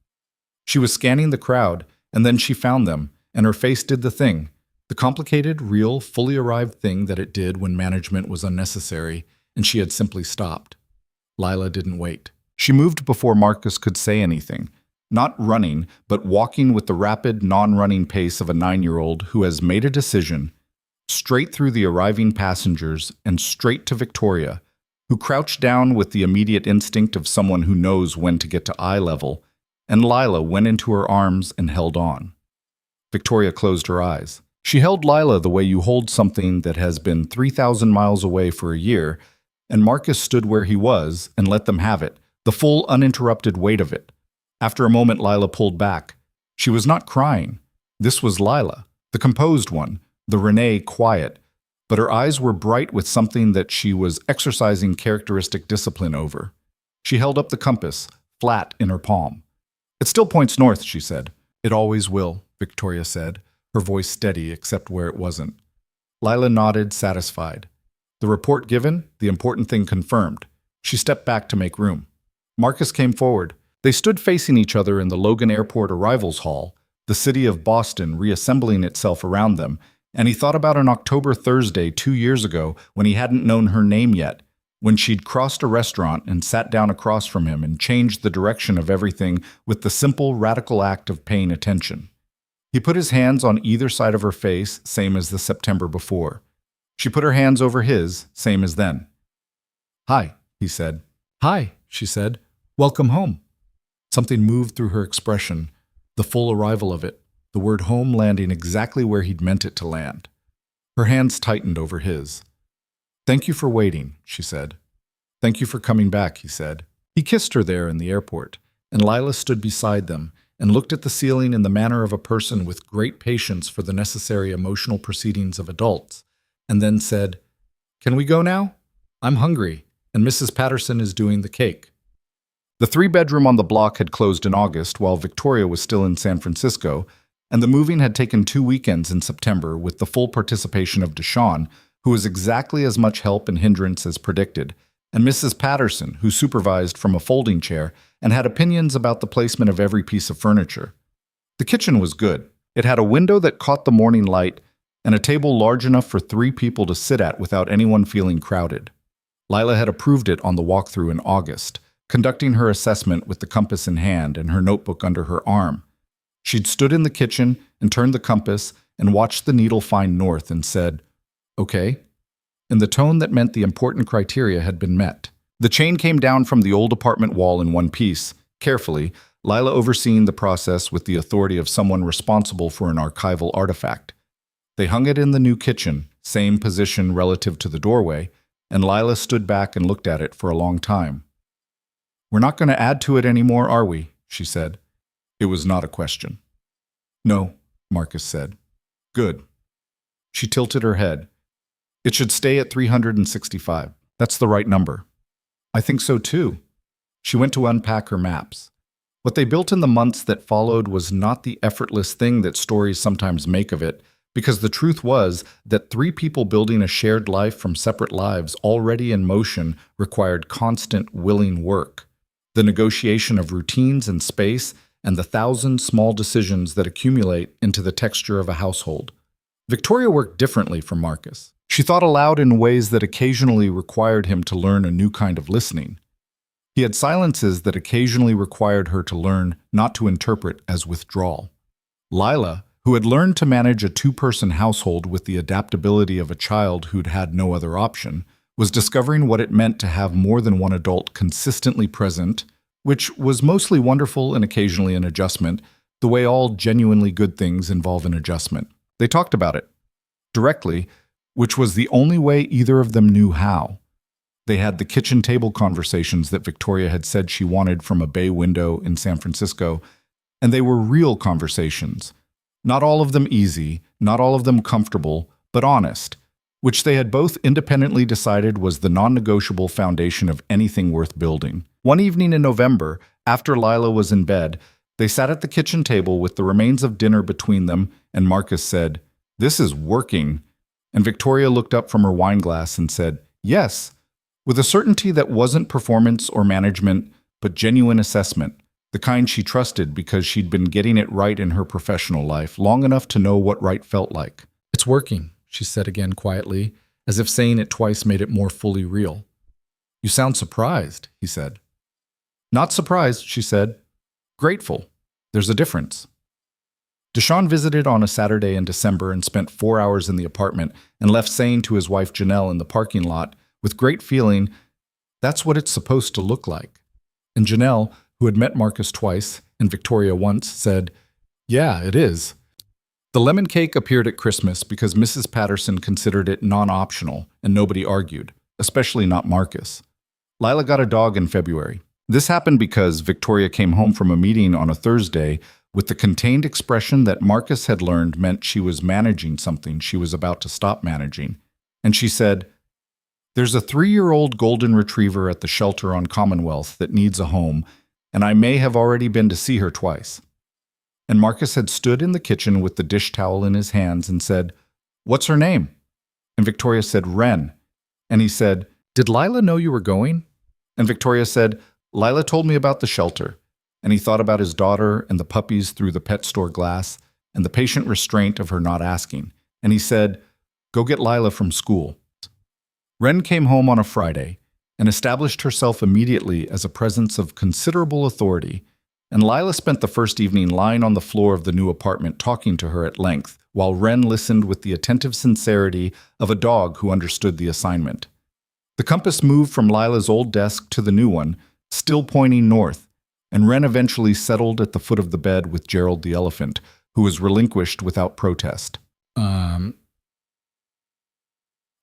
She was scanning the crowd, and then she found them, and her face did the thing, the complicated, real, fully arrived thing that it did when management was unnecessary, and she had simply stopped. Lila didn't wait. She moved before Marcus could say anything, not running, but walking with the rapid, non-running pace of a 9-year-old who has made a decision, straight through the arriving passengers and straight to Victoria, who crouched down with the immediate instinct of someone who knows when to get to eye level, and Lila went into her arms and held on. Victoria closed her eyes. She held Lila the way you hold something that has been 3,000 miles away for a year, and Marcus stood where he was and let them have it, the full, uninterrupted weight of it. After a moment, Lila pulled back. She was not crying. This was Lila, the composed one, the Renee quiet, but her eyes were bright with something that she was exercising characteristic discipline over. She held up the compass, flat in her palm. "It still points north," she said. "It always will," Victoria said, her voice steady except where it wasn't. Lila nodded, satisfied. The report given, the important thing confirmed. She stepped back to make room. Marcus came forward. They stood facing each other in the Logan Airport Arrivals Hall, the city of Boston reassembling itself around them, and he thought about an October Thursday 2 years ago when he hadn't known her name yet, when she'd crossed a restaurant and sat down across from him and changed the direction of everything with the simple, radical act of paying attention. He put his hands on either side of her face, same as the September before. She put her hands over his, same as then. "Hi," he said. "Hi," she said. "Welcome home." Something moved through her expression, the full arrival of it, the word home landing exactly where he'd meant it to land. Her hands tightened over his. "Thank you for waiting," she said. "Thank you for coming back," he said. He kissed her there in the airport, and Lila stood beside them and looked at the ceiling in the manner of a person with great patience for the necessary emotional proceedings of adults, and then said, "Can we go now? I'm hungry, and Mrs. Patterson is doing the cake." The 3-bedroom on the block had closed in August while Victoria was still in San Francisco, and the moving had taken 2 weekends in September with the full participation of Deshawn, who was exactly as much help and hindrance as predicted, and Mrs. Patterson, who supervised from a folding chair and had opinions about the placement of every piece of furniture. The kitchen was good. It had a window that caught the morning light and a table large enough for 3 people to sit at without anyone feeling crowded. Lila had approved it on the walkthrough in August, conducting her assessment with the compass in hand and her notebook under her arm. She'd stood in the kitchen and turned the compass and watched the needle find north and said, "Okay," in the tone that meant the important criteria had been met. The chain came down from the old apartment wall in one piece, carefully, Lila overseeing the process with the authority of someone responsible for an archival artifact. They hung it in the new kitchen, same position relative to the doorway, and Lila stood back and looked at it for a long time. "We're not going to add to it anymore, are we?" she said. It was not a question. "No," Marcus said. "Good." She tilted her head. "It should stay at 365. That's the right number." "I think so too." She went to unpack her maps. What they built in the months that followed was not the effortless thing that stories sometimes make of it, because the truth was that 3 people building a shared life from separate lives already in motion required constant, willing work. The negotiation of routines and space, and the 1,000 small decisions that accumulate into the texture of a household. Victoria worked differently from Marcus. She thought aloud in ways that occasionally required him to learn a new kind of listening. He had silences that occasionally required her to learn not to interpret as withdrawal. Lila, who had learned to manage a 2-person household with the adaptability of a child who'd had no other option, was discovering what it meant to have more than one adult consistently present, which was mostly wonderful and occasionally an adjustment, the way all genuinely good things involve an adjustment. They talked about it directly, which was the only way either of them knew how. They had the kitchen table conversations that Victoria had said she wanted from a bay window in San Francisco, and they were real conversations. Not all of them easy, not all of them comfortable, but honest, which they had both independently decided was the non-negotiable foundation of anything worth building. One evening in November, after Lila was in bed, they sat at the kitchen table with the remains of dinner between them, and Marcus said, "This is working." And Victoria looked up from her wine glass and said, "Yes," with a certainty that wasn't performance or management, but genuine assessment, the kind she trusted because she'd been getting it right in her professional life long enough to know what right felt like. "It's working," she said again quietly, as if saying it twice made it more fully real. "You sound surprised," he said. "Not surprised," she said. "Grateful. There's a difference." Deshaun visited on a Saturday in December and spent 4 hours in the apartment and left saying to his wife Janelle in the parking lot, with great feeling, "That's what it's supposed to look like." And Janelle, who had met Marcus twice and Victoria once, said, "Yeah, it is." The lemon cake appeared at Christmas because Mrs. Patterson considered it non-optional and nobody argued, especially not Marcus. Lila got a dog in February. This happened because Victoria came home from a meeting on a Thursday with the contained expression that Marcus had learned meant she was managing something she was about to stop managing. And she said, "There's a 3-year-old golden retriever at the shelter on Commonwealth that needs a home, and I may have already been to see her twice." And Marcus had stood in the kitchen with the dish towel in his hands and said, "What's her name?" And Victoria said, "Wren." And he said, "Did Lila know you were going?" And Victoria said, "Lila told me about the shelter." And he thought about his daughter and the puppies through the pet store glass and the patient restraint of her not asking. And he said, "Go get Lila from school." Wren came home on a Friday and established herself immediately as a presence of considerable authority, and Lila spent the first evening lying on the floor of the new apartment talking to her at length, while Wren listened with the attentive sincerity of a dog who understood the assignment. The compass moved from Lila's old desk to the new one, still pointing north, and Wren eventually settled at the foot of the bed with Gerald the elephant, who was relinquished without protest.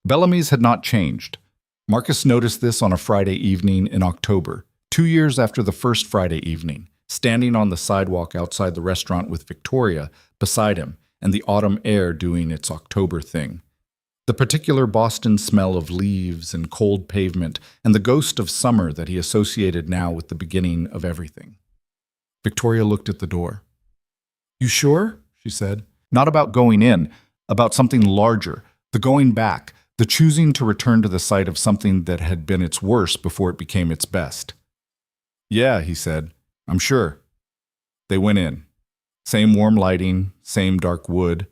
Bellamy's had not changed. Marcus noticed this on a Friday evening in October, 2 years after the first Friday evening, standing on the sidewalk outside the restaurant with Victoria beside him and the autumn air doing its October thing. The particular Boston smell of leaves and cold pavement and the ghost of summer that he associated now with the beginning of everything. Victoria looked at the door. "You sure?" she said. "Not about going in, about something larger, the going back, the choosing to return to the site of something that had been its worst before it became its best." "Yeah," he said, "I'm sure." They went in. Same warm lighting, same dark wood.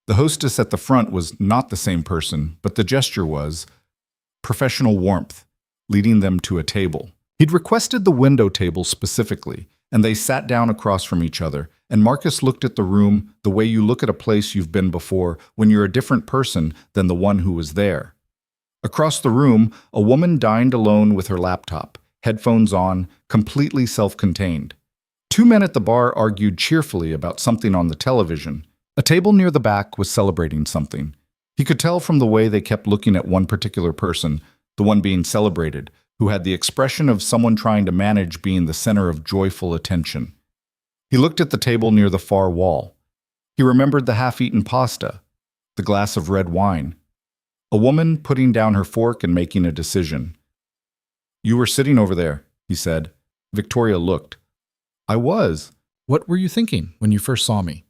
The hostess at the front was not the same person, but the gesture was professional warmth, leading them to a table. He'd requested the window table specifically, and they sat down across from each other, and Marcus looked at the room the way you look at a place you've been before when you're a different person than the one who was there. Across the room, a woman dined alone with her laptop, headphones on, completely self-contained. 2 men at the bar argued cheerfully about something on the television. A table near the back was celebrating something. He could tell from the way they kept looking at one particular person, the one being celebrated, who had the expression of someone trying to manage being the center of joyful attention. He looked at the table near the far wall. He remembered the half-eaten pasta, the glass of red wine, a woman putting down her fork and making a decision. "You were sitting over there," he said. Victoria looked. "I was. What were you thinking when you first saw me?"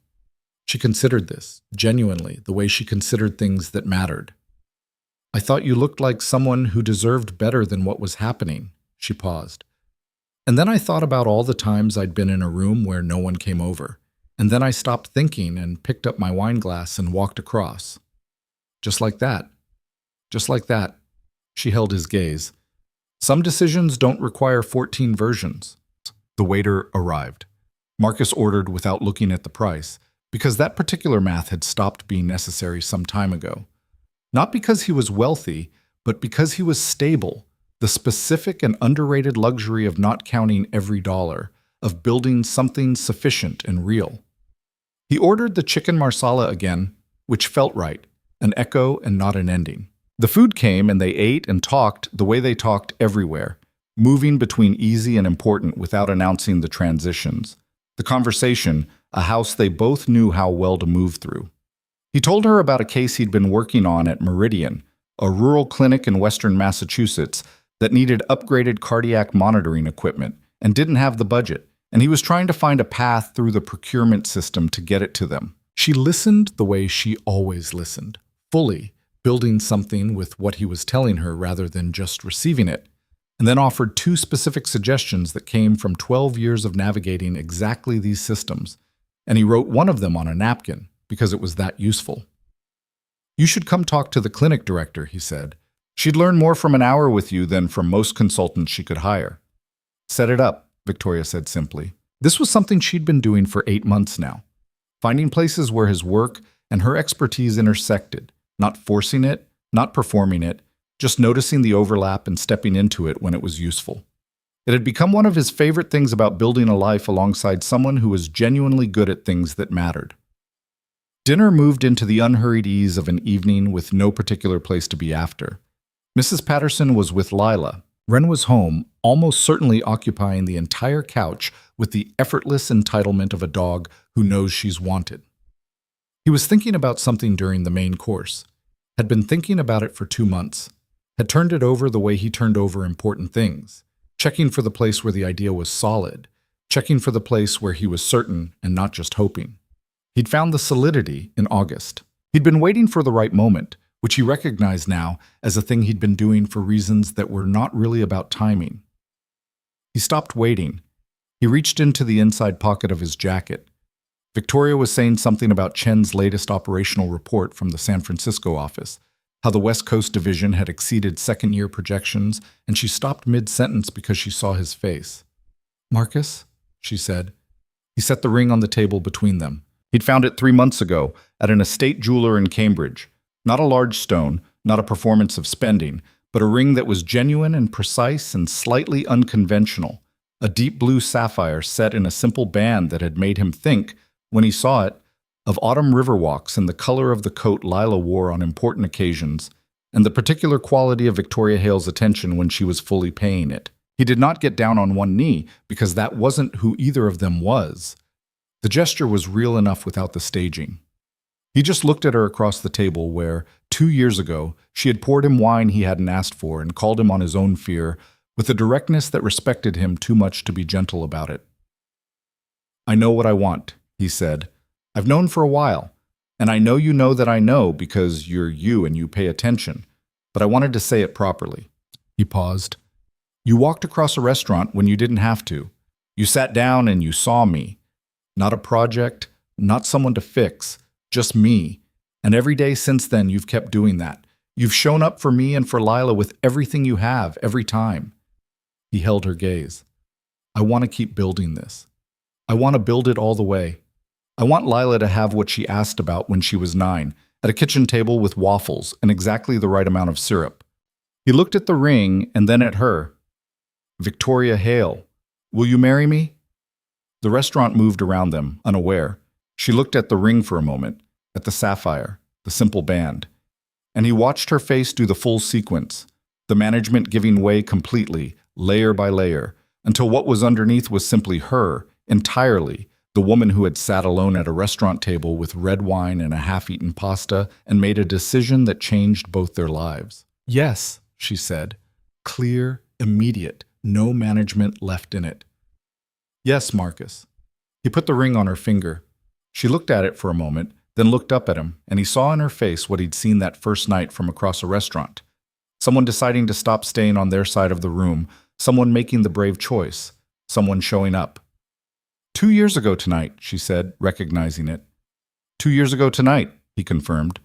She considered this, genuinely, the way she considered things that mattered. "I thought you looked like someone who deserved better than what was happening." She paused. "And then I thought about all the times I'd been in a room where no one came over. And then I stopped thinking and picked up my wine glass and walked across. Just like that. Just like that." She held his gaze. "Some decisions don't require 14 versions." The waiter arrived. Marcus ordered without looking at the price, because that particular math had stopped being necessary some time ago. Not because he was wealthy, but because he was stable, The specific and underrated luxury of not counting every dollar, of building something sufficient and real. He ordered the chicken marsala again, which felt right, an echo and not an ending. The food came and they ate and talked the way they talked everywhere, moving between easy and important without announcing the transitions. The conversation, a house they both knew how well to move through. He told her about a case he'd been working on at Meridian, a rural clinic in western Massachusetts that needed upgraded cardiac monitoring equipment and didn't have the budget, and he was trying to find a path through the procurement system to get it to them. She listened the way she always listened, fully, building something with what he was telling her rather than just receiving it, and then offered 2 specific suggestions that came from 12 years of navigating exactly these systems, and he wrote one of them on a napkin because it was that useful. "You should come talk to the clinic director," he said. "She'd learn more from an hour with you than from most consultants she could hire." "Set it up," Victoria said simply. This was something she'd been doing for 8 months now, finding places where his work and her expertise intersected, not forcing it, not performing it, just noticing the overlap and stepping into it when it was useful. It had become one of his favorite things about building a life alongside someone who was genuinely good at things that mattered. Dinner moved into the unhurried ease of an evening with no particular place to be after. Mrs. Patterson was with Lila. Wren was home, almost certainly occupying the entire couch with the effortless entitlement of a dog who knows she's wanted. He was thinking about something during the main course, had been thinking about it for 2 months, had turned it over the way he turned over important things, checking for the place where the idea was solid, checking for the place where he was certain and not just hoping. He'd found the solidity in August. He'd been waiting for the right moment, which he recognized now as a thing he'd been doing for reasons that were not really about timing. He stopped waiting. He reached into the inside pocket of his jacket. Victoria was saying something about Chen's latest operational report from the San Francisco office, how the West Coast division had exceeded second-year projections, and she stopped mid-sentence because she saw his face. "Marcus," she said. He set the ring on the table between them. He'd found it 3 months ago at an estate jeweler in Cambridge. Not a large stone, not a performance of spending, but a ring that was genuine and precise and slightly unconventional. A deep blue sapphire set in a simple band that had made him think, when he saw it, of autumn river walks and the color of the coat Lila wore on important occasions, and the particular quality of Victoria Hale's attention when she was fully paying it. He did not get down on one knee, because that wasn't who either of them was. The gesture was real enough without the staging. He just looked at her across the table where, 2 years ago, she had poured him wine he hadn't asked for and called him on his own fear, with a directness that respected him too much to be gentle about it. "I know what I want," he said. "I've known for a while, and I know you know that I know because you're you and you pay attention, but I wanted to say it properly." He paused. "You walked across a restaurant when you didn't have to. You sat down and you saw me. Not a project, not someone to fix, just me. And every day since then you've kept doing that. You've shown up for me and for Lila with everything you have, every time." He held her gaze. "I want to keep building this. I want to build it all the way. I want Lila to have what she asked about when she was 9, at a kitchen table with waffles and exactly the right amount of syrup." He looked at the ring and then at her. "Victoria Hale, will you marry me?" The restaurant moved around them, unaware. She looked at the ring for a moment, at the sapphire, the simple band. And he watched her face do the full sequence, the management giving way completely, layer by layer, until what was underneath was simply her, entirely, the woman who had sat alone at a restaurant table with red wine and a half-eaten pasta and made a decision that changed both their lives. "Yes," she said, clear, immediate, no management left in it. "Yes, Marcus." He put the ring on her finger. She looked at it for a moment, then looked up at him, and he saw in her face what he'd seen that first night from across a restaurant. Someone deciding to stop staying on their side of the room, someone making the brave choice, someone showing up. 2 years ago tonight," she said, recognizing it. 2 years ago tonight," he confirmed.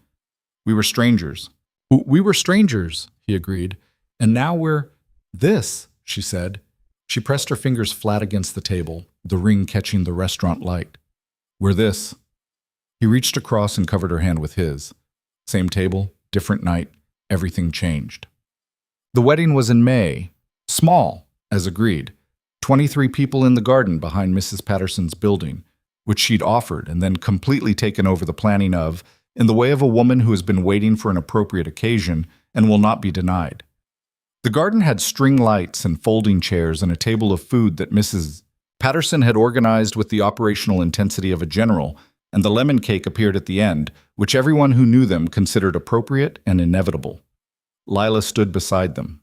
"We were strangers." "We were strangers," he agreed. "And now we're this," she said. She pressed her fingers flat against the table, the ring catching the restaurant light. "We're this." He reached across and covered her hand with his. Same table, different night, everything changed. The wedding was in May. Small, as agreed. 23 people in the garden behind Mrs. Patterson's building, which she'd offered and then completely taken over the planning of, in the way of a woman who has been waiting for an appropriate occasion and will not be denied. The garden had string lights and folding chairs and a table of food that Mrs. Patterson had organized with the operational intensity of a general, and the lemon cake appeared at the end, which everyone who knew them considered appropriate and inevitable. Lila stood beside them.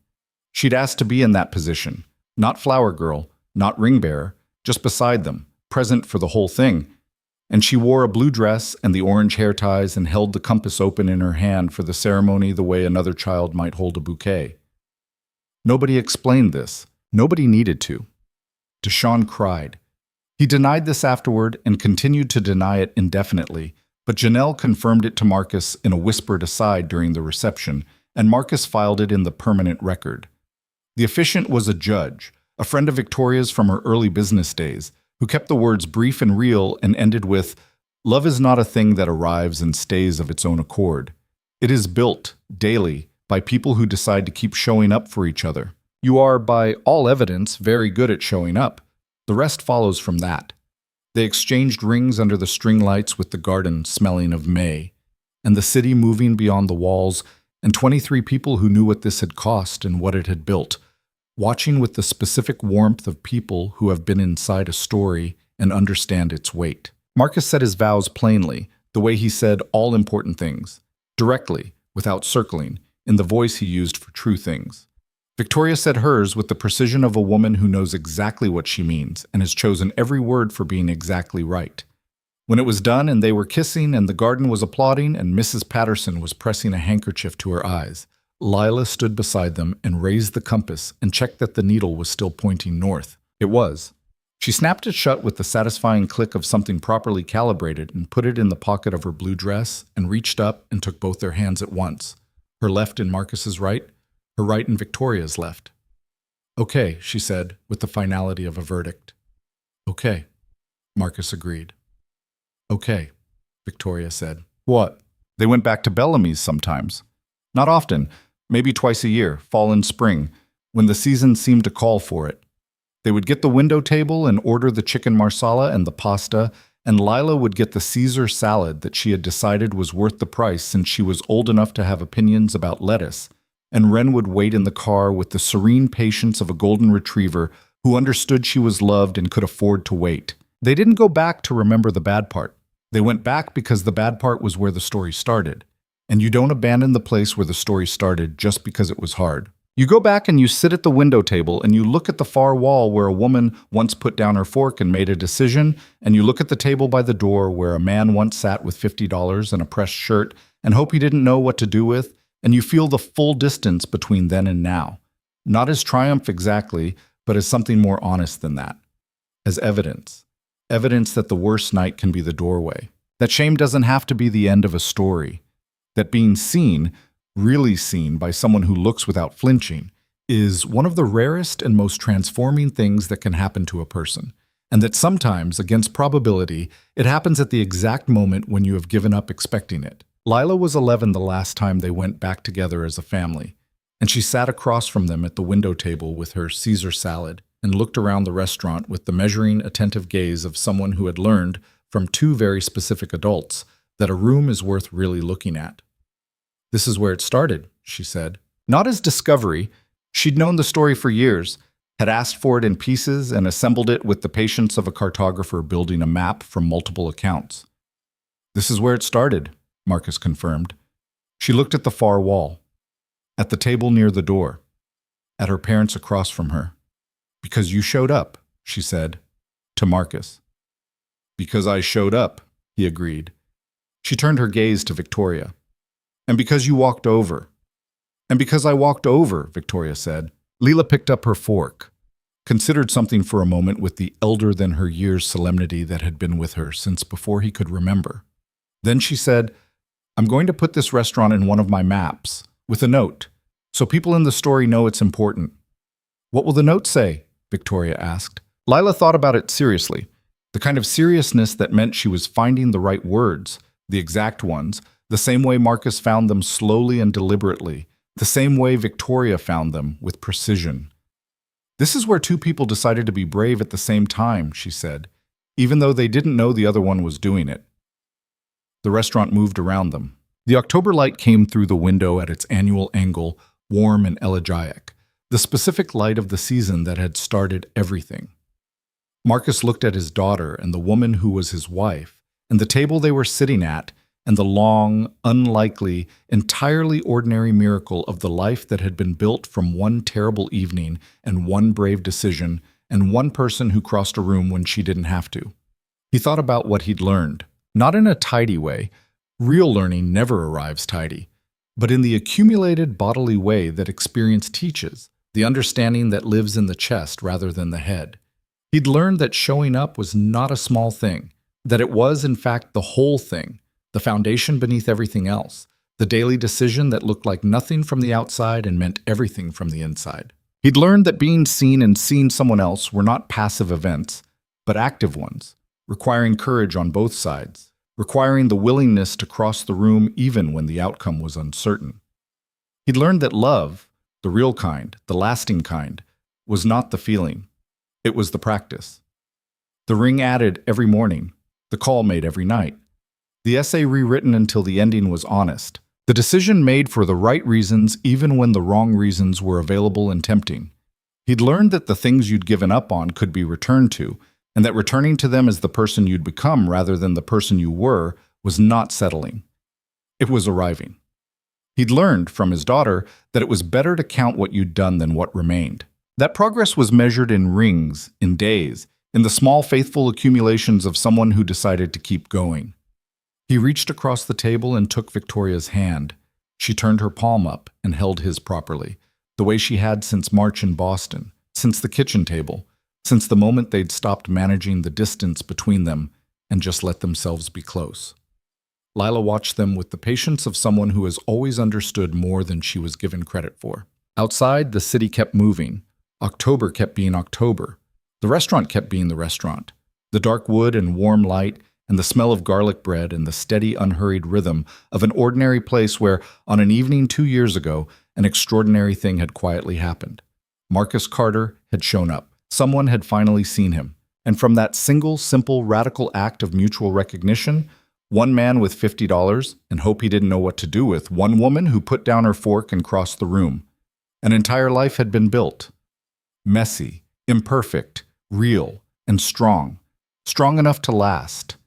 She'd asked to be in that position, not flower girl, not ring bearer, just beside them, present for the whole thing. And she wore a blue dress and the orange hair ties and held the compass open in her hand for the ceremony the way another child might hold a bouquet. Nobody explained this. Nobody needed to. Deshaun cried. He denied this afterward and continued to deny it indefinitely, but Janelle confirmed it to Marcus in a whispered aside during the reception, and Marcus filed it in the permanent record. The officiant was a judge, a friend of Victoria's from her early business days, who kept the words brief and real and ended with, "Love is not a thing that arrives and stays of its own accord. It is built, daily, by people who decide to keep showing up for each other. You are, by all evidence, very good at showing up. The rest follows from that." They exchanged rings under the string lights with the garden smelling of May, and the city moving beyond the walls, and 23 people who knew what this had cost and what it had built, watching with the specific warmth of people who have been inside a story and understand its weight. Marcus said his vows plainly, the way he said all important things, directly, without circling, in the voice he used for true things. Victoria said hers with the precision of a woman who knows exactly what she means and has chosen every word for being exactly right. When it was done and they were kissing and the garden was applauding and Mrs. Patterson was pressing a handkerchief to her eyes, Lila stood beside them and raised the compass and checked that the needle was still pointing north. It was. She snapped it shut with the satisfying click of something properly calibrated and put it in the pocket of her blue dress and reached up and took both their hands at once, her left in Marcus's right, her right in Victoria's left. "Okay," she said, with the finality of a verdict. "Okay," Marcus agreed. "Okay," Victoria said. "What?" They went back to Bellamy's sometimes. Not often, maybe twice a year, fall and spring, when the season seemed to call for it. They would get the window table and order the chicken marsala and the pasta, and Lila would get the Caesar salad that she had decided was worth the price since she was old enough to have opinions about lettuce, and Wren would wait in the car with the serene patience of a golden retriever who understood she was loved and could afford to wait. They didn't go back to remember the bad part. They went back because the bad part was where the story started. And you don't abandon the place where the story started just because it was hard. You go back and you sit at the window table and you look at the far wall where a woman once put down her fork and made a decision, and you look at the table by the door where a man once sat with $50 and a pressed shirt and hope he didn't know what to do with, and you feel the full distance between then and now. Not as triumph exactly, but as something more honest than that. As evidence. Evidence that the worst night can be the doorway. That shame doesn't have to be the end of a story. That being seen, really seen by someone who looks without flinching, is one of the rarest and most transforming things that can happen to a person. And that sometimes, against probability, it happens at the exact moment when you have given up expecting it. Lila was 11 the last time they went back together as a family, and she sat across from them at the window table with her Caesar salad and looked around the restaurant with the measuring, attentive gaze of someone who had learned, from two very specific adults, that a room is worth really looking at. "This is where it started," she said. Not as discovery. She'd known the story for years, had asked for it in pieces and assembled it with the patience of a cartographer building a map from multiple accounts. "This is where it started," Marcus confirmed. She looked at the far wall, at the table near the door, at her parents across from her. "Because you showed up," she said, to Marcus. "Because I showed up," he agreed. She turned her gaze to Victoria. "And because you walked over." "And because I walked over," Victoria said. Lila picked up her fork, considered something for a moment with the elder-than-her-years solemnity that had been with her since before he could remember. Then she said, "I'm going to put this restaurant in one of my maps, with a note, so people in the story know it's important." "What will the note say?" Victoria asked. Lila thought about it seriously, the kind of seriousness that meant she was finding the right words, the exact ones, the same way Marcus found them slowly and deliberately, the same way Victoria found them, with precision. "This is where two people decided to be brave at the same time," she said, even though they didn't know the other one was doing it. The restaurant moved around them. The October light came through the window at its annual angle, warm and elegiac, the specific light of the season that had started everything. Marcus looked at his daughter and the woman who was his wife, and the table they were sitting at, and the long, unlikely, entirely ordinary miracle of the life that had been built from one terrible evening and one brave decision and one person who crossed a room when she didn't have to. He thought about what he'd learned, not in a tidy way. Real learning never arrives tidy, but in the accumulated bodily way that experience teaches, the understanding that lives in the chest rather than the head. He'd learned that showing up was not a small thing, that it was, in fact, the whole thing, the foundation beneath everything else, the daily decision that looked like nothing from the outside and meant everything from the inside. He'd learned that being seen and seeing someone else were not passive events, but active ones, requiring courage on both sides, requiring the willingness to cross the room even when the outcome was uncertain. He'd learned that love, the real kind, the lasting kind, was not the feeling. It was the practice. The ring added every morning, the call made every night, the essay rewritten until the ending was honest, the decision made for the right reasons even when the wrong reasons were available and tempting. He'd learned that the things you'd given up on could be returned to, and that returning to them as the person you'd become rather than the person you were was not settling. It was arriving. He'd learned from his daughter that it was better to count what you'd done than what remained. That progress was measured in rings, in days, in the small faithful accumulations of someone who decided to keep going. He reached across the table and took Victoria's hand. She turned her palm up and held his properly, the way she had since March in Boston, since the kitchen table, since the moment they'd stopped managing the distance between them and just let themselves be close. Lila watched them with the patience of someone who has always understood more than she was given credit for. Outside, the city kept moving. October kept being October. The restaurant kept being the restaurant. The dark wood and warm light and the smell of garlic bread and the steady, unhurried rhythm of an ordinary place where, on an evening 2 years ago, an extraordinary thing had quietly happened. Marcus Carter had shown up. Someone had finally seen him. And from that single, simple, radical act of mutual recognition, one man with $50 and hope he didn't know what to do with, one woman who put down her fork and crossed the room. An entire life had been built. Messy, imperfect, real, and strong. Strong enough to last.